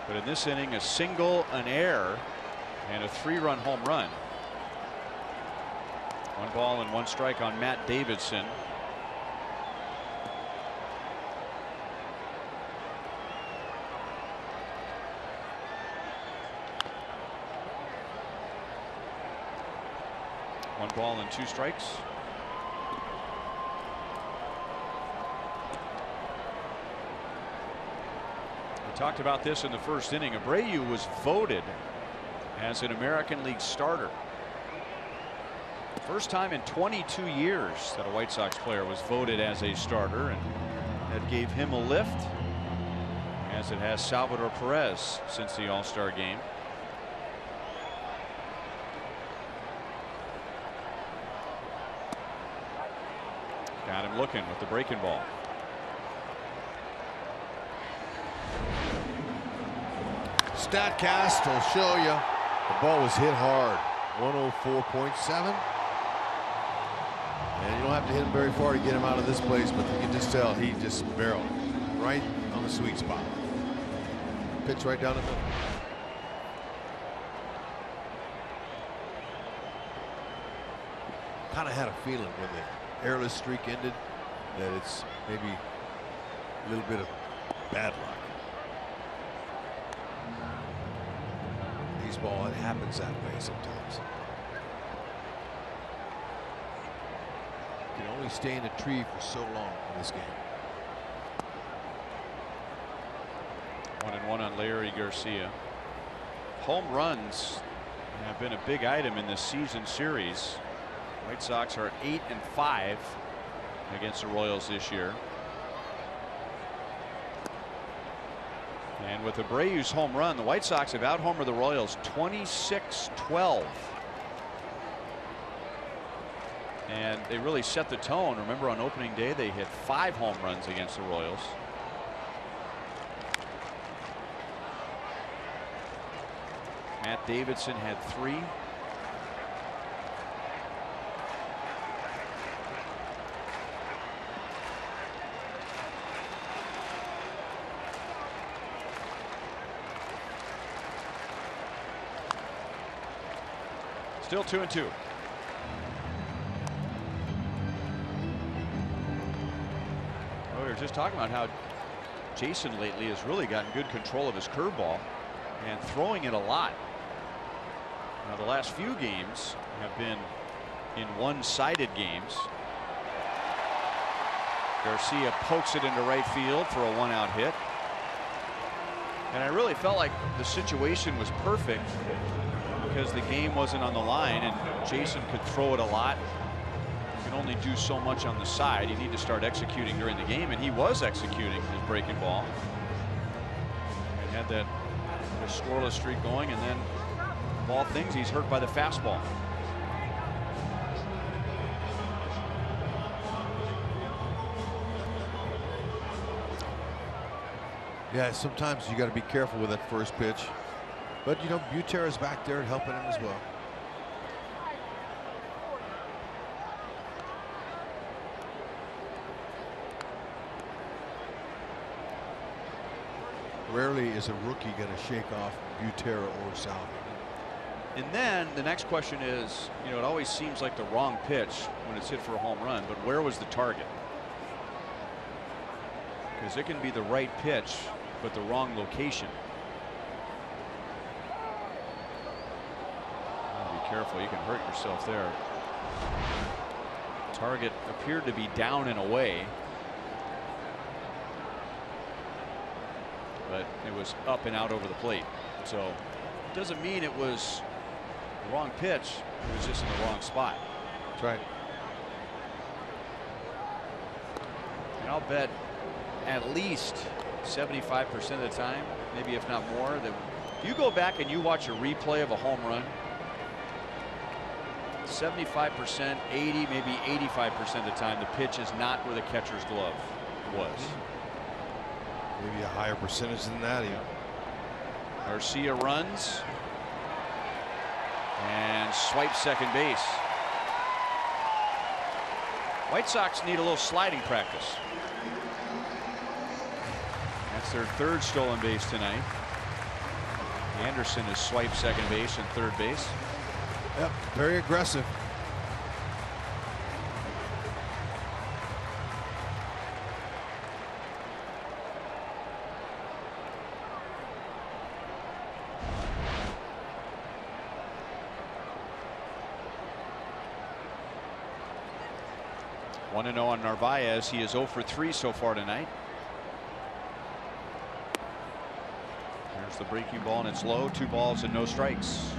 S1: But in this inning, a single, an error, and a 3-run home run. 1 ball and 1 strike on Matt Davidson. One ball and 2 strikes. We talked about this in the first inning. Abreu was voted as an American League starter. First time in 22 years that a White Sox player was voted as a starter, and that gave him a lift, as it has Salvador Perez since the All-Star game. Got him looking with the breaking ball.
S2: StatCast will show you the ball was hit hard. 104.7. And you don't have to hit him very far to get him out of this place, but you can just tell he just barreled right on the sweet spot. Pitch right down the middle. Kind of had a feeling when the airless streak ended that it's maybe a little bit of bad luck. Baseball, it happens that way sometimes. You can only stay in a tree for so long in this game.
S1: 1-1 on Larry Garcia. Home runs have been a big item in this season series. White Sox are 8-5 against the Royals this year. And with Abreu's home run, the White Sox have out-homered the Royals 26-12. And they really set the tone. Remember, on opening day, they hit 5 home runs against the Royals. Matt Davidson had 3. Still 2-2. We were just talking about how Jason lately has really gotten good control of his curveball and throwing it a lot. Now, the last few games have been in one-sided games. Garcia pokes it into right field for a 1-out hit. And I really felt like the situation was perfect because the game wasn't on the line and Jason could throw it a lot. You can only do so much on the side. You need to start executing during the game, and he was executing his breaking ball. And had that scoreless streak going, and then of all things, he's hurt by the fastball.
S2: Yeah, sometimes you got to be careful with that first pitch. But, you know, Butera's back there helping him as well. Rarely is a rookie going to shake off Butera or Salvi.
S1: And then the next question is, you know, it always seems like the wrong pitch when it's hit for a home run, but where was the target? Because it can be the right pitch, but the wrong location. Be careful, you can hurt yourself there. Target appeared to be down and away, but it was up and out over the plate. So it doesn't mean it was the wrong pitch, it was just in the wrong spot.
S2: That's right.
S1: And I'll bet at least 75% of the time, maybe if not more, that if you go back and you watch a replay of a home run, 75%, 80, maybe 85% of the time, the pitch is not where the catcher's glove was.
S2: Maybe a higher percentage than that even.
S1: Garcia runs and swipes second base. White Sox need a little sliding practice. That's their third stolen base tonight. Anderson has swiped second base and third base.
S2: Yep, very aggressive.
S1: One and 0 on Narvaez. He is 0 for 3 so far tonight. There's the breaking ball, and it's low. 2 balls and no strikes.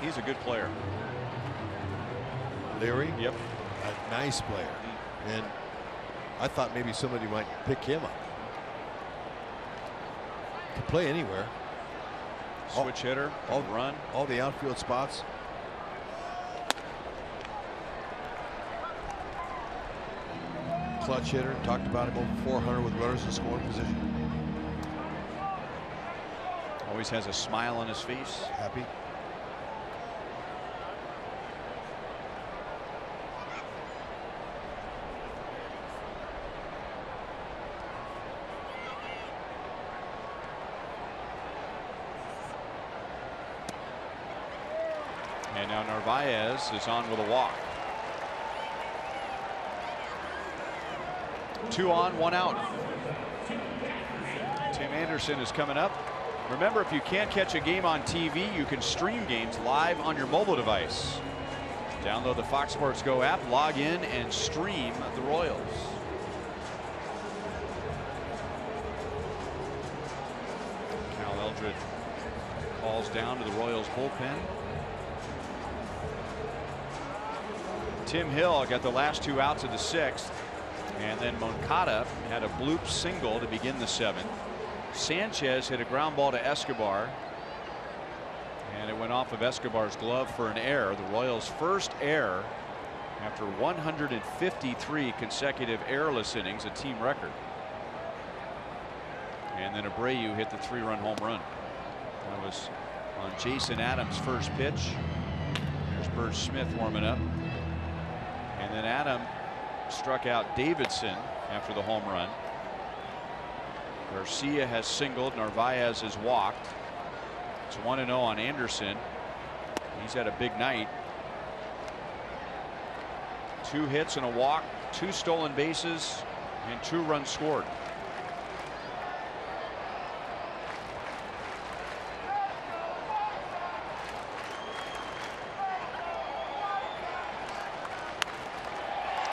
S1: He's a good player.
S2: Leary?
S1: Yep.
S2: A nice player. And I thought maybe somebody might pick him up. Can play anywhere.
S1: Switch hitter, run.
S2: All the outfield spots. Clutch hitter. Talked about him over 400 with runners in scoring position.
S1: Always has a smile on his face.
S2: Happy.
S1: And now Narvaez is on with a walk. 2 on, 1 out. Tim Anderson is coming up. Remember, if you can't catch a game on TV, you can stream games live on your mobile device. Download the Fox Sports Go app, log in, and stream the Royals. Cal Eldred calls down to the Royals bullpen. Tim Hill got the last 2 outs of the 6th, and then Moncada had a bloop single to begin the 7th. Sanchez hit a ground ball to Escobar, and it went off of Escobar's glove for an error. The Royals' first error after 153 consecutive errorless innings, a team record. And then Abreu hit the 3-run home run. That was on Jason Adams' first pitch. There's Burge Smith warming up. And then Adam struck out Davidson after the home run. Garcia has singled. Narvaez has walked. It's 1-0 on Anderson. He's had a big night. 2 hits and a walk, 2 stolen bases, and 2 runs scored.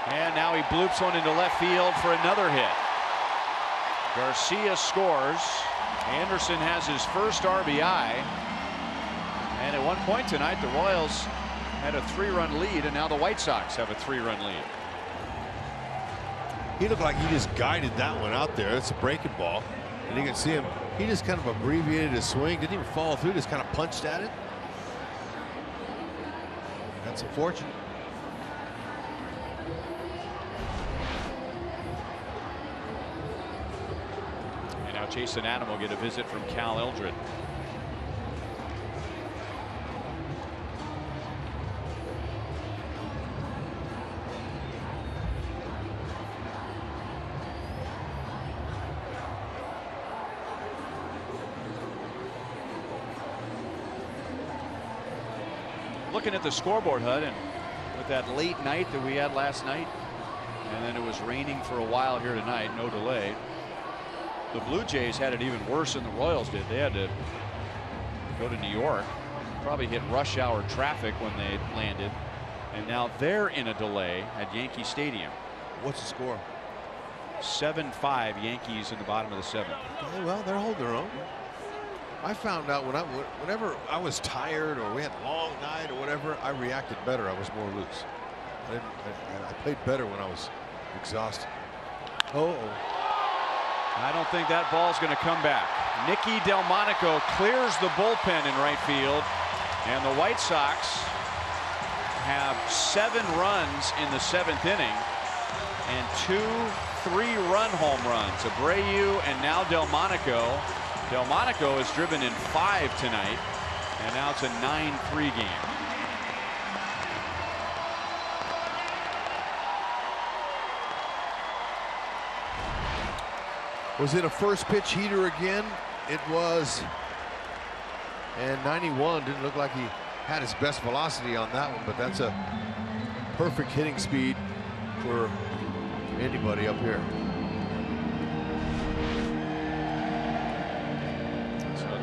S1: And now he bloops one into left field for another hit. Garcia scores. Anderson has his first RBI. And at one point tonight, the Royals had a 3-run lead, and now the White Sox have a 3-run lead.
S2: He looked like he just guided that one out there. It's a breaking ball. And you can see him, he just kind of abbreviated his swing, didn't even follow through, just kind of punched at it. That's unfortunate.
S1: And now Jason Adam will get a visit from Cal Eldred. Looking at the scoreboard, HUD, and with that late night that we had last night, and then it was raining for a while here tonight, no delay. The Blue Jays had it even worse than the Royals did. They had to go to New York, probably hit rush hour traffic when they landed, and now they're in a delay at Yankee Stadium.
S2: What's the score?
S1: 7-5 Yankees in the bottom of the 7th.
S2: Okay, well, they're holding their own. I found out whenever I was tired or we had a long night or whatever, I reacted better. I was more loose. I played better when I was exhausted.
S1: I don't think that ball's going to come back. Nicky Delmonico clears the bullpen in right field, and the White Sox have 7 runs in the 7th inning and 2 3-run home runs. Abreu and now Delmonico. Delmonico has driven in 5 tonight, and now it's a 9-3 game.
S2: Was it a first pitch heater again? It was. And 91 didn't look like he had his best velocity on that one, but that's a perfect hitting speed for anybody up here.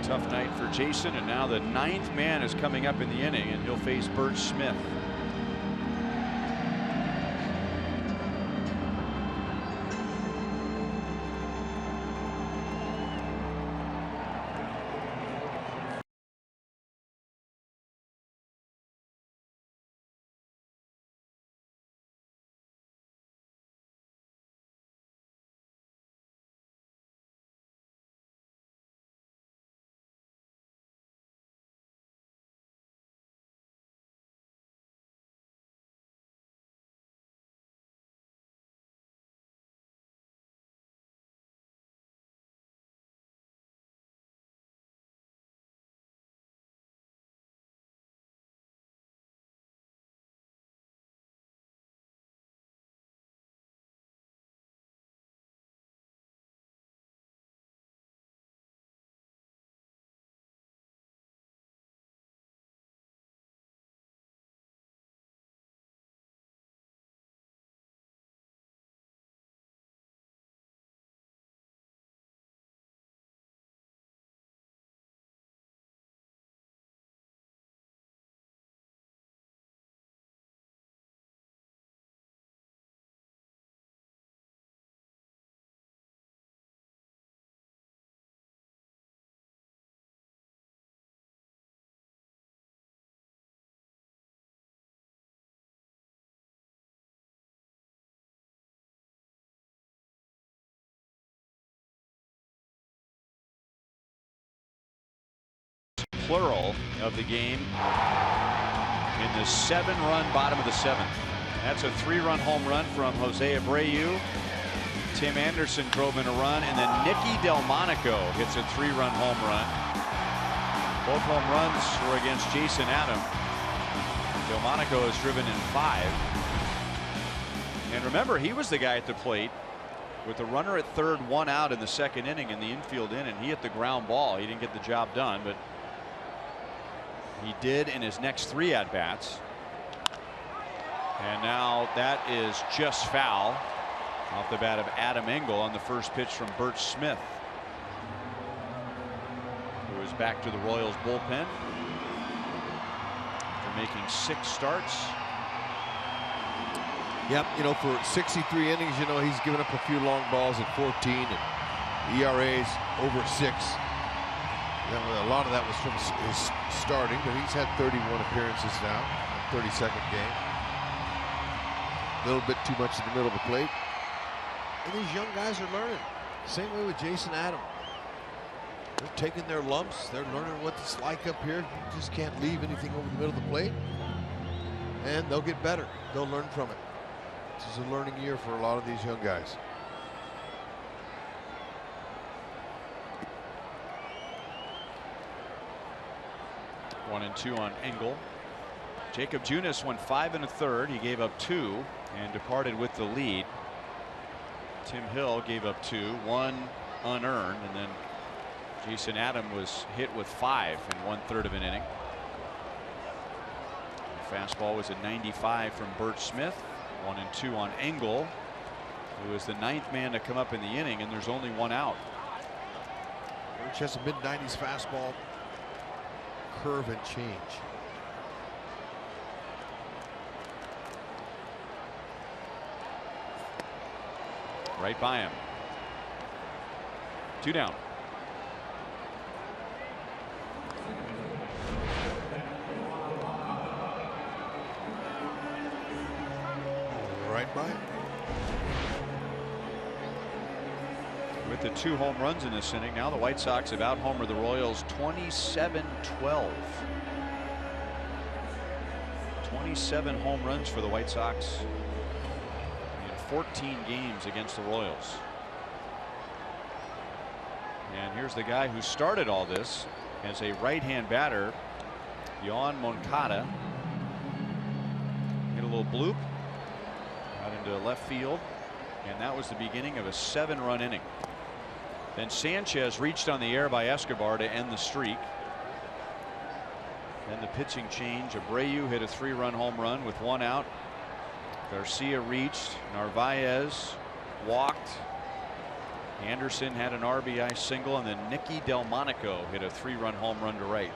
S1: Tough night for Jason, and now the 9th man is coming up in the inning, and he'll face Bert Smith. Plural of the game in the 7-run bottom of the 7th. That's a 3-run home run from Jose Abreu. Tim Anderson drove in a run, and then Nicky Delmonico hits a 3-run home run. Both home runs were against Jason Adam. Delmonico has driven in 5. And remember, he was the guy at the plate with the runner at third, 1 out in the 2nd inning in the infield inning. He hit the ground ball. He didn't get the job done, but He did in his next 3 at-bats. And now that is just foul off the bat of Adam Engel on the first pitch from Bert Smith, who is back to the Royals bullpen after making 6 starts.
S2: Yep, you know, for 63 innings, you know, he's given up a few long balls at 14 and ERAs over 6. A lot of that was from his starting, but he's had 31 appearances now, 32nd game. A little bit too much in the middle of the plate. And these young guys are learning. Same way with Jason Adam. They're taking their lumps. They're learning what it's like up here. You just can't leave anything over the middle of the plate. And they'll get better. They'll learn from it. This is a learning year for a lot of these young guys.
S1: One and 2 on Engel. Jacob Junis went 5 1/3. He gave up 2 and departed with the lead. Tim Hill gave up 2, 1 unearned, and then Jason Adam was hit with 5 in 1/3 of an inning. The fastball was a 95 from Bert Smith. 1 and 2 on Engel, who is the 9th man to come up in the inning, and there's only 1 out.
S2: Birch has a mid-90s fastball, curve and change.
S1: Right by him. 2 down.
S2: Right by him.
S1: With the 2 home runs in this inning, now the White Sox have out-homered the Royals 27-12. 27 home runs for the White Sox in 14 games against the Royals. And here's the guy who started all this as a right-hand batter, Yoan Moncada. Hit a little bloop out into left field, and that was the beginning of a 7-run inning. Then Sanchez reached on the air by Escobar to end the streak. Then the pitching change. Abreu hit a 3-run home run with 1 out. Garcia reached. Narvaez walked. Anderson had an RBI single, and then Nicky Delmonico hit a 3-run home run to right.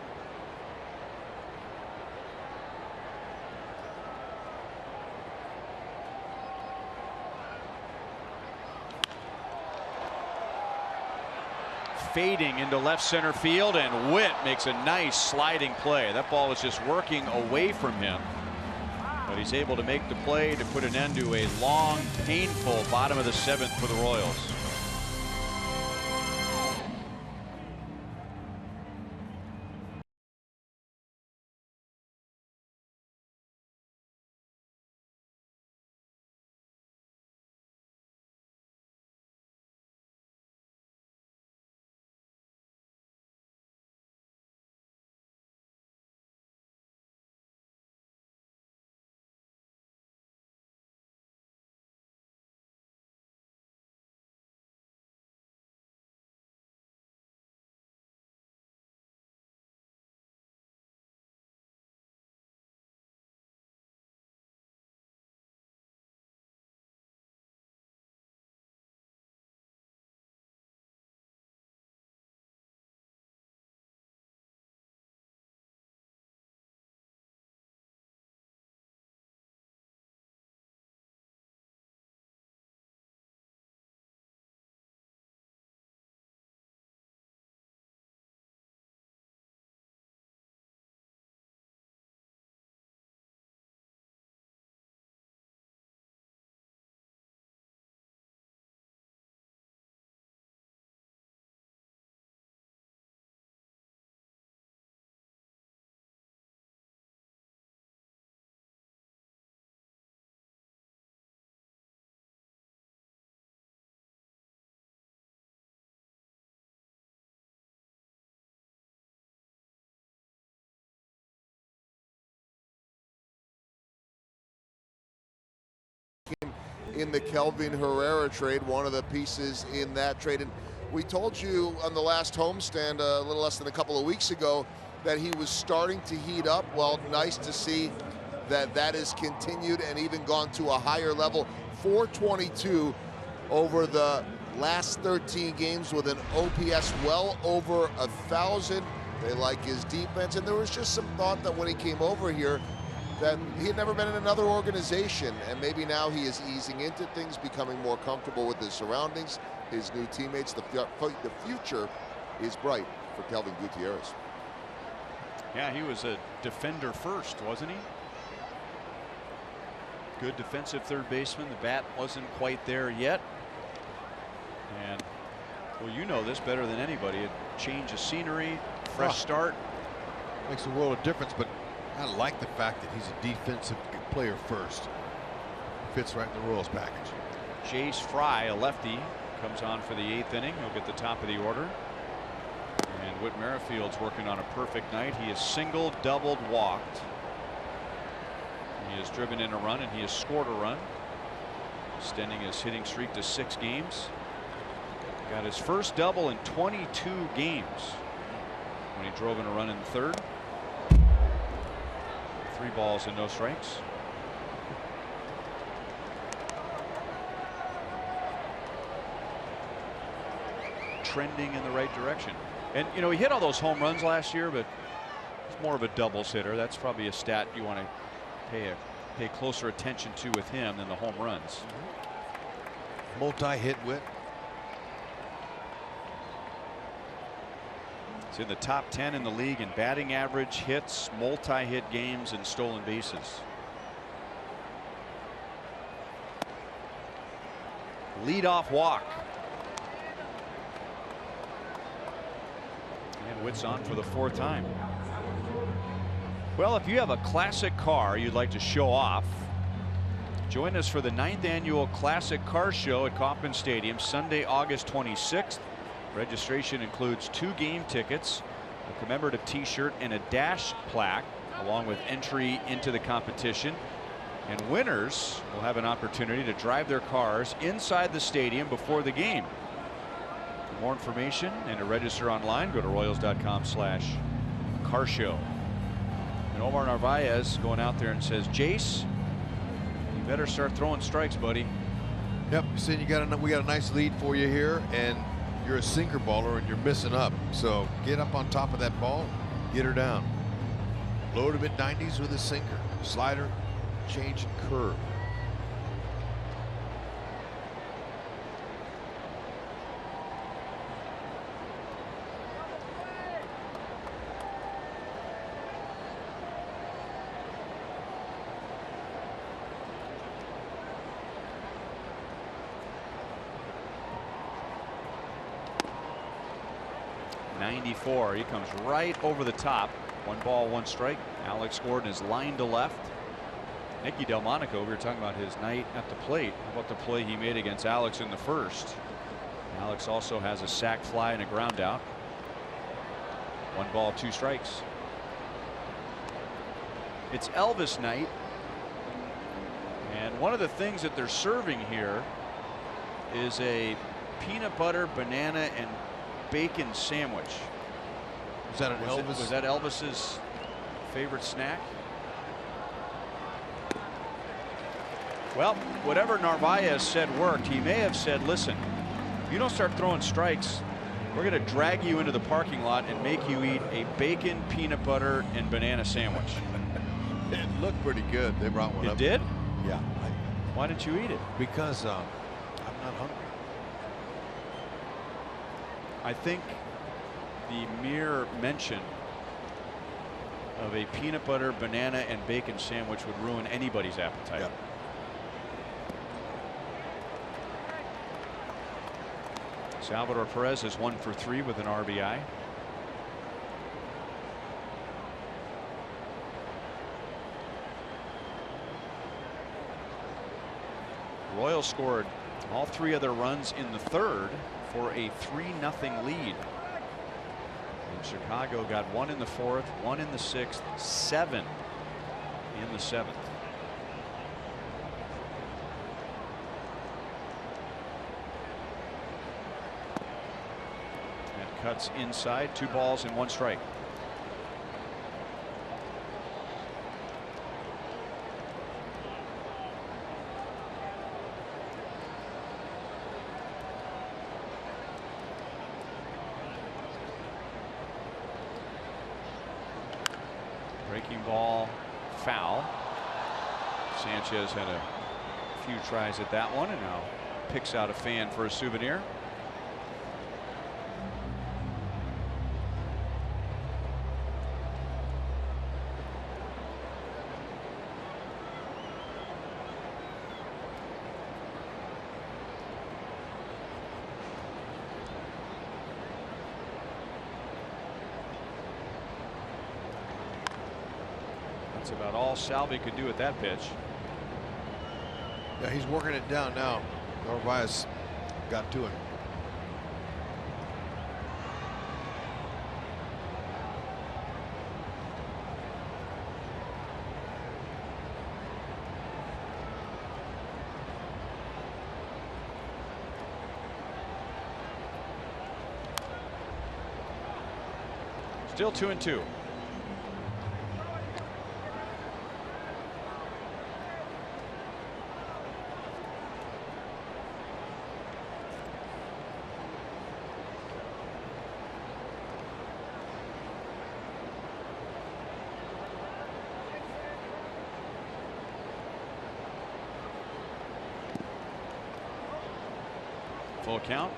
S1: Fading into left center field, and Witt makes a nice sliding play. That ball was just working away from him, but he's able to make the play to put an end to a long, painful bottom of the 7th for the Royals.
S3: In the Kelvin Herrera trade, one of the pieces in that trade. And we told you on the last homestand a little less than a couple of weeks ago that he was starting to heat up. Well, nice to see that that has continued and even gone to a higher level. 422 over the last 13 games with an OPS well over 1,000. They like his defense, and there was just some thought that when he came over here that he had never been in another organization, and maybe now he is easing into things, becoming more comfortable with his surroundings, his new teammates. The future is bright for Kelvin Gutierrez.
S1: Yeah, he was a defender first, wasn't he? Good defensive third baseman. The bat wasn't quite there yet. And, well, you know this better than anybody. A change of scenery, fresh start.
S2: Makes a world of difference, but I like the fact that he's a defensive player first. Fits right in the Royals package.
S1: Jace Fry, a lefty, comes on for the 8th inning. He'll get the top of the order. And Whit Merrifield's working on a perfect night. He has singled, doubled, walked. He has driven in a run, and he has scored a run, extending his hitting streak to 6 games. Got his first double in 22 games when he drove in a run in the 3rd. 3 balls and no strikes. Trending in the right direction. And, you know, he hit all those home runs last year, but he's more of a doubles hitter. That's probably a stat you want to pay closer attention to with him than the home runs.
S2: Multi-hit Whit.
S1: He's in the top 10 in the league in batting average, hits, multi-hit games, and stolen bases. Leadoff walk. And Whit's on for the 4th time. Well, if you have a classic car you'd like to show off, join us for the 9th annual Classic Car Show at Kauffman Stadium, Sunday, August 26th. Registration includes 2 game tickets, a commemorative T-shirt, and a dash plaque, along with entry into the competition. And winners will have an opportunity to drive their cars inside the stadium before the game. For more information and to register online, go to royals.com/carshow. And Omar Narvaez going out there and says, Jace, you better start throwing strikes, buddy.
S2: Yep, saying we got a nice lead for you here, and you're a sinker baller and you're missing up. So get up on top of that ball, get her down. Low to mid-90s with a sinker, slider, change, and curve.
S1: He comes right over the top. 1 ball, 1 strike. Alex Gordon is lined to left. Nicky Delmonico, we were talking about his night at the plate. How about the play he made against Alex in the 1st? Alex also has a sac fly and a ground out. 1 ball, 2 strikes. It's Elvis night. And one of the things that they're serving here is a peanut butter, banana, and bacon sandwich.
S2: Was that Elvis?
S1: Was that Elvis's favorite snack? Well, whatever Narvaez said worked. He may have said, listen, if you don't start throwing strikes, we're going to drag you into the parking lot and make you eat a bacon, peanut butter, and banana sandwich.
S2: It looked pretty good. They brought one up.
S1: It did?
S2: Yeah.
S1: Why didn't you eat it?
S2: Because I'm not hungry.
S1: I think the mere mention of a peanut butter, banana, and bacon sandwich would ruin anybody's appetite.
S2: Yep.
S1: Salvador Perez is 1 for 3 with an RBI. Royals scored all 3 of their runs in the 3rd for a 3-0 lead. And Chicago got 1 in the 4th, 1 in the 6th, 7 in the 7th. And cuts inside, 2 balls and 1 strike. Breaking ball, foul. Sanchez had a few tries at that one and now picks out a fan for a souvenir. That's about all Salvi could do at that pitch.
S2: Yeah, he's working it down now. Narvaez got to it.
S1: Still 2-2. Full count.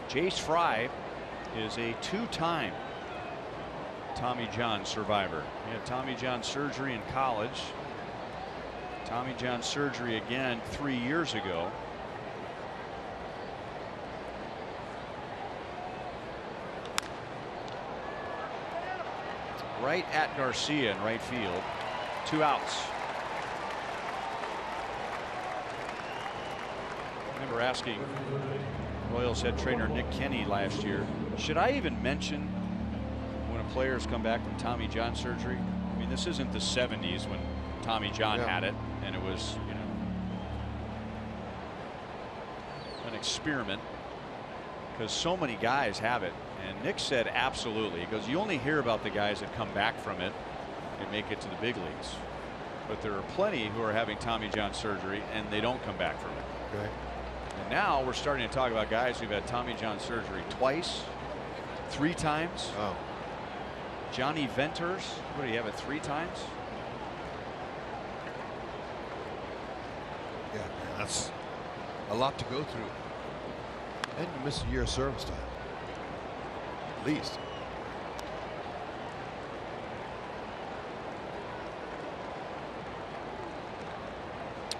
S1: Jace Fry is a two-time Tommy John survivor. He had Tommy John surgery in college. Tommy John surgery again 3 years ago. Right at Garcia in right field. 2 outs. I remember asking Royals head trainer Nick Kenny last year, should I even mention when a player's come back from Tommy John surgery? I mean, this isn't the 70s when Tommy John had it and it was, you know, an experiment because so many guys have it. And Nick said absolutely. He goes, you only hear about the guys that come back from it and make it to the big leagues. But there are plenty who are having Tommy John surgery and they don't come back from it.
S2: Okay.
S1: And now we're starting to talk about guys who've had Tommy John surgery twice, 3 times.
S2: Oh.
S1: Johnny Venters, what do you have it 3 times?
S2: Yeah, man, that's a lot to go through. And you miss a year of service time. At least.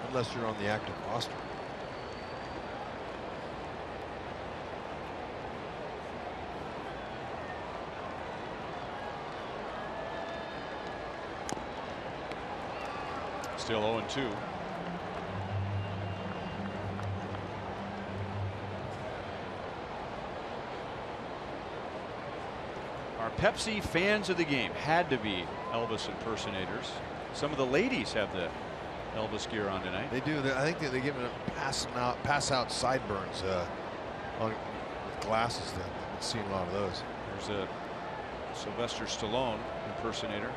S2: Unless you're on the active roster.
S1: Still 0-2. Our Pepsi fans of the game had to be Elvis impersonators. Some of the ladies have the Elvis gear on tonight.
S2: They do. I think they give it pass out sideburns with glasses. I've been seeing a lot of those.
S1: There's a Sylvester Stallone impersonator.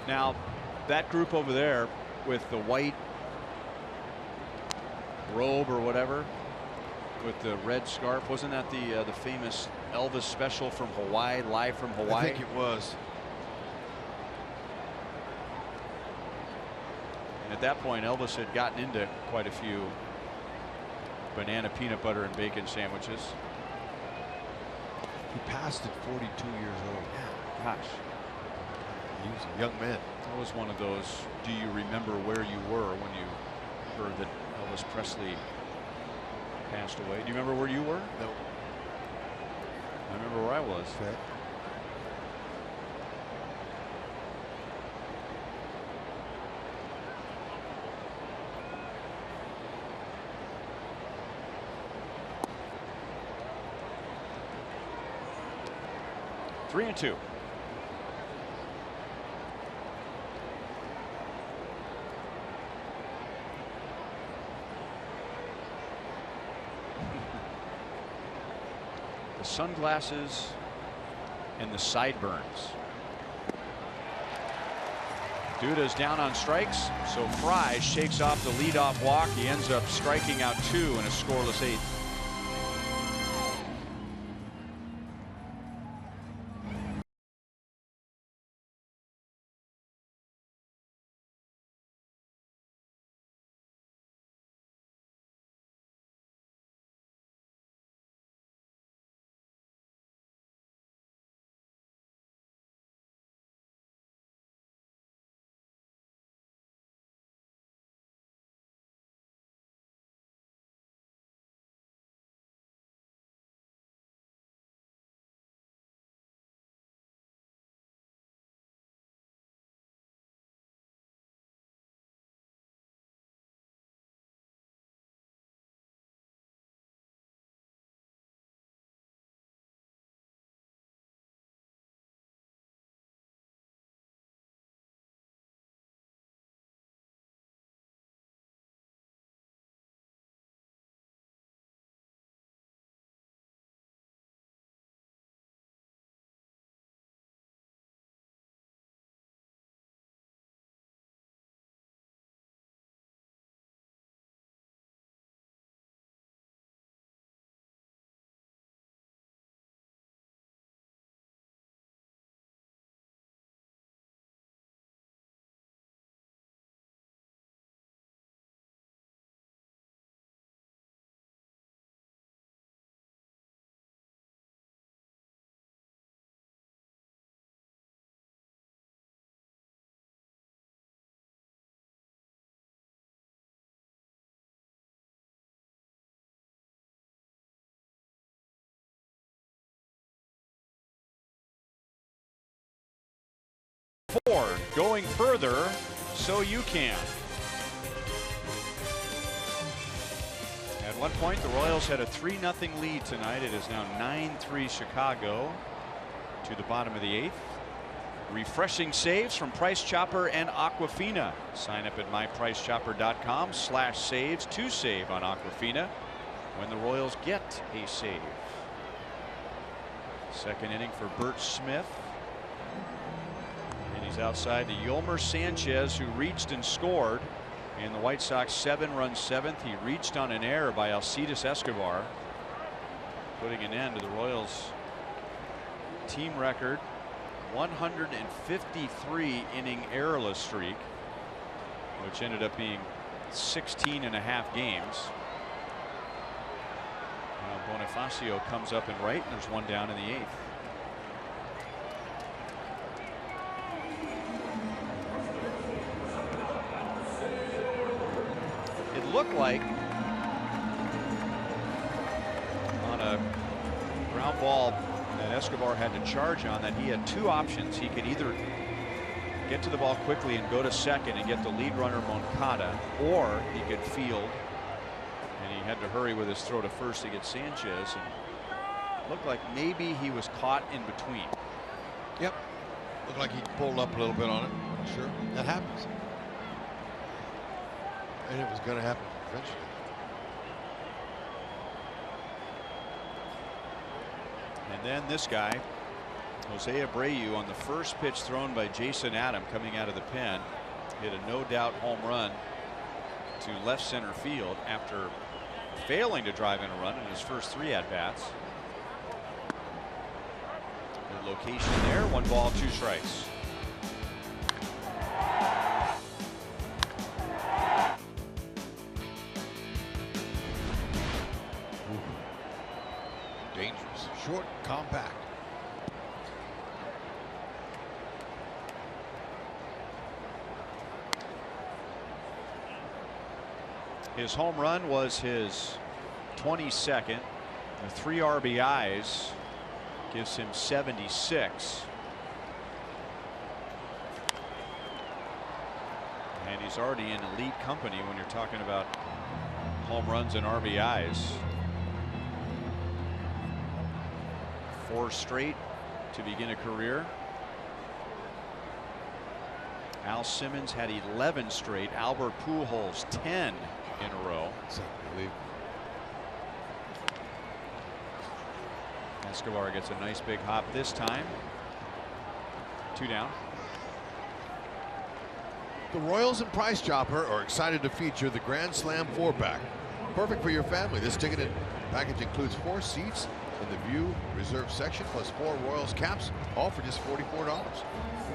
S1: Now, that group over there with the white robe or whatever with the red scarf, wasn't that the famous Elvis special from Hawaii, live from Hawaii?
S2: I think it was.
S1: And at that point Elvis had gotten into quite a few banana peanut butter and bacon sandwiches.
S2: He passed at 42 years old.
S1: Yeah, gosh.
S2: He was a young man.
S1: That was one of those, do you remember where you were when you heard that Elvis Presley passed away? Do you remember where you were?
S2: No.
S1: I remember where I was.
S2: Okay.
S1: Three and 2. The sunglasses and the sideburns. Duda's down on strikes, so Fry shakes off the leadoff walk. He ends up striking out 2 in a scoreless 8th. Going further, so you can. At one point, the Royals had a 3-0 lead tonight. It is now 9-3 Chicago to the bottom of the 8th. Refreshing saves from Price Chopper and Aquafina. Sign up at mypricechopper.com/saves to save on Aquafina when the Royals get a save. Second inning for Bert Smith. And he's outside to Yolmer Sanchez, who reached and scored in the White Sox 7-run 7th. He reached on an error by Alcides Escobar, putting an end to the Royals' team record 153 inning errorless streak, which ended up being 16.5 games. Now Bonifacio comes up and right, and there's one down in the 8th. It looked like on a ground ball that Escobar had to charge on that he had two options. He could either get to the ball quickly and go to second and get the lead runner Moncada, or he could field, and he had to hurry with his throw to first to get Sanchez, and it looked like maybe he was caught in between.
S2: Yep. Looked like he pulled up a little bit on it. Sure, that happens. And it was going to happen eventually.
S1: And then this guy, Jose Abreu, on the first pitch thrown by Jason Adam coming out of the pen, hit a no-doubt home run to left center field after failing to drive in a run in his first 3 at-bats. Good location there. 1 ball, 2 strikes.
S2: Dangerous, short, compact.
S1: His home run was his 22nd. The 3 RBIs gives him 76. And he's already in elite company when you're talking about home runs and RBIs. 4 straight to begin a career. Al Simmons had 11 straight. Albert Pujols 10 in a row.
S2: That's unbelievable.
S1: Escobar gets a nice big hop this time. 2 down.
S2: The Royals and Price Chopper are excited to feature the Grand Slam 4-pack. Perfect for your family. This ticketed package includes 4 seats in the view reserve section plus 4 Royals caps, all for just $44.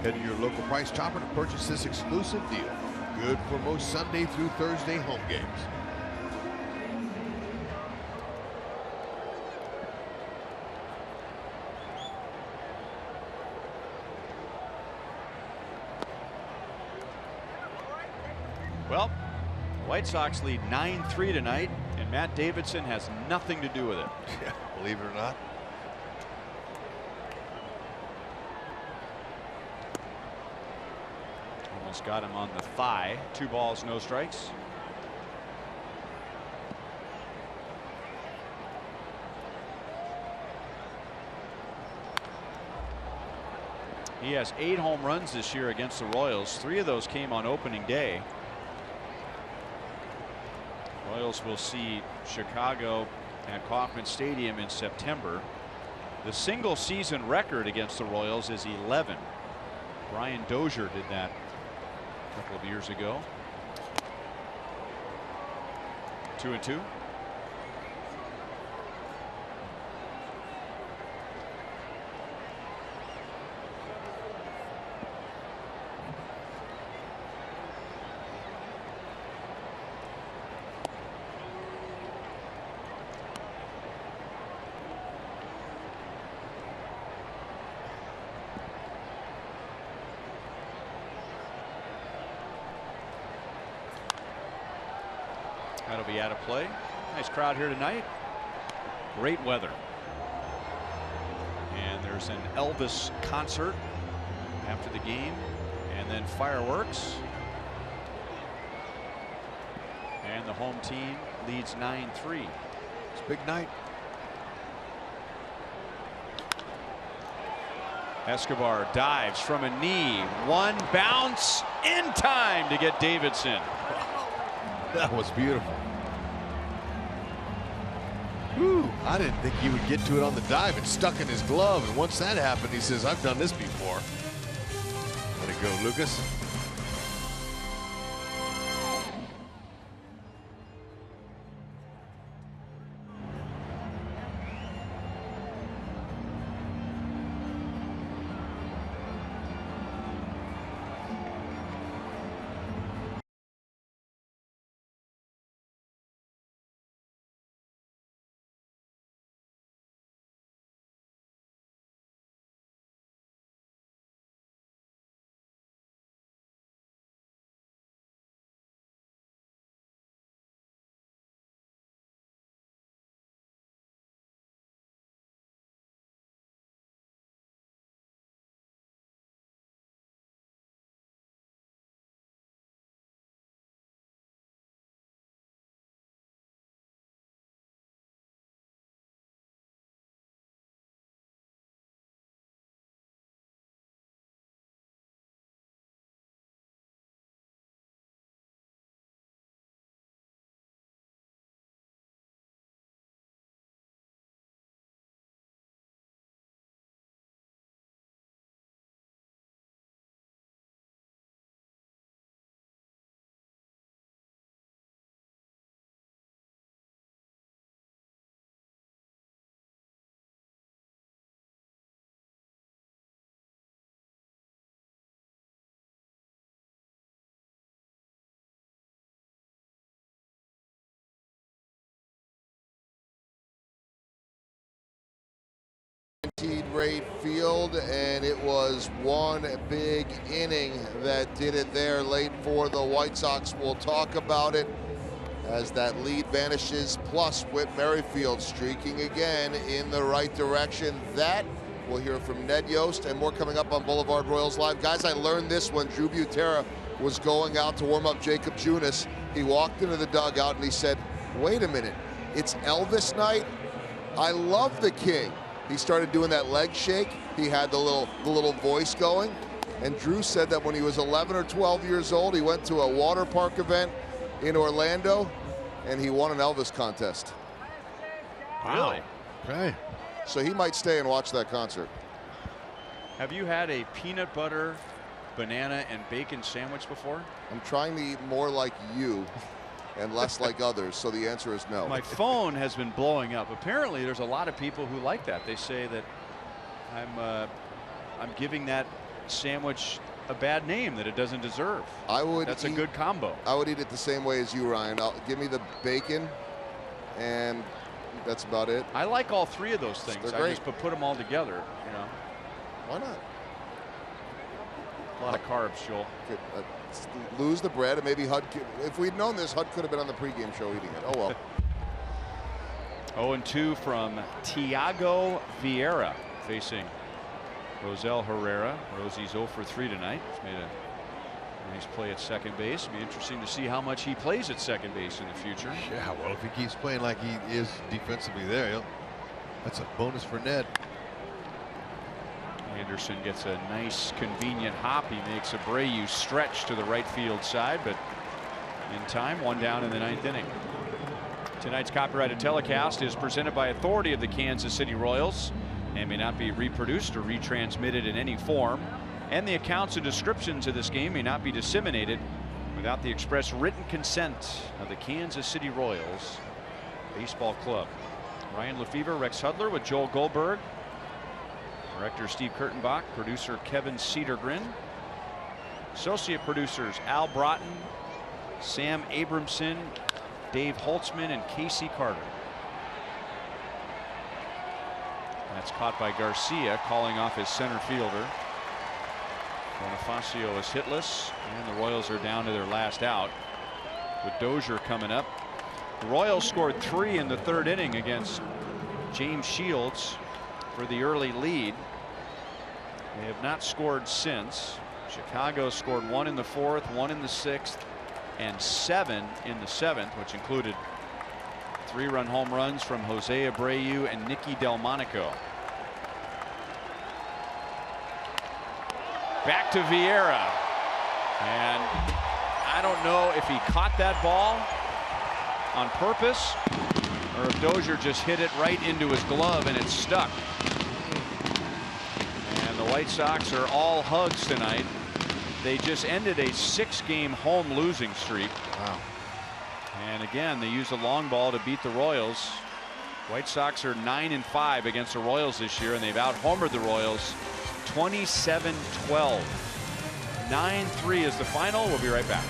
S2: Head to your local Price Chopper to purchase this exclusive deal. Good for most Sunday through Thursday home games.
S1: Well, the White Sox lead 9-3 tonight, and Matt Davidson has nothing to do with it.
S2: Yeah, believe it or not.
S1: Almost got him on the thigh. 2 balls, no strikes. He has 8 home runs this year against the Royals. 3 of those came on opening day. Royals will see Chicago at Kauffman Stadium in September. The single season record against the Royals is 11. Brian Dozier did that a couple of years ago. 2-2. That'll be out of play. Nice crowd here tonight. Great weather. And there's an Elvis concert after the game And then fireworks. And the home team leads 9-3.
S2: It's a big night.
S1: Escobar dives from a knee. One bounce in time to get Davidson.
S2: That was beautiful. Whew, I didn't think he would get to it on the dive. It stuck in his glove, and once that happened, he says, I've done this before. Let it go, Lucas.
S3: Rate field, and it was one big inning that did it there late for the White Sox. We'll talk about it as that lead vanishes, plus Whit Merrifield streaking again in the right direction. That we'll hear from Ned Yost and more coming up on Boulevard Royals Live. Guys, I learned this when Drew Butera was going out to warm up Jacob Junis. He walked into the dugout and he said, wait a minute, it's Elvis night? I love the King. He started doing that leg shake. He had the little voice going. And Drew said that when he was 11 or 12 years old, he went to a water park event in Orlando, and he won an Elvis contest.
S1: Wow.
S2: Okay.
S3: So he might stay and watch that concert.
S1: Have you had a peanut butter, banana, and bacon sandwich before?
S3: I'm trying to eat more like you and less like others, so the answer is no.
S1: My phone has been blowing up. Apparently, there's a lot of people who like that. They say that I'm giving that sandwich a bad name that it doesn't deserve. That's a good combo.
S3: I would eat it the same way as you, Ryan. Give me the bacon, and that's about it.
S1: I like all three of those things. I just put them all together. You know.
S3: Why not?
S1: A lot of carbs, Joel.
S3: Lose the bread, and maybe Hud. If we'd known this, Hud could have been on the pregame show eating it. Oh well.
S1: 0-2 from Tiago Vieira facing Rosell Herrera. Rosie's 0 for 3 tonight. He's made a nice play at second base. It'll be interesting to see how much he plays at second base in the future.
S2: Yeah, well, if he keeps playing like he is defensively there, that's a bonus for Ned.
S1: Anderson gets a nice convenient hop. He makes Abreu stretch to the right field side, but in time, one down in the ninth inning. Tonight's copyrighted telecast is presented by authority of the Kansas City Royals and may not be reproduced or retransmitted in any form, and the accounts and descriptions of this game may not be disseminated without the express written consent of the Kansas City Royals Baseball Club. Ryan Lefevre, Rex Hudler with Joel Goldberg, director Steve Kurtenbach, producer Kevin Cedergren, associate producers Al Broughton, Sam Abramson, Dave Holtzman, and Casey Carter. That's caught by Garcia, calling off his center fielder. Bonifacio is hitless, and the Royals are down to their last out with Dozier coming up. The Royals scored 3 in the third inning against James Shields for the early lead. They have not scored since. Chicago scored 1 in the 4th, 1 in the 6th, and 7 in the 7th, which included 3-run home runs from Jose Abreu and Nicky Delmonico. Back to Vieira, and I don't know if he caught that ball on purpose or if Dozier just hit it right into his glove and it stuck. And the White Sox are all hugs tonight. They just ended a 6-game home losing streak.
S2: Wow.
S1: And again, they used a long ball to beat the Royals. White Sox are 9-5 against the Royals this year, and they've out-homered the Royals 27-12. 9-3 is the final. We'll be right back.